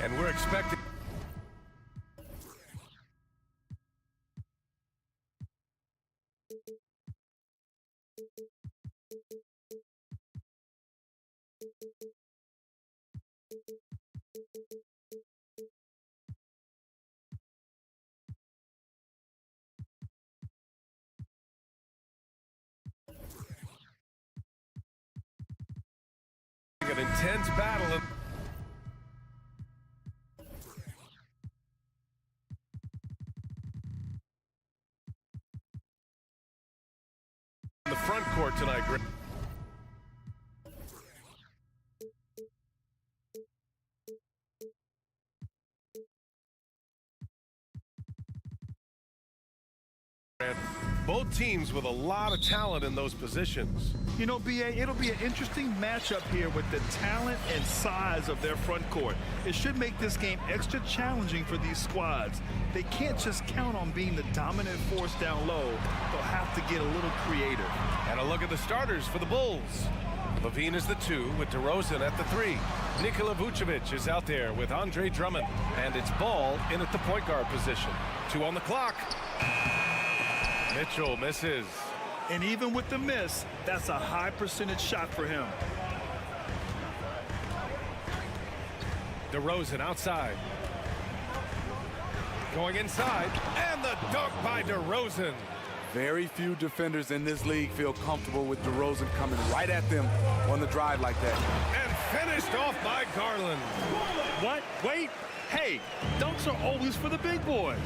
and we're expecting... an intense battle. In the front court tonight, Grant. Both teams with a lot of talent in those positions. You know, BA, it'll be an interesting matchup here with the talent and size of their front court. It should make this game extra challenging for these squads. They can't just count on being the dominant force down low. They'll have to get a little creative. And a look at the starters for the Bulls. Levine is the 2 with DeRozan at the 3. Nikola Vucevic is out there with Andre Drummond. And it's Ball in at the point guard position. 2 on the clock. Mitchell misses. And even with the miss, that's a high percentage shot for him. DeRozan outside. Going inside. And the dunk by DeRozan. Very few defenders in this league feel comfortable with DeRozan coming right at them on the drive like that. And finished off by Garland. What? Wait. Hey, dunks are always for the big boys.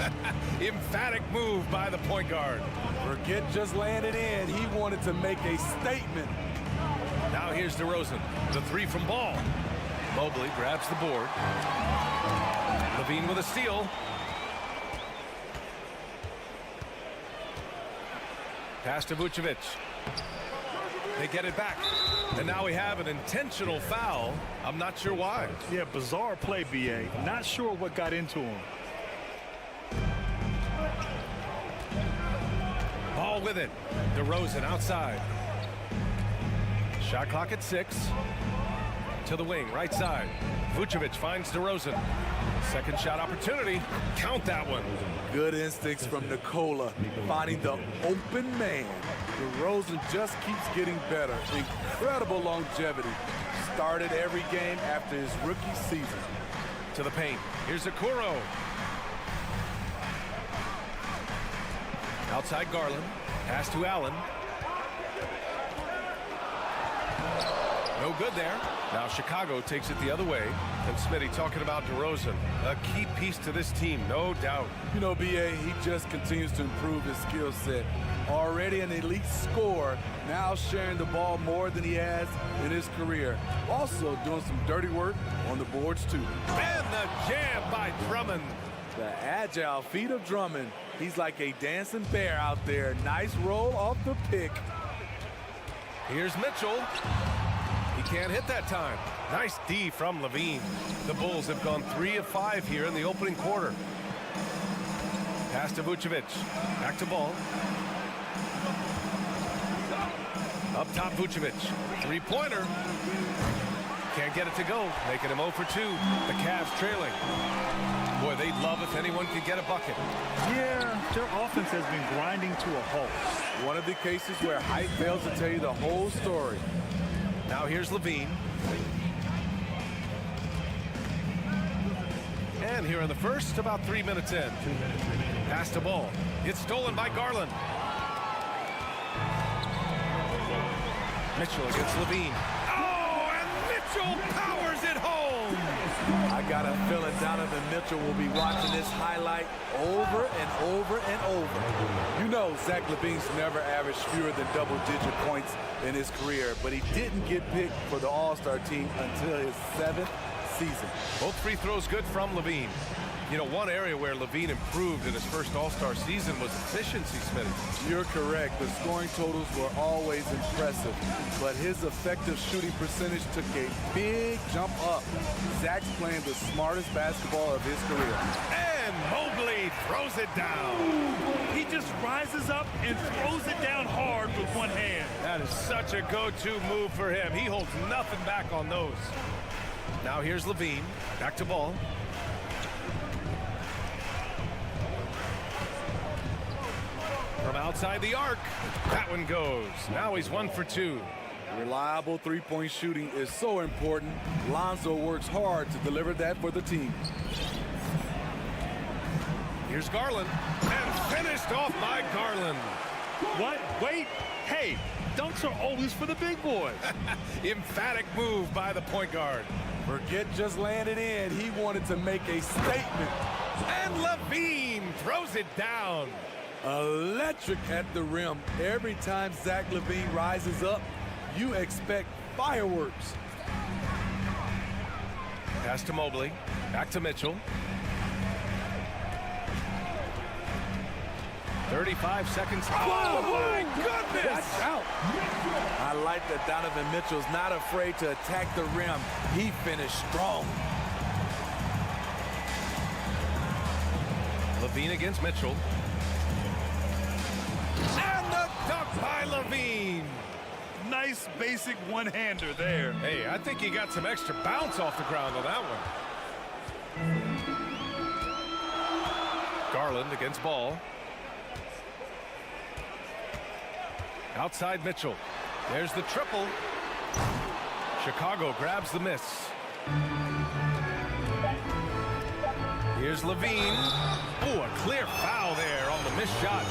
Emphatic move by the point guard. Forget just laying it in. He wanted to make a statement. Now here's DeRozan. The 3 from Ball. Mobley grabs the board. Levine with a steal. Pass to Vucevic. They get it back. And now we have an intentional foul. I'm not sure why. Yeah, bizarre play, BA. Not sure what got into him. Ball with it. DeRozan outside. Shot clock at 6. To the wing, right side. Vucevic finds DeRozan. Second shot opportunity. Count that one. Good instincts from Nikola, finding the open man. DeRozan just keeps getting better. Incredible longevity. Started every game after his rookie season. To the paint. Here's Okoro. Outside Garland. Pass to Allen. No good there. Now Chicago takes it the other way. And Smitty talking about DeRozan. A key piece to this team, no doubt. You know, BA, he just continues to improve his skill set. Already an elite scorer, now sharing the ball more than he has in his career. Also doing some dirty work on the boards, too. And the jam by Drummond. The agile feet of Drummond. He's like a dancing bear out there. Nice roll off the pick. Here's Mitchell. He can't hit that time. Nice D from Levine. The Bulls have gone 3 of 5 here in the opening quarter. Pass to Vucevic. Back to Ball. Up top, Vucevic. 3-pointer. Can't get it to go. Making him 0 for 2. The Cavs trailing. Boy, they'd love if anyone could get a bucket. Yeah, their offense has been grinding to a halt. One of the cases where height fails to tell you the whole story. Now here's Levine. And here in the first, about 3 minutes in. Pass to Ball. It's stolen by Garland. Mitchell against Levine. Oh, and Mitchell powers it home. I got a feeling Donovan Mitchell will be watching this highlight over and over and over. You know, Zach LaVine's never averaged fewer than double-digit points in his career, but he didn't get picked for the All-Star team until his 7th season. Both free throws good from Levine. You know, one area where Levine improved in his first All-Star season was efficiency, Smitty. You're correct. The scoring totals were always impressive, but his effective shooting percentage took a big jump up. Zach's playing the smartest basketball of his career. And Mobley throws it down. He just rises up and throws it down hard with one hand. That is such a go-to move for him. He holds nothing back on those. Now here's Levine. Back to Ball. outside the arc. That one goes. Now he's 1 for 2. Reliable three-point shooting is so important. Lonzo works hard to deliver that for the team. Here's Garland. And finished off by Garland. What? Wait. Hey, dunks are always for the big boys. Emphatic move by the point guard. Forget just laying it in. He wanted to make a statement. And Levine throws it down. Electric at the rim. Every time Zach LaVine rises up, you expect fireworks. Pass to Mobley. Back to Mitchell. 35 seconds. Oh, my goodness! Watch out. I like that Donovan Mitchell's not afraid to attack the rim. He finished strong. Levine against Mitchell. And the dunk by Levine. Nice basic one-hander there. Hey, I think he got some extra bounce off the ground on that one. Garland against Ball. Outside Mitchell. There's the triple. Chicago grabs the miss. Here's Levine. Oh, a clear foul there on the missed shot.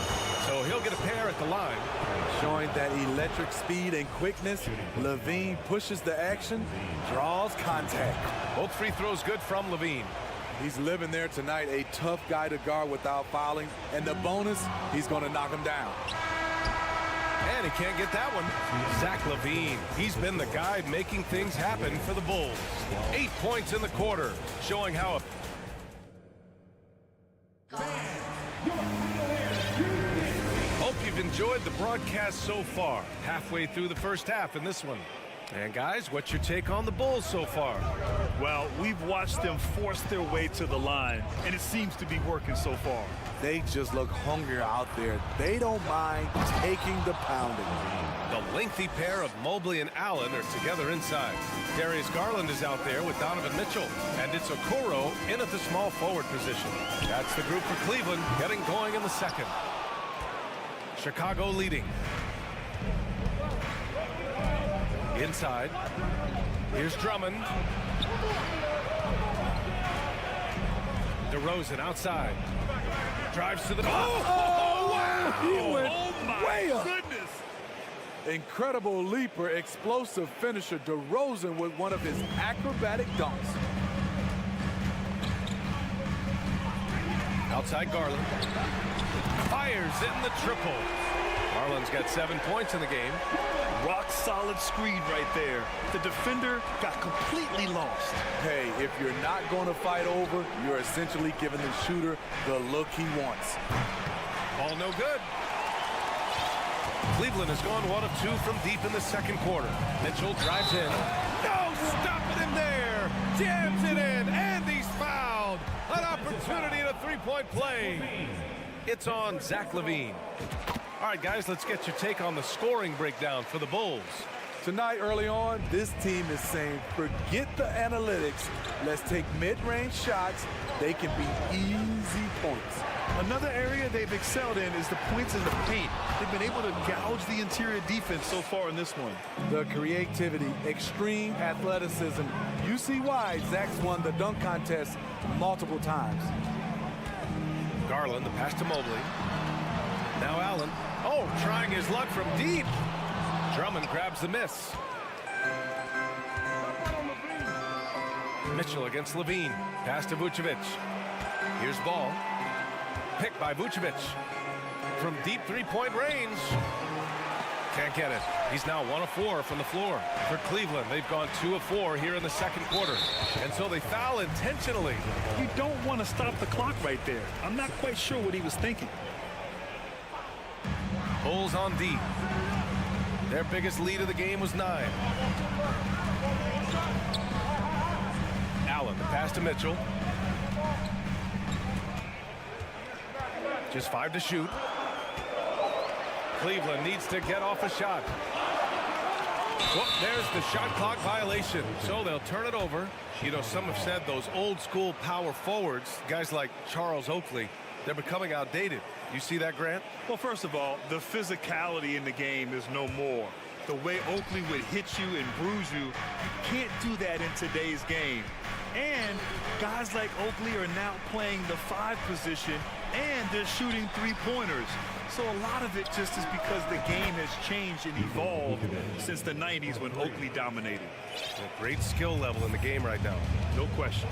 So he'll get a pair at the line. Showing that electric speed and quickness, Levine pushes the action, draws contact. Both free throws good from Levine. He's living there tonight, a tough guy to guard without fouling. And the bonus, he's going to knock him down. And he can't get that one. Zach LaVine, he's been the guy making things happen for the Bulls. 8 points in the quarter, showing how... Hope you've enjoyed the broadcast so far. Halfway through the first half in this one. And guys, what's your take on the Bulls so far? Well, we've watched them force their way to the line, and it seems to be working so far. They just look hungrier out there. They don't mind taking the pounding. The lengthy pair of Mobley and Allen are together inside. Darius Garland is out there with Donovan Mitchell. And it's Okoro in at the small forward position. That's the group for Cleveland getting going in the second. Chicago leading. Inside. Here's Drummond. DeRozan outside. Drives to the... Oh, wow! He went my way up. Goodness! Incredible leaper, explosive finisher. DeRozan with one of his acrobatic dunks. Outside Garland. Fires in the triple. Garland's got 7 points in the game. Rock solid screen right there. The defender got completely lost. Hey, if you're not going to fight over, you're essentially giving the shooter the look he wants. Ball no good. Cleveland has gone 1 of 2 from deep in the second quarter. Mitchell drives in. No, stopping him there. Jams it in, and he's fouled. An opportunity in a three-point play. It's on Zach LaVine. All right, guys, let's get your take on the scoring breakdown for the Bulls. Tonight, early on, this team is saying, forget the analytics. Let's take mid-range shots. They can be easy points. Another area they've excelled in is the points in the paint. They've been able to gouge the interior defense so far in this one. The creativity, extreme athleticism. You see why Zach's won the dunk contest multiple times. Garland, the pass to Mobley. Now Allen. Oh, trying his luck from deep. Drummond grabs the miss. Mitchell against Levine. Pass to Vucevic. Here's Ball. Picked by Vucevic. From deep three-point range. Can't get it. He's now 1 of 4 from the floor. For Cleveland, they've gone 2 of 4 here in the second quarter. And so they foul intentionally. You don't want to stop the clock right there. I'm not quite sure what he was thinking. Bulls on D. Their biggest lead of the game was 9. Allen, the pass to Mitchell. Just 5 to shoot. Cleveland needs to get off a shot. Well, there's the shot clock violation. So they'll turn it over. You know, some have said those old school power forwards, guys like Charles Oakley, they're becoming outdated. You see that, Grant? Well, first of all, the physicality in the game is no more. The way Oakley would hit you and bruise you, you can't do that in today's game. And guys like Oakley are now playing the 5 position, and they're shooting 3-pointers. So a lot of it just is because the game has changed and evolved since the 90s when Oakley dominated. A great skill level in the game right now. No question.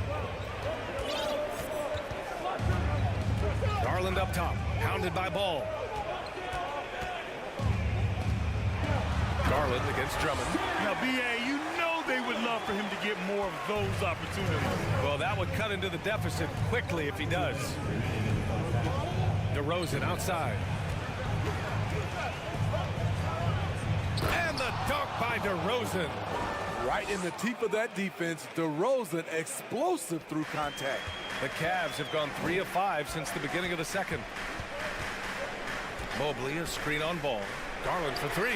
Garland up top, hounded by Ball. Garland against Drummond. Now, B.A., you know they would love for him to get more of those opportunities. Well, that would cut into the deficit quickly if he does. DeRozan outside. And the dunk by DeRozan. Right in the teeth of that defense, DeRozan explosive through contact. The Cavs have gone 3 of 5 since the beginning of the second. Mobley, a screen on Ball. Garland for 3. Ooh,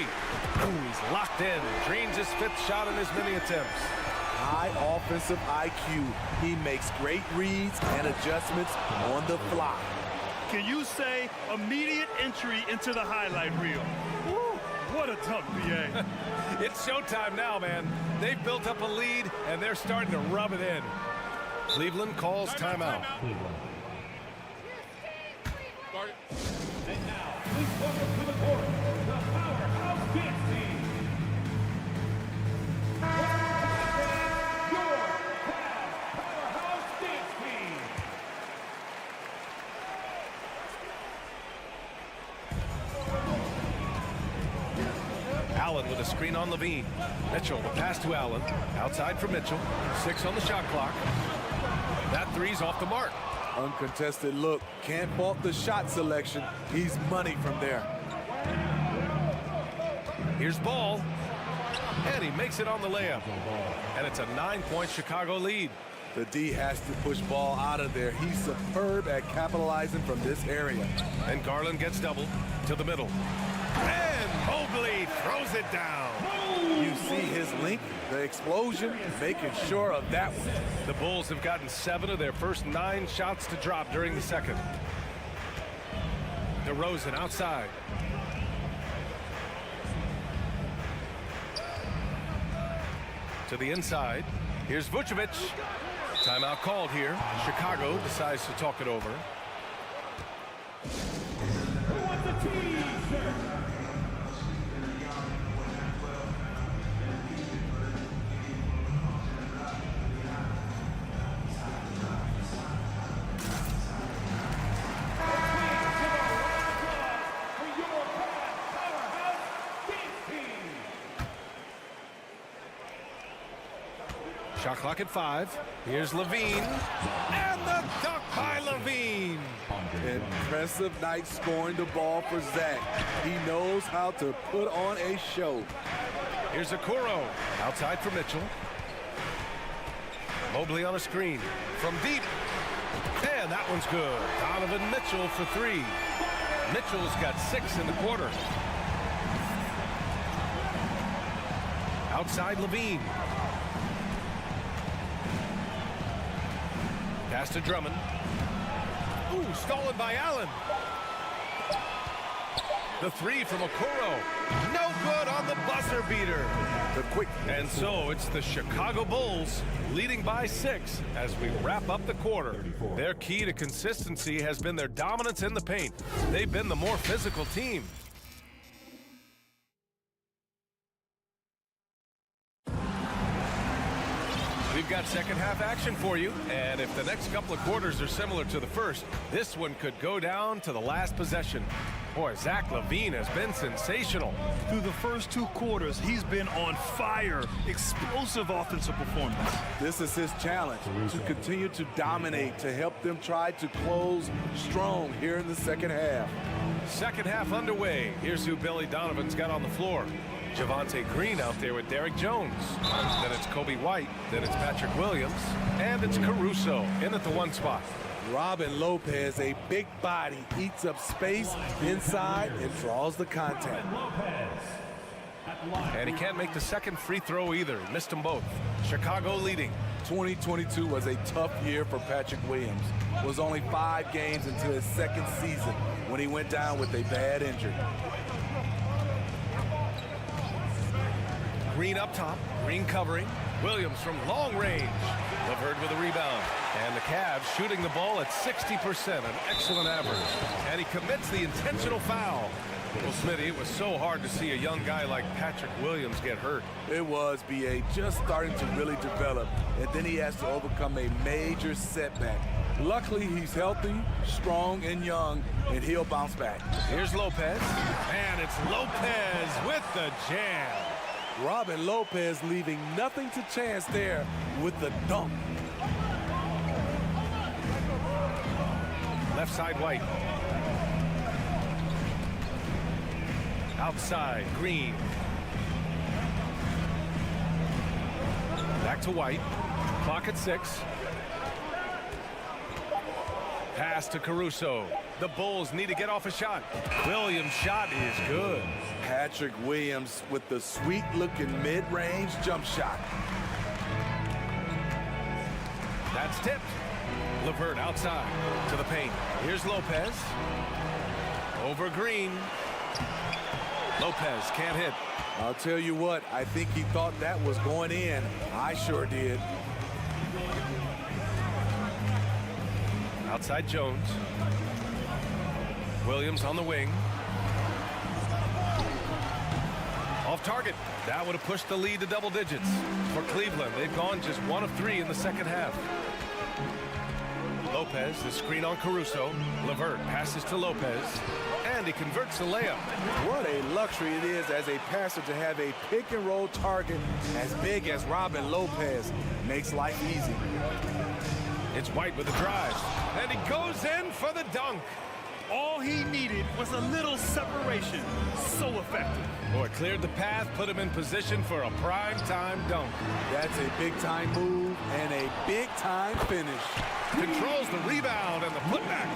he's locked in. Drains his 5th shot in as many attempts. High offensive IQ. He makes great reads and adjustments on the fly. Can you say immediate entry into the highlight reel? Woo, what a dunk, B.A. It's showtime now, man. They've built up a lead, and they're starting to rub it in. Cleveland calls timeout. And now, please welcome to the court, the powerhouse dance team. Your powerhouse dance team. Allen with a screen on Levine. Mitchell, the pass to Allen. Outside for Mitchell. 6 on the shot clock. That 3's off the mark. Uncontested look. Can't fault the shot selection. He's money from there. Here's Ball. And he makes it on the layup. And it's a 9-point Chicago lead. The D has to push Ball out of there. He's superb at capitalizing from this area. And Garland gets doubled to the middle. And Mobley throws it down. You see his length, the explosion, making sure of that one. The Bulls have gotten 7 of their first 9 shots to drop during the second. DeRozan outside. To the inside. Here's Vucevic. Timeout called here. Chicago decides to talk it over. Who wants a t-shirt? Shot clock at 5. Here's Levine. And the dunk by Levine. Impressive night scoring the ball for Zach. He knows how to put on a show. Here's Okoro. Outside for Mitchell. Mobley on a screen. From deep. And that one's good. Donovan Mitchell for 3. Mitchell's got 6 in the quarter. Outside Levine. Pass to Drummond. Ooh, stolen by Allen. The 3 from Okoro. No good on the buzzer beater. The quick. And so it's the Chicago Bulls leading by 6 as we wrap up the quarter. Their key to consistency has been their dominance in the paint. They've been the more physical team. We've got second half action for you, and if the next couple of quarters are similar to the first, this one could go down to the last possession. Boy, Zach LaVine has been sensational. Through the first 2 quarters, he's been on fire. Explosive offensive performance. This is his challenge, to continue to dominate, to help them try to close strong here in the second half. Second half underway. Here's who Billy Donovan's got on the floor. Javonte Green out there with Derrick Jones. Then it's Kobe White. Then it's Patrick Williams. And it's Caruso in at the 1 spot. Robin Lopez, a big body, eats up space inside and draws the contact. And he can't make the second free throw either. He missed them both. Chicago leading. 2022 was a tough year for Patrick Williams. It was only 5 games into his second season when he went down with a bad injury. Green up top, Green covering. Williams from long range. LeVert with a rebound. And the Cavs shooting the ball at 60%, an excellent average. And he commits the intentional foul. Well, Smitty, it was so hard to see a young guy like Patrick Williams get hurt. It was, B.A., just starting to really develop, and then he has to overcome a major setback. Luckily, he's healthy, strong, and young, and he'll bounce back. Here's Lopez, and it's Lopez with the jam. Robin Lopez leaving nothing to chance there with the dunk. Left side, White. Outside, Green. Back to White. Clock at 6. Pass to Caruso. The Bulls need to get off a shot. Williams' shot is good. Patrick Williams with the sweet-looking mid-range jump shot. That's tipped. LeVert outside to the paint. Here's Lopez. Over Green. Lopez can't hit. I'll tell you what, I think he thought that was going in. I sure did. Outside Jones. Williams on the wing. Off target. That would have pushed the lead to double digits. For Cleveland, they've gone just 1 of 3 in the second half. Lopez, the screen on Caruso. LeVert passes to Lopez. And he converts the layup. What a luxury it is as a passer to have a pick-and-roll target as big as Robin Lopez. Makes life easy. It's White with the drive. And he goes in for the dunk. All he needed was a little separation. So effective. Boy, cleared the path, put him in position for a prime-time dunk. That's a big-time move and a big-time finish. Controls the rebound and the putback.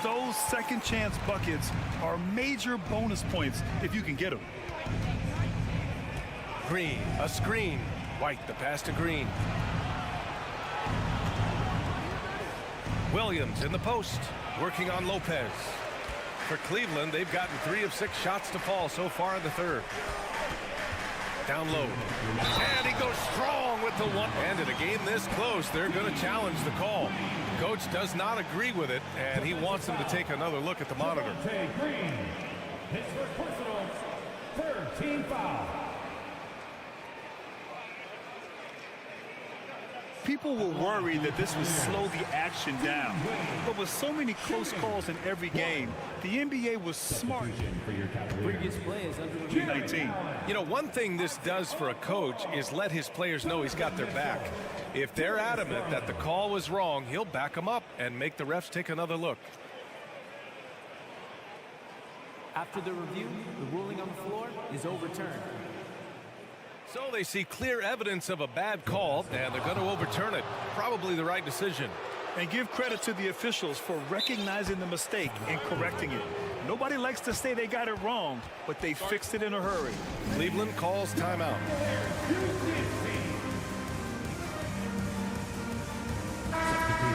Those second chance buckets are major bonus points if you can get them. Green, a screen. White, the pass to Green. Williams in the post, working on Lopez. For Cleveland, they've gotten 3 of 6 shots to fall so far in the third. Down low. And he goes strong with the one. And in a game this close, they're going to challenge the call. Coach does not agree with it, and he wants them to take another look at the monitor. Green. His first personal, 3rd team foul. People were worried that this would slow the action down. But with so many close calls in every game, the NBA was smart. Previous players under 19. You know, one thing this does for a coach is let his players know he's got their back. If they're adamant that the call was wrong, he'll back them up and make the refs take another look. After the review, the ruling on the floor is overturned. So they see clear evidence of a bad call, and they're going to overturn it. Probably the right decision. And give credit to the officials for recognizing the mistake and correcting it. Nobody likes to say they got it wrong, but they fixed it in a hurry. Cleveland calls timeout.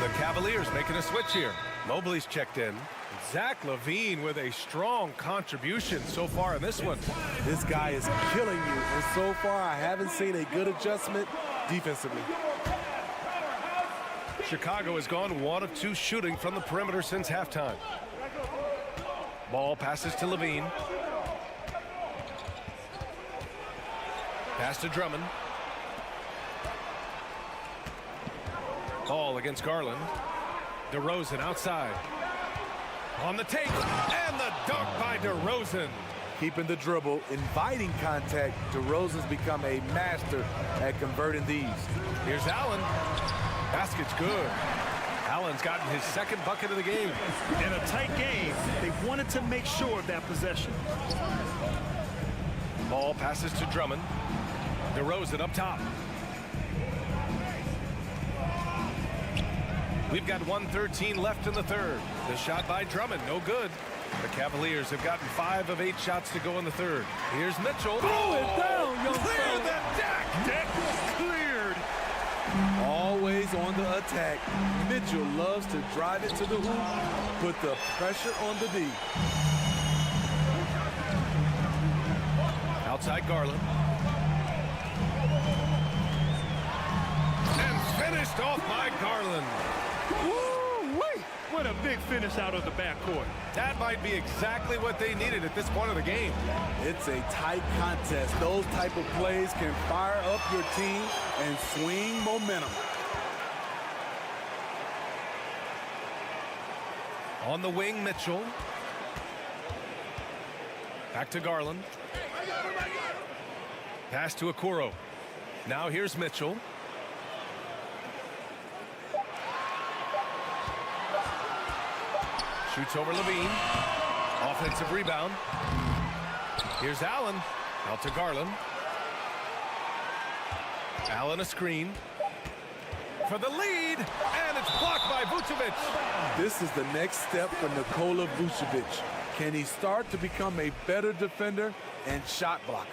The Cavaliers making a switch here. Mobley's checked in. Zach LaVine with a strong contribution so far in this one. This guy is killing you, and so far I haven't seen a good adjustment defensively. Chicago has gone 1 of 2 shooting from the perimeter since halftime. Ball passes to LaVine. Pass to Drummond. Ball against Garland. DeRozan outside. On the take, and the dunk by DeRozan. Keeping the dribble, inviting contact. DeRozan's become a master at converting these. Here's Allen. Basket's good. Allen's gotten his 2nd bucket of the game. In a tight game, they wanted to make sure of that possession. Ball passes to Drummond. DeRozan up top. We've got 1:13 left in the third. The shot by Drummond, no good. The Cavaliers have gotten 5 of 8 shots to go in the third. Here's Mitchell. Throw it down, young Clear fella. the deck. Deck cleared. Always on the attack. Mitchell loves to drive it to the hoop, put the pressure on the D. Outside Garland. And finished off by Garland. Woo-wee. What a big finish out of the backcourt. That might be exactly what they needed at this point of the game. It's a tight contest. Those type of plays can fire up your team and swing momentum. On the wing, Mitchell. Back to Garland. Pass to Okoro. Now here's Mitchell. Shoots over Levine. Offensive rebound. Here's Allen. Out to Garland. Allen a screen. For the lead. And it's blocked by Vucevic. This is the next step for Nikola Vucevic. Can he start to become a better defender and shot blocker?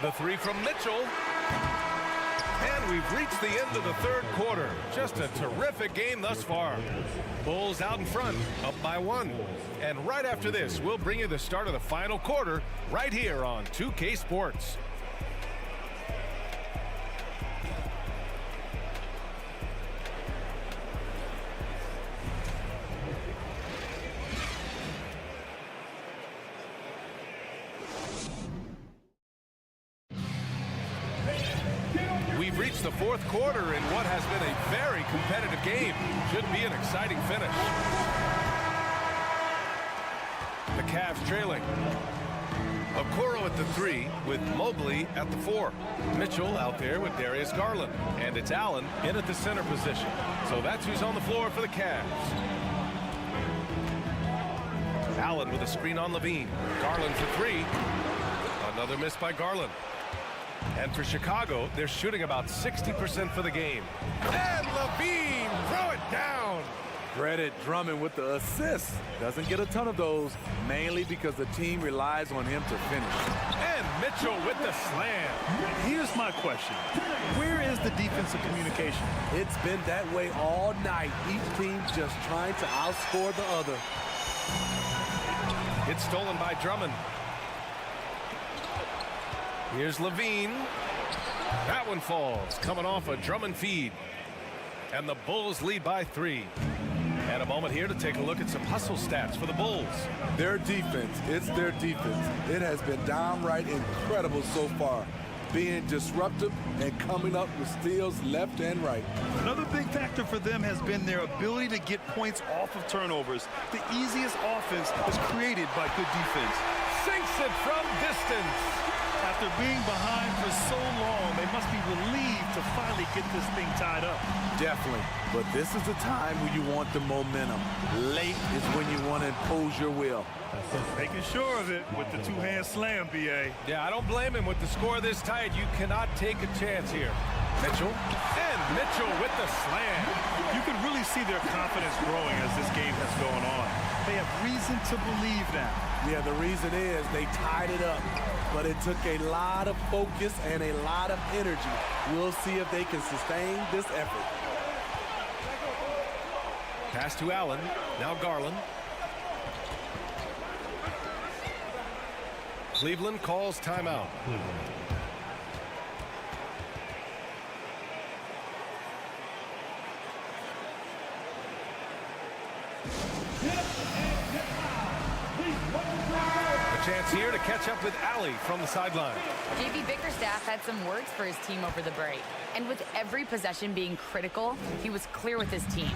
The three from Mitchell. And we've reached the end of the third quarter. Just a terrific game thus far. Bulls out in front, up by 1. And right after this, we'll bring you the start of the final quarter right here on 2K Sports. We've reached the fourth quarter in what has been a very competitive game. Should be an exciting finish. The Cavs trailing. Okoro at the 3 with Mobley at the 4. Mitchell out there with Darius Garland. And it's Allen in at the center position. So that's who's on the floor for the Cavs. Allen with a screen on Levine. Garland for 3. Another miss by Garland. And for Chicago, they're shooting about 60% for the game. And Levine, throw it down. Credit Drummond with the assist. Doesn't get a ton of those, mainly because the team relies on him to finish. And Mitchell with the slam. Here's my question. Where is the defensive communication? It's been that way all night. Each team just trying to outscore the other. It's stolen by Drummond. Here's Levine. That one falls, coming off a Drummond feed. And the Bulls lead by 3. And a moment here to take a look at some hustle stats for the Bulls. Their defense, it's their defense. It has been downright incredible so far. Being disruptive and coming up with steals left and right. Another big factor for them has been their ability to get points off of turnovers. The easiest offense is created by good defense. Sinks it from distance. After being behind for so long, they must be relieved to finally get this thing tied up. Definitely. But this is the time when you want the momentum. Late is when you want to impose your will. Making sure of it with the two-hand slam, B.A. Yeah, I don't blame him with the score this tight. You cannot take a chance here. Mitchell. And Mitchell with the slam. You can really see their confidence growing as this game has gone on. They have reason to believe now. Yeah, the reason is they tied it up. But it took a lot of focus and a lot of energy. We'll see if they can sustain this effort. Pass to Allen. Now Garland. Cleveland calls timeout. A chance here to catch up with Allie from the sideline. JB Bickerstaff had some words for his team over the break. And with every possession being critical, he was clear with his team.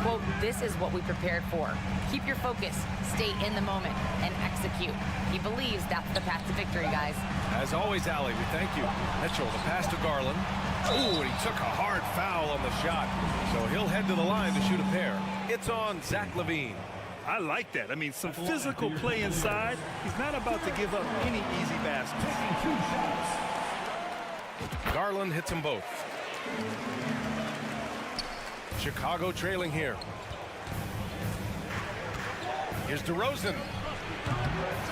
Quote, "This is what we prepared for. Keep your focus, stay in the moment, and execute." He believes that's the path to victory, guys. As always, Allie, we thank you. Mitchell, the pass to Garland. Ooh, and he took a hard foul on the shot. So he'll head to the line to shoot a pair. It's on Zach LaVine. I like that. I mean, some physical play inside. He's not about to give up any easy baskets. Garland hits them both. Chicago trailing here. Here's DeRozan.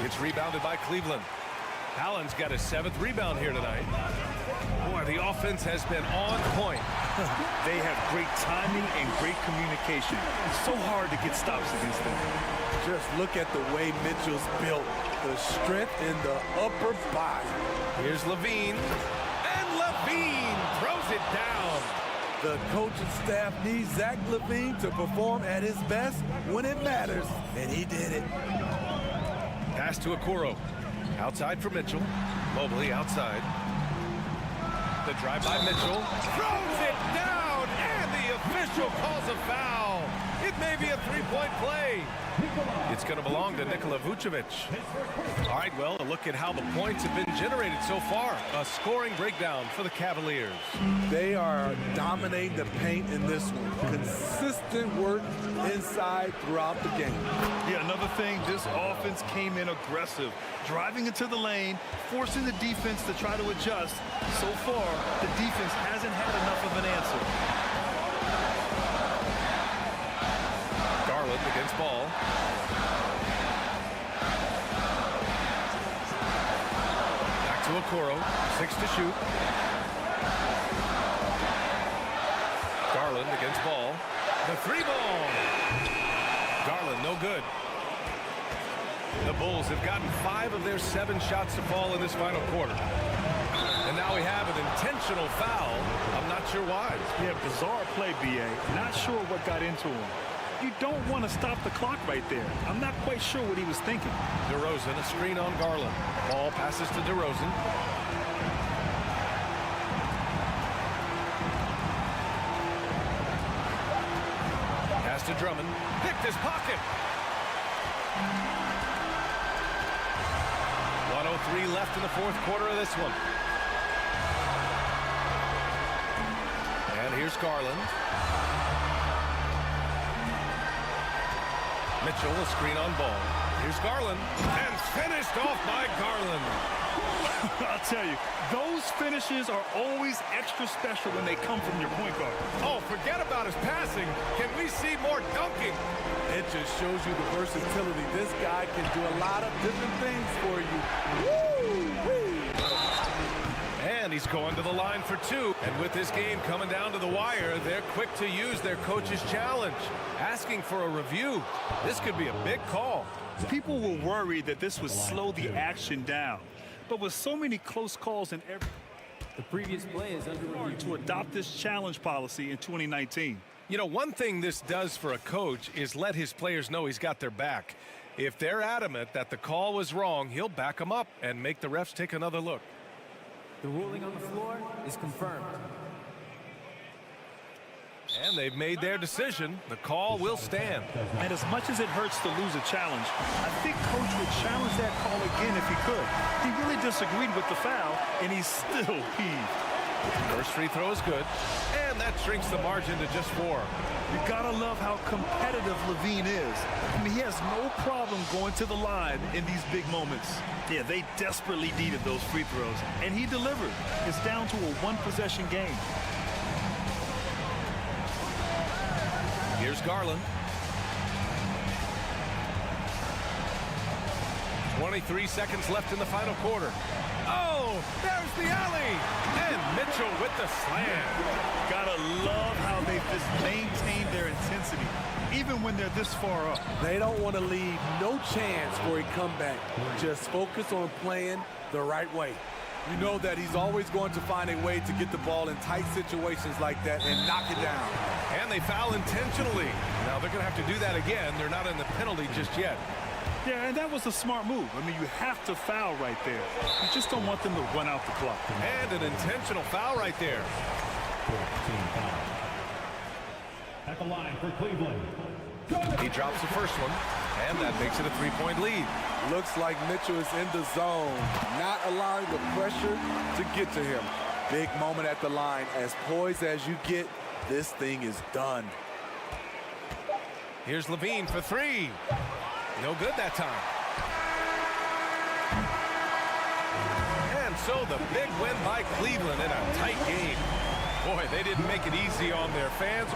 It's rebounded by Cleveland. Allen's got his 7th rebound here tonight. Boy, the offense has been on point. They have great timing and great communication. It's so hard to get stops against them. Just look at the way Mitchell's built. The strength in the upper body. Here's Levine. And Levine throws it down. The coaching staff needs Zach LaVine to perform at his best when it matters, and he did it. Pass to Okoro. Outside for Mitchell. Mobley outside. The drive by Mitchell. Throws it down, and the official calls a foul. It may be a three-point play. It's going to belong to Nikola Vucevic. All right, well, a look at how the points have been generated so far. A scoring breakdown for the Cavaliers. They are dominating the paint in this one. Consistent work inside throughout the game. Yeah, another thing, this offense came in aggressive, driving into the lane, forcing the defense to try to adjust. So far, the defense hasn't had enough of an answer. Garland against Ball. Back to Okoro. 6 to shoot. Garland against Ball. The 3-ball. Garland, no good. The Bulls have gotten 5 of their 7 shots to fall in this final quarter. And now we have an intentional foul. I'm not sure why. Yeah, bizarre play, B.A. Not sure what got into him. You don't want to stop the clock right there. I'm not quite sure what he was thinking. DeRozan, a screen on Garland. Ball passes to DeRozan. Pass to Drummond. Picked his pocket. 1:03 left in the 4th quarter of this one. And here's Garland. Mitchell, a screen on Ball. Here's Garland. And finished off by Garland. I'll tell you, those finishes are always extra special when they come from your point guard. Oh, forget about his passing. Can we see more dunking? It just shows you the versatility. This guy can do a lot of different things for you. Woo-wee. And he's going to the line for 2. And with this game coming down to the wire, they're quick to use their coach's challenge, asking for a review. This could be a big call. People were worried that this would slow the action down. But with so many close calls in every... The previous play is under review. To adopt this challenge policy in 2019. You know, one thing this does for a coach is let his players know he's got their back. If they're adamant that the call was wrong, he'll back them up and make the refs take another look. The ruling on the floor is confirmed. And they've made their decision. The call will stand. And as much as it hurts to lose a challenge, I think Coach would challenge that call again if he could. He really disagreed with the foul, and he's still peeved. First free throw is good. And that shrinks the margin to just 4. You gotta love how competitive Levine is. I mean, he has no problem going to the line in these big moments. Yeah, they desperately needed those free throws, and he delivered. It's down to a 1-possession game. Here's Garland. 23 seconds left in the final quarter. Oh, there's the alley. And Mitchell with the slam. Gotta love how they've just maintained their intensity, even when they're this far up. They don't want to leave no chance for a comeback. Just focus on playing the right way. You know that he's always going to find a way to get the ball in tight situations like that and knock it down. And they foul intentionally. Now they're going to have to do that again. They're not in the penalty just yet. Yeah, and that was a smart move. I mean, you have to foul right there. You just don't want them to run out the clock. And an intentional foul right there. 14 foul. At the line for Cleveland. He drops the first one, and that makes it a 3-point lead. Looks like Mitchell is in the zone, not allowing the pressure to get to him. Big moment at the line. As poised as you get, this thing is done. Here's Levine for 3. No good that time. And so the big win by Cleveland in a tight game. Boy, they didn't make it easy on their fans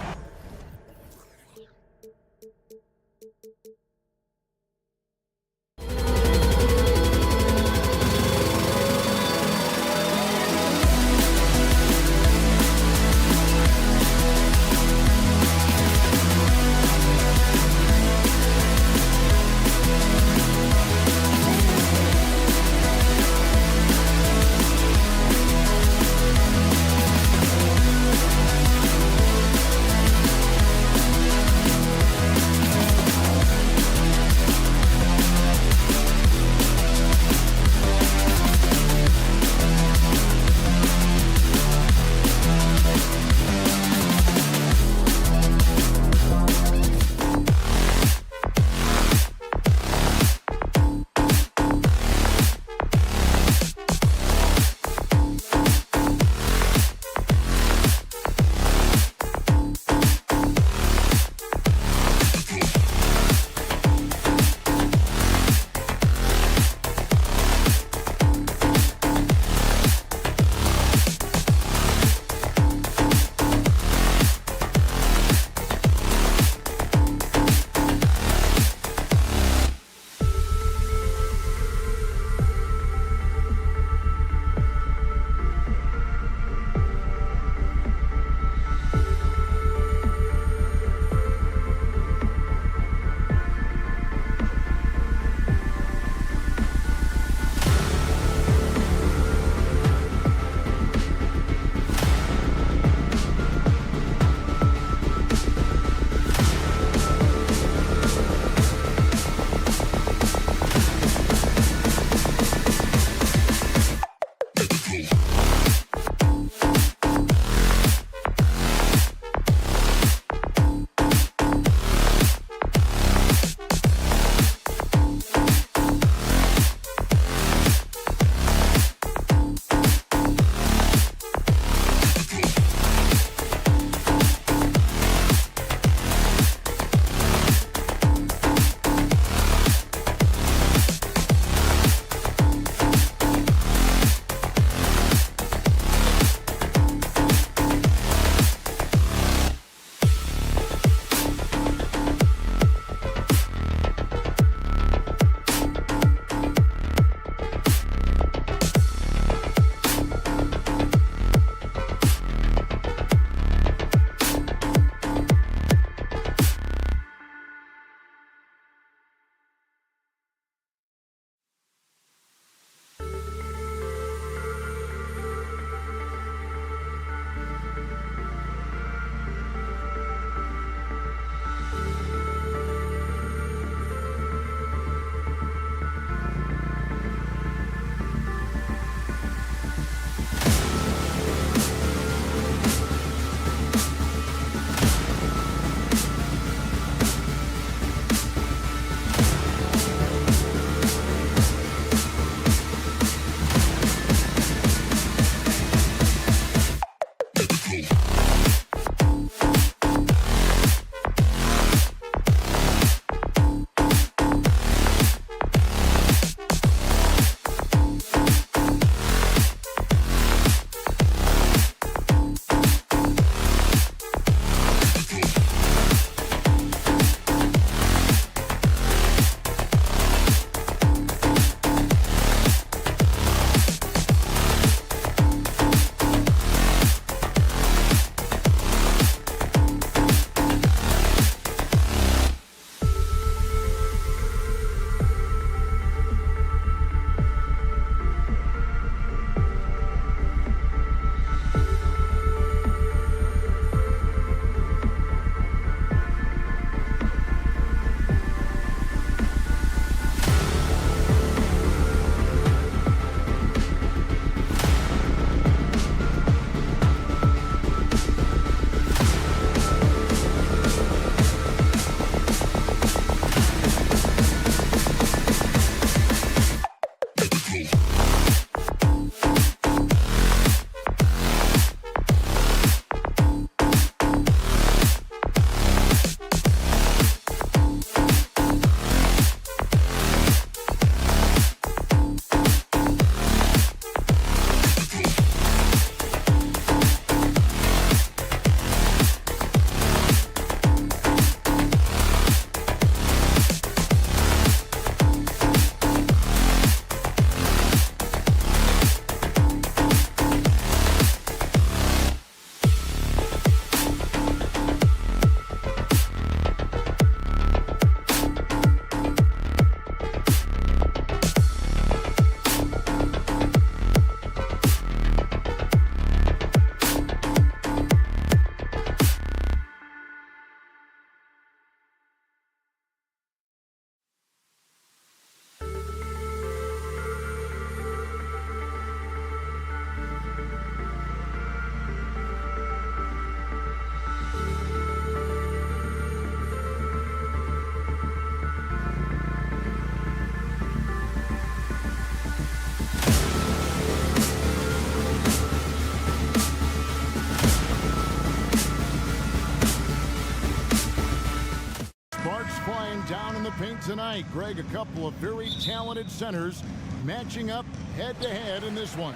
point tonight. Greg, a couple of very talented centers matching up head-to-head in this one.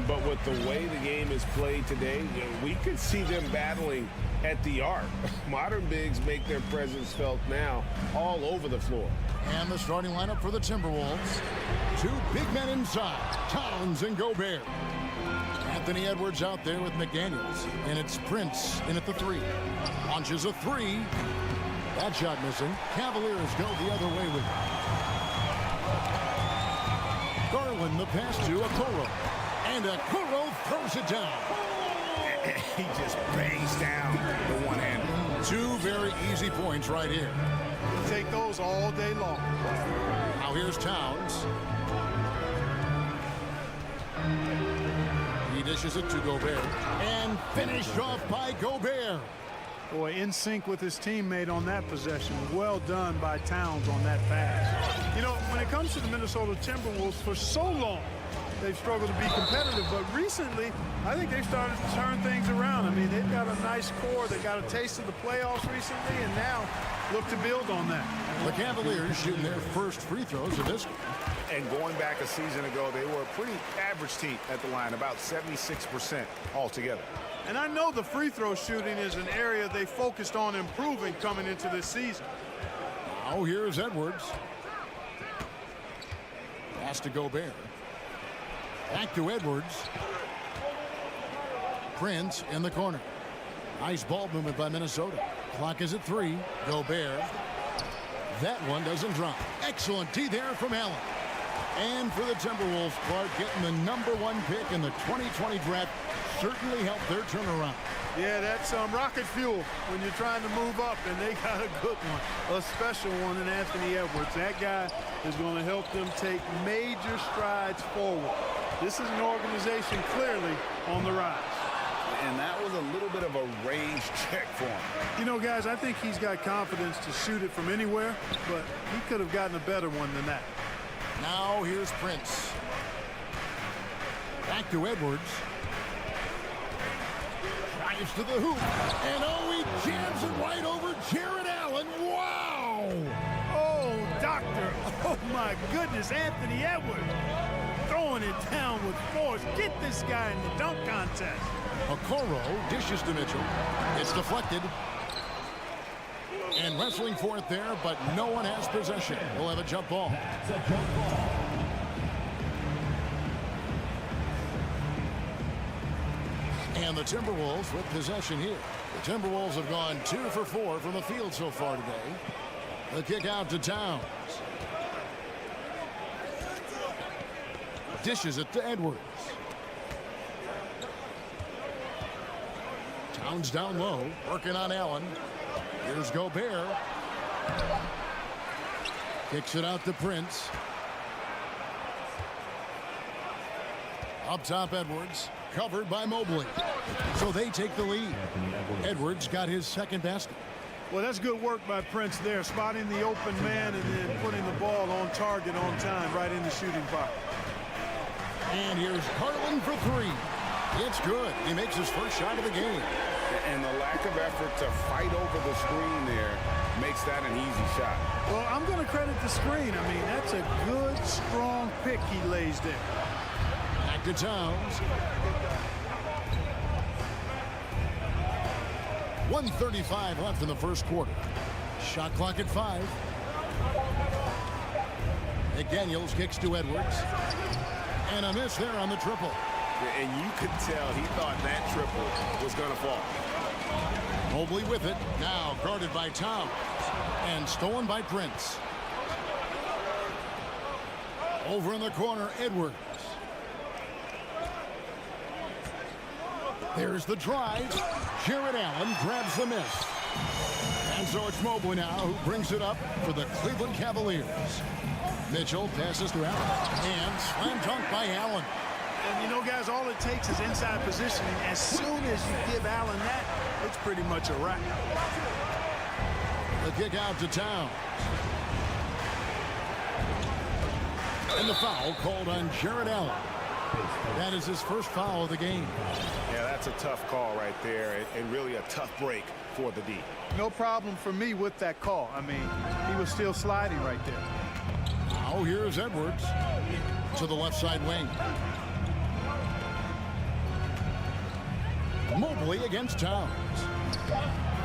But with the way the game is played today, we could see them battling at the arc. Modern bigs make their presence felt now all over the floor. And the starting lineup for the Timberwolves. Two big men inside, Towns and Gobert. Anthony Edwards out there with McDaniels. And it's Prince in at the 3. Launches a 3. That shot missing. Cavaliers go the other way with it. Garland the pass to Okoro. And Okoro throws it down. He just bangs down the one-hander. 2 very easy points right here. He'll take those all day long. Now here's Towns. He dishes it to Gobert. And finished off by Gobert. Boy, in sync with his teammate on that possession. Well done by Towns on that pass. You know, when it comes to the Minnesota Timberwolves, for so long, they've struggled to be competitive, but recently, I think they've started to turn things around. I mean, they've got a nice core. They got a taste of the playoffs recently, and now look to build on that. The Cavaliers shooting their first free throws of this one. And going back a season ago, they were a pretty average team at the line, about 76% altogether. And I know the free throw shooting is an area they focused on improving coming into this season. Now here's Edwards. Pass to Gobert. Back to Edwards. Prince in the corner. Nice ball movement by Minnesota. Clock is at 3. Gobert. That one doesn't drop. Excellent D there from Allen. And for the Timberwolves, Clark, getting the #1 pick in the 2020 draft certainly helped their turnaround. Yeah, that's rocket fuel when you're trying to move up, and they got a good one, a special one in Anthony Edwards. That guy is going to help them take major strides forward. This is an organization clearly on the rise. And that was a little bit of a range check for him. You know, guys, I think he's got confidence to shoot it from anywhere, but he could have gotten a better one than that. Now here's Prince. Back to Edwards. Drives to the hoop. And he jams it right over Jared Allen. Wow! Oh, doctor. Oh, my goodness, Anthony Edwards. Throwing it down with force. Get this guy in the dunk contest. Okoro dishes to Mitchell. It's deflected. And wrestling for it there, but no one has possession. We'll have a jump ball. And the Timberwolves with possession here. The Timberwolves have gone 2 for 4 from the field so far today. The kick out to Towns. Dishes it to Edwards. Towns down low, working on Allen. Here's Gobert. Kicks it out to Prince. Up top, Edwards. Covered by Mobley. So they take the lead. Edwards got his second basket. Well, that's good work by Prince there, spotting the open man and then putting the ball on target on time right in the shooting pocket. And here's Garland for 3. It's good. He makes his first shot of the game. And the lack of effort to fight over the screen there makes that an easy shot. Well, I'm going to credit the screen. I mean, that's a good, strong pick he lays there. Back to Towns. 1:35 left in the first quarter. Shot clock at 5. McDaniels kicks to Edwards. And a miss there on the triple. And you could tell he thought that triple was going to fall. Mobley with it. Now guarded by Towns. And stolen by Prince. Over in the corner, Edwards. There's the drive. Jared Allen grabs the miss. And so it's Mobley now who brings it up for the Cleveland Cavaliers. Mitchell passes to Allen. And slam dunk by Allen. And, you know, guys, all it takes is inside positioning. As soon as you give Allen that, it's pretty much a wrap. The kick out to Towns. And the foul called on Jared Allen. That is his first foul of the game. Yeah, that's a tough call right there, and really a tough break for the D. No problem for me with that call. I mean, he was still sliding right there. Now here's Edwards to the left side wing. Mobley against Towns.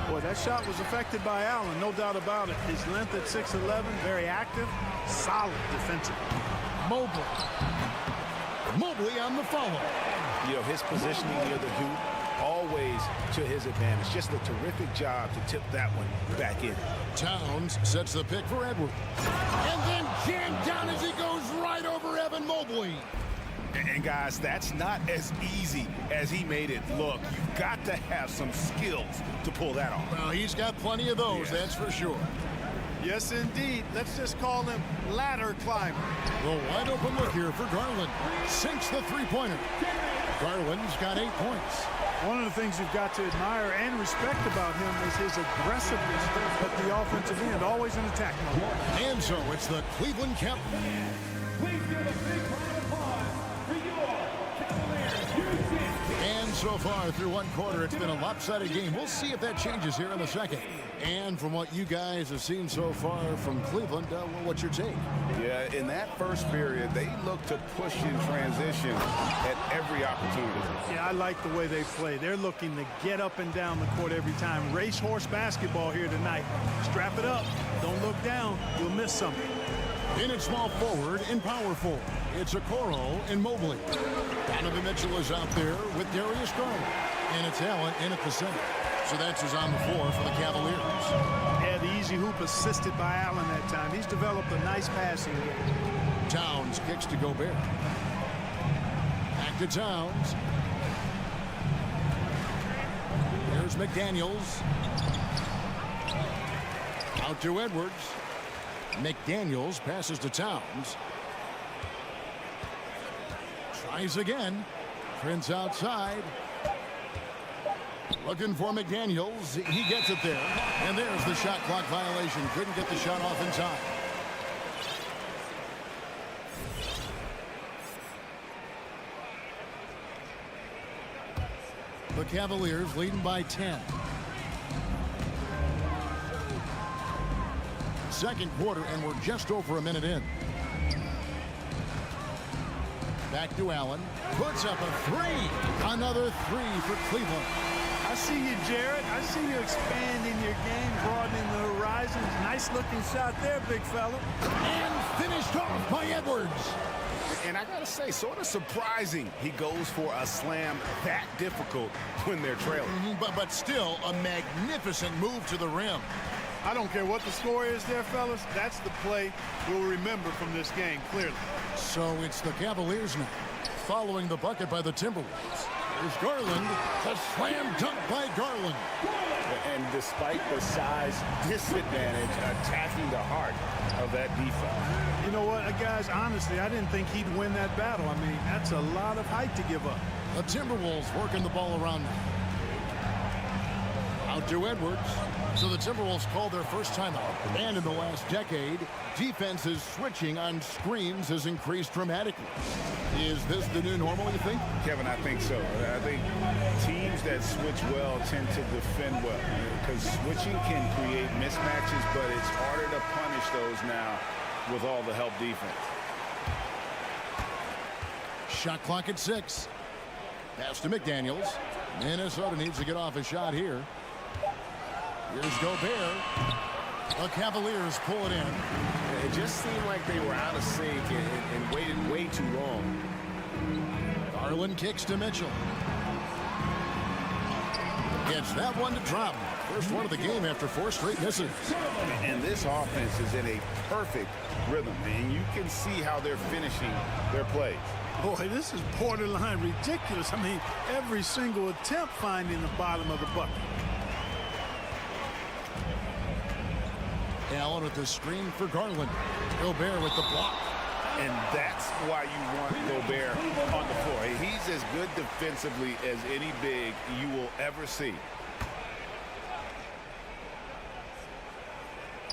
Boy, that shot was affected by Allen, no doubt about it. His length at 6'11", very active, solid defensively. Mobley on the follow. You know, his positioning near the hoop, always to his advantage. Just a terrific job to tip that one back in. Towns sets the pick for Edwards. And then jammed down as he goes right over Evan Mobley. And guys, that's not as easy as he made it look. You've got to have some skills to pull that off. Well, he's got plenty of those, that's for sure. Yes, indeed. Let's just call him ladder climber. The wide open look here for Garland. Sinks the three-pointer. Garland's got 8 points. One of the things you've got to admire and respect about him is his aggressiveness at the offensive end, always in attack mode. And so it's the Cleveland Cavaliers. Please give a big round of applause for your Cavaliers. And so far through one quarter, it's been a lopsided game. We'll see if that changes here in the second. And from what you guys have seen so far from Cleveland, well, what's your take? Yeah, in that first period, they look to push in transition at every opportunity. Yeah, I like the way they play. They're looking to get up and down the court every time. Racehorse basketball here tonight. Strap it up. Don't look down. You'll miss something. In at small forward and power forward, it's Okoro and Mobley. Donovan Mitchell is out there with Darius Garland. And it's Allen in at the center. So that's who's on the floor for the Cavaliers. Yeah, the easy hoop assisted by Allen that time. He's developed a nice passing game. Towns kicks to Gobert. Back to Towns. There's McDaniels. Out to Edwards. McDaniels passes to Towns. Tries again. Prince outside. Looking for McDaniels. He gets it there. And there's the shot clock violation. Couldn't get the shot off in time. The Cavaliers leading by 10. Second quarter, and we're just over a minute in. Back to Allen. Puts up a three. Another three for Cleveland. I see you, Jared. I see you expanding your game, broadening the horizons. Nice looking shot there, big fella. And finished off by Edwards. And I gotta say, sort of surprising he goes for a slam that difficult when they're trailing. But still a magnificent move to the rim. I don't care what the score is there, fellas. That's the play we'll remember from this game, clearly. So it's the Cavaliers now, following the bucket by the Timberwolves. There's Garland, a slam dunk by Garland. And despite the size disadvantage, attacking the heart of that defense. You know what, guys, honestly, I didn't think he'd win that battle. I mean, that's a lot of height to give up. The Timberwolves working the ball around now. Out to Edwards. So the Timberwolves called their first timeout. And in the last decade, defenses switching on screens has increased dramatically. Is this the new normal, you think? Kevin, I think so. I think teams that switch well tend to defend well. Because switching can create mismatches, but it's harder to punish those now with all the help defense. Shot clock at 6. Pass to McDaniels. Minnesota needs to get off a shot here. Here's Gobert. The Cavaliers pull it in. It just seemed like they were out of sync and waited way too long. Garland kicks to Mitchell. Gets that one to drop. First one of the game after 4 straight misses. And this offense is in a perfect rhythm, and you can see how they're finishing their plays. Boy, this is borderline ridiculous. I mean, every single attempt finding the bottom of the bucket. Allen with the screen for Garland. Gobert with the block. And that's why you want Gobert on the floor. He's as good defensively as any big you will ever see.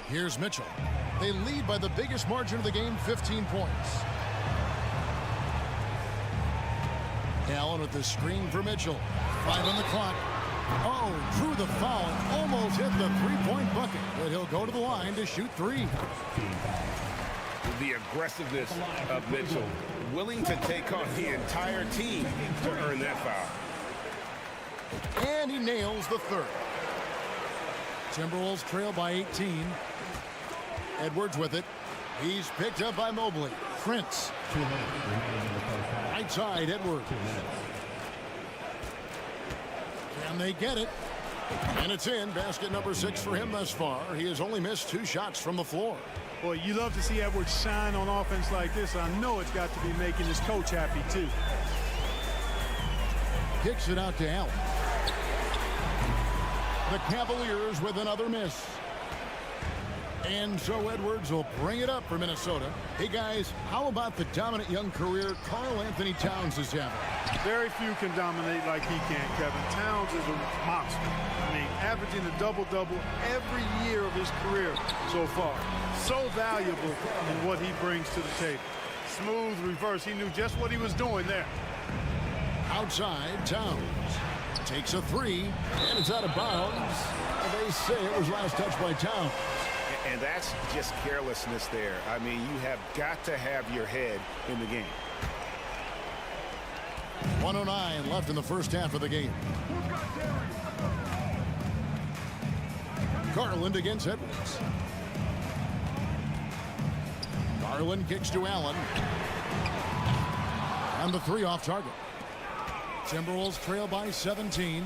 Here's Mitchell. They lead by the biggest margin of the game, 15 points. Allen with the screen for Mitchell. 5 on the clock. Oh, drew the foul and almost hit the three-point bucket. But he'll go to the line to shoot 3. The aggressiveness of Mitchell, willing to take on the entire team to earn that foul. And he nails the 3rd. Timberwolves trail by 18. Edwards with it. He's picked up by Mobley. Prince. Right side, Edwards. Can they get it? And it's in. Basket number 6 for him thus far. He has only missed 2 shots from the floor. Boy, you love to see Edwards shine on offense like this. I know it's got to be making his coach happy, too. Kicks it out to Allen. The Cavaliers with another miss. And so Edwards will bring it up for Minnesota. Hey, guys, how about the dominant young career Karl Anthony Towns is having? Very few can dominate like he can, Kevin. Towns is a monster. I mean, averaging a double-double every year of his career so far. So valuable in what he brings to the table. Smooth reverse. He knew just what he was doing there. Outside, Towns takes a 3, and it's out of bounds. They say it was last touched by Towns. And that's just carelessness there. I mean, you have got to have your head in the game. 1:09 left in the first half of the game. Garland against Edwards. Garland kicks to Allen. And the 3 off target. Timberwolves trail by 17.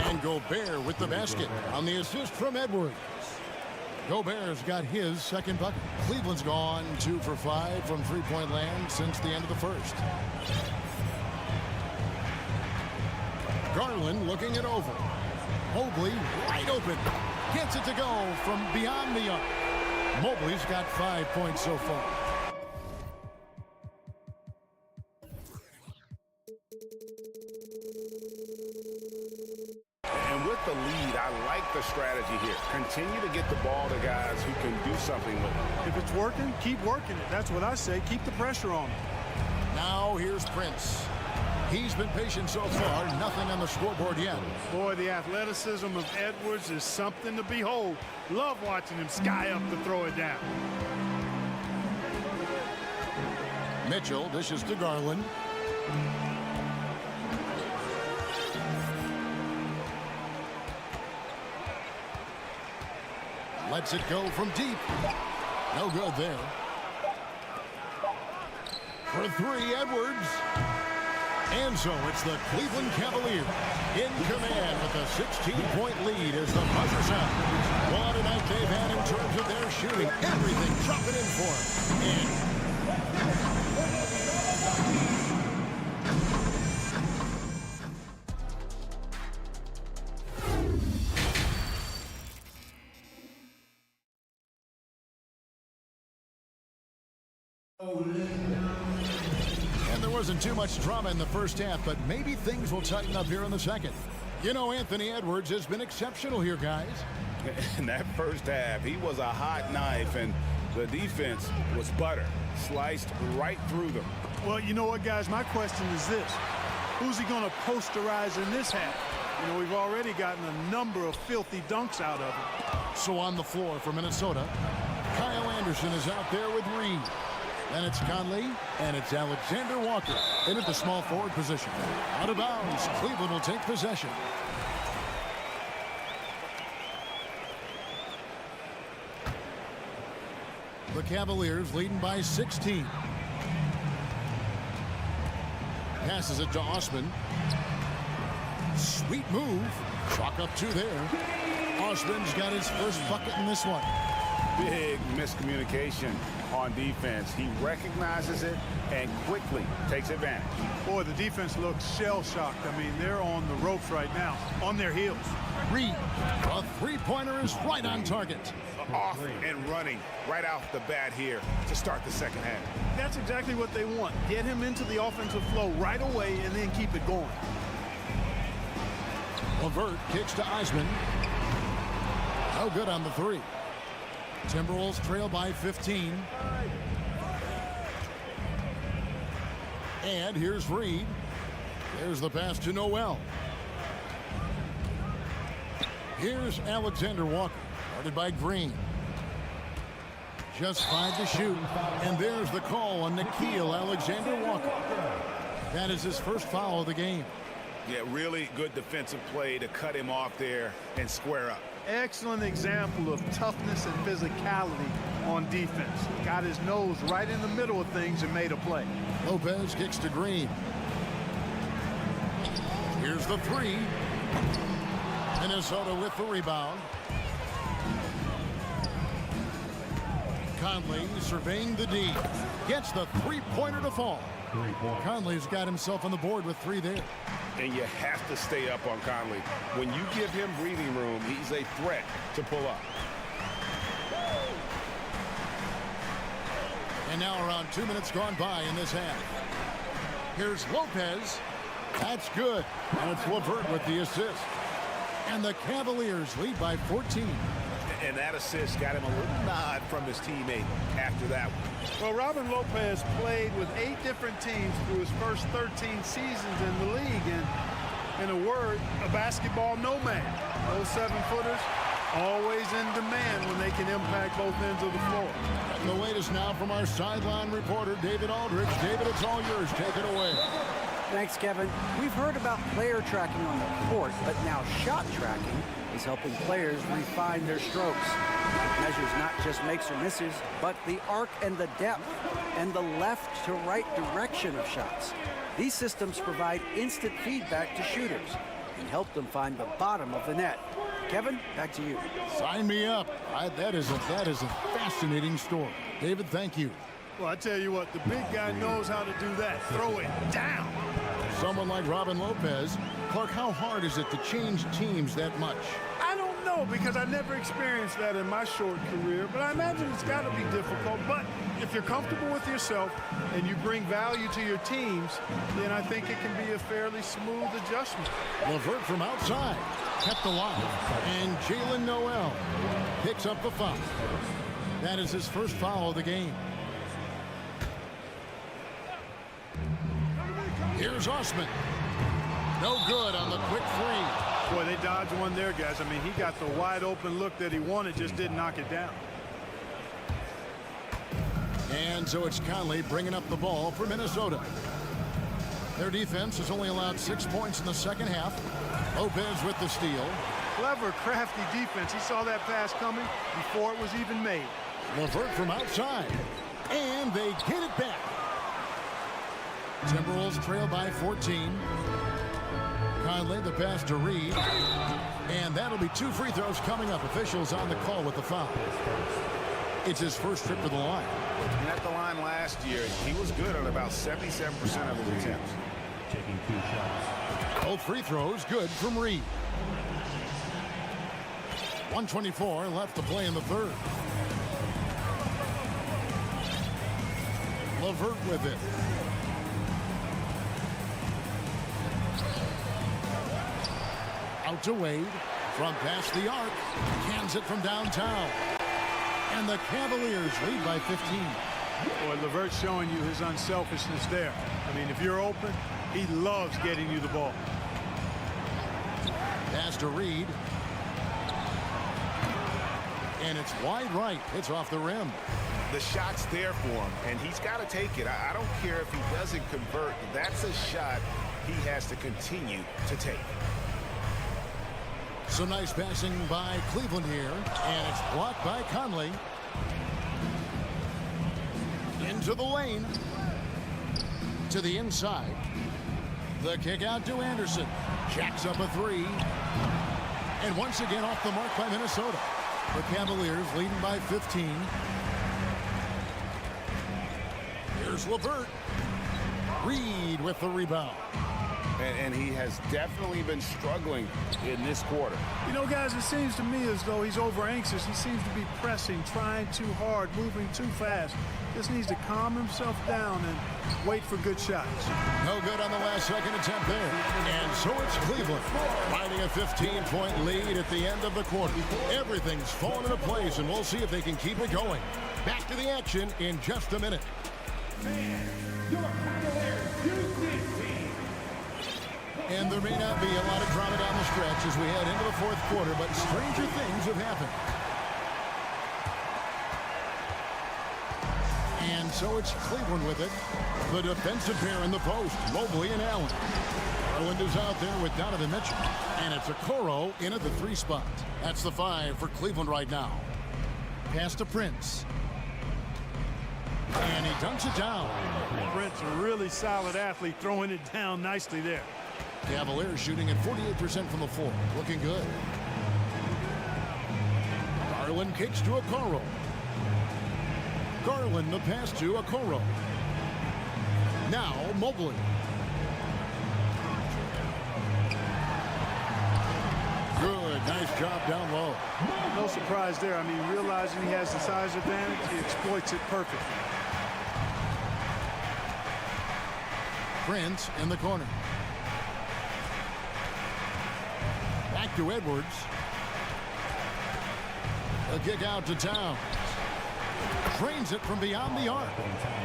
And Gobert with the basket on the assist from Edwards. Gobert's got his 2nd bucket. Cleveland's gone 2 for 5 from three-point land since the end of the first. Garland looking it over. Mobley wide open. Gets it to go from beyond the arc. Mobley's got 5 points so far. And with the lead, I like the strategy here. Continue to get the ball to guys who can do something with it. If it's working, keep working it. That's what I say. Keep the pressure on him. Now here's Prince. He's been patient so far. Nothing on the scoreboard yet. Boy, the athleticism of Edwards is something to behold. Love watching him sky up to throw it down. Mitchell dishes to Garland. Lets it go from deep. No good there. For 3, Edwards. And so it's the Cleveland Cavaliers in command with a 16-point lead as the buzzer sounds. What a night they've had in terms of their shooting. Everything dropping in for them. And there wasn't too much drama in the first half, but maybe things will tighten up here in the second. You know, Anthony Edwards has been exceptional here, guys. In that first half, he was a hot knife, and the defense was butter. Sliced right through them. Well, you know what, guys? My question is this. Who's he going to posterize in this half? You know, we've already gotten a number of filthy dunks out of him. So on the floor for Minnesota, Kyle Anderson is out there with Reed. Then it's Conley, and it's Alexander Walker in at the small forward position. Out of bounds, Cleveland will take possession. The Cavaliers leading by 16. Passes it to Osman. Sweet move. Chalk up 2 there. Osman's got his first bucket in this one. Big miscommunication on defense. He recognizes it and quickly takes advantage. Boy, the defense looks shell-shocked. I mean, they're on the ropes right now, on their heels. Reed, a three-pointer is right on target. Off and running right off the bat here to start the second half. That's exactly what they want. Get him into the offensive flow right away and then keep it going. LeVert kicks to Osman. No good on the 3. Timberwolves trail by 15. And here's Reed. There's the pass to Noel. Here's Alexander Walker, guarded by Green. Just 5 to shoot. And there's the call on Nickeil Alexander-Walker. That is his first foul of the game. Yeah, really good defensive play to cut him off there and square up. Excellent example of toughness and physicality on defense. Got his nose right in the middle of things and made a play. Lopez kicks to Green. Here's the three. Minnesota with the rebound. Conley surveying the D. Gets the three-pointer to fall. Conley's got himself on the board with 3 there. And you have to stay up on Conley. When you give him breathing room, he's a threat to pull up. And now around 2 minutes gone by in this half. Here's Lopez. That's good. And it's LeVert with the assist. And the Cavaliers lead by 14. And that assist got him a little nod from his teammate after that one. Well, Robin Lopez played with 8 different teams through his first 13 seasons in the league. And in a word, a basketball nomad. Those 7-footers always in demand when they can impact both ends of the floor. And the latest now from our sideline reporter, David Aldridge. David, it's all yours. Take it away. Thanks, Kevin. We've heard about player tracking on the court, but now shot tracking is helping players refine their strokes. It measures not just makes or misses, but the arc and the depth and the left to right direction of shots. These systems provide instant feedback to shooters and help them find the bottom of the net. Kevin, back to you. Sign me up. That is a fascinating story. David, thank you. Well, I tell you what, the big guy knows how to do that. Throw it down. Someone like Robin Lopez. Clark, how hard is it to change teams that much? I don't know, because I never experienced that in my short career, but I imagine it's got to be difficult. But if you're comfortable with yourself and you bring value to your teams, then I think it can be a fairly smooth adjustment. LeVert from outside kept alive, and Jalen Noel picks up the foul. That is his first foul of the game. Here's Osman. No good on the quick three. Boy, they dodged one there, guys. I mean, he got the wide open look that he wanted, just didn't knock it down. And so it's Conley bringing up the ball for Minnesota. Their defense has only allowed 6 points in the second half. Lopez with the steal. Clever, crafty defense. He saw that pass coming before it was even made. LeVert from outside. And they get it back. Timberwolves trail by 14. Conley, the pass to Reed. And that'll be 2 free throws coming up. Officials on the call with the foul. It's his first trip to the line. And at the line last year, he was good on about 77% of his attempts. Taking 2 shots. Both free throws good from Reed. 1:24 left to play in the third. LeVert with it. Out to Wade. From past the arc. Cans it from downtown. And the Cavaliers lead by 15. Boy, LeVert's showing you his unselfishness there. I mean, if you're open, he loves getting you the ball. Pass to Reed. And it's wide right. It's off the rim. The shot's there for him, and he's got to take it. I don't care if he doesn't convert. That's a shot he has to continue to take. So nice passing by Cleveland here, and it's blocked by Conley. Into the lane. To the inside. The kick out to Anderson. Jacks up a 3. And once again off the mark by Minnesota. The Cavaliers leading by 15. Here's LeVert. Reed with the rebound. And he has definitely been struggling in this quarter. You know, guys, it seems to me as though he's over anxious. He seems to be pressing, trying too hard, moving too fast. Just needs to calm himself down and wait for good shots. No good on the last second attempt there. And so it's Cleveland finding a 15-point lead at the end of the quarter. Everything's fallen into place, and we'll see if they can keep it going. Back to the action in just a minute. Your Cavaliers And there may not be a lot of drama down the stretch as we head into the fourth quarter, but stranger things have happened. And so it's Cleveland with it. The defensive pair in the post, Mobley and Allen. Garland is out there with Donovan Mitchell. And it's Okoro in at the 3 spot. That's the 5 for Cleveland right now. Pass to Prince. And he dunks it down. Prince, a really solid athlete, throwing it down nicely there. Cavaliers shooting at 48% from the floor. Looking good. Garland kicks to Okoro. Garland the pass to Okoro. Now Mobley. Good, nice job down low. No surprise there. I mean, realizing he has the size advantage, he exploits it perfectly. Prince in the corner. Back to Edwards. A kick out to Towns. Trains it from beyond the arc.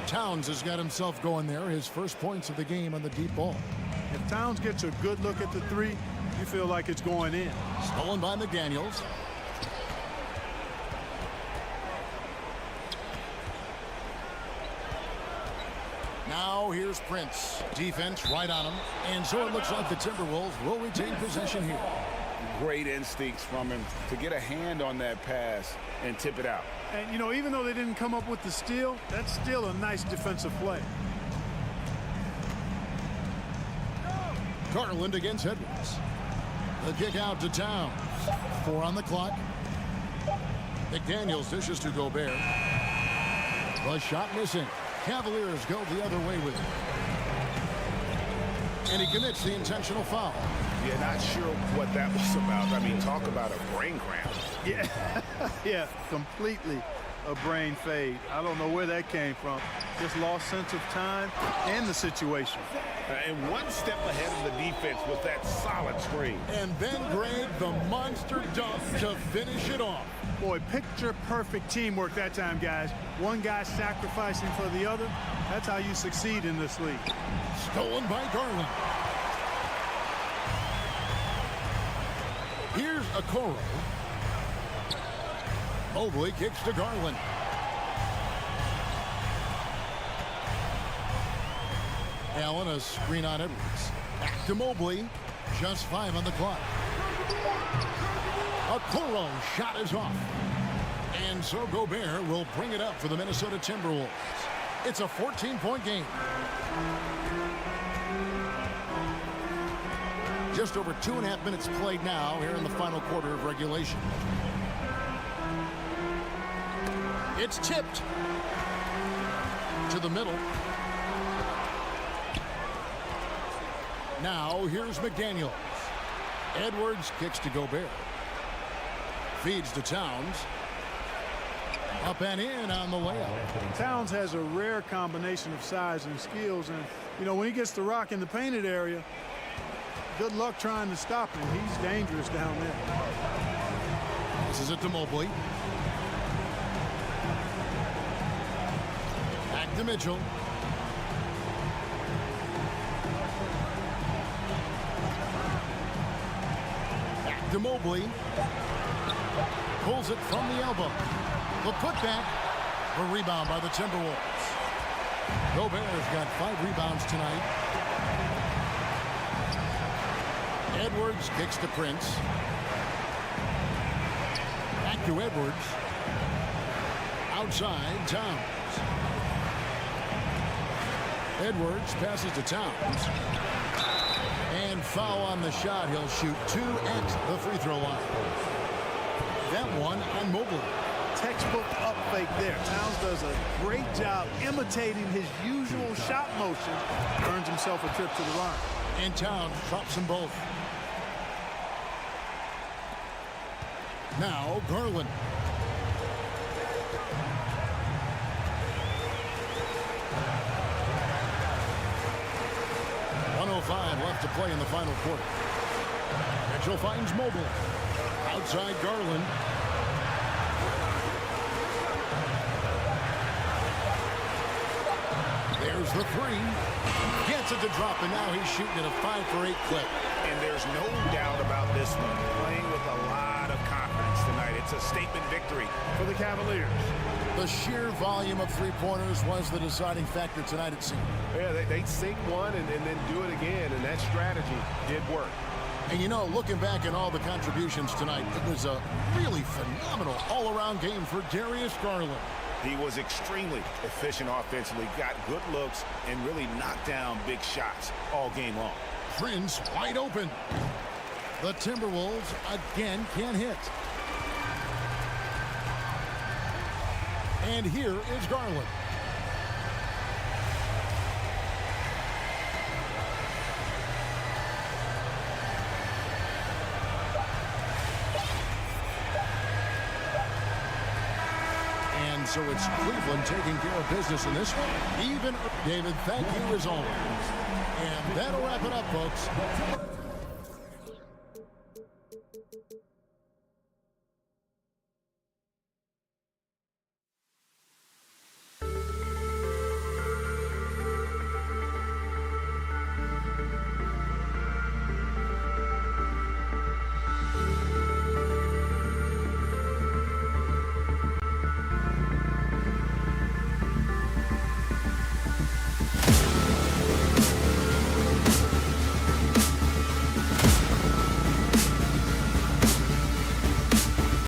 Towns has got himself going there. His first points of the game on the deep ball. If Towns gets a good look at the 3, you feel like it's going in. Stolen by McDaniels. Now here's Prince. Defense right on him. And so it looks like the Timberwolves will retain possession here. Great instincts from him to get a hand on that pass and tip it out. And, you know, even though they didn't come up with the steal, that's still a nice defensive play. Garland against Edwards. The kick out to Towns. 4 on the clock. McDaniels dishes to Gobert. The shot missing. Cavaliers go the other way with it. And he commits the intentional foul. Yeah, not sure what that was about. I mean, talk about a brain cramp. Yeah, yeah, completely a brain fade. I don't know where that came from. Just lost sense of time and the situation. And one step ahead of the defense with that solid screen. And then Greg, the monster dunk to finish it off. Boy, picture-perfect teamwork that time, guys. One guy sacrificing for the other. That's how you succeed in this league. Stolen by Garland. Here's Okoro. Mobley kicks to Garland. Allen a screen on Edwards. Back to Mobley. Just 5 on the clock. Okoro shot is off. And so Gobert will bring it up for the Minnesota Timberwolves. It's a 14-point game. Just over 2.5 minutes played now here in the final quarter of regulation. It's tipped to the middle. Now here's McDaniels. Edwards kicks to Gobert. Feeds to Towns. Up and in on the layup. Towns has a rare combination of size and skills, and you know, when he gets the rock in the painted area, good luck trying to stop him. He's dangerous down there. This is it to Mobley. Back to Mitchell. Back to Mobley. Pulls it from the elbow. The putback. A rebound by the Timberwolves. Gobert's got 5 rebounds tonight. Edwards kicks to Prince. Back to Edwards. Outside, Towns. Edwards passes to Towns. And foul on the shot. He'll shoot 2 at the free throw line. That one on Mobley. Textbook up fake there. Towns does a great job imitating his usual shot motion. Earns himself a trip to the line. And Towns drops them both. Now Garland. .105 left to play in the final quarter. Mitchell finds Mobley. Outside Garland. There's the three. Gets it to drop, and now he's shooting at a 5 for 8 clip. And there's no doubt about this one. Playing with a lot of confidence tonight. It's a statement victory for the Cavaliers. The sheer volume of three-pointers was the deciding factor tonight, it seemed. Yeah, they sink one and then do it again, and that strategy did work. And you know, looking back at all the contributions tonight, it was a really phenomenal all-around game for Darius Garland. He was extremely efficient offensively, got good looks, and really knocked down big shots all game long. Prince wide open. The Timberwolves again can't hit. And here is Garland. And so it's Cleveland taking care of business in this one. Even David, thank you as always. And that'll wrap it up, folks.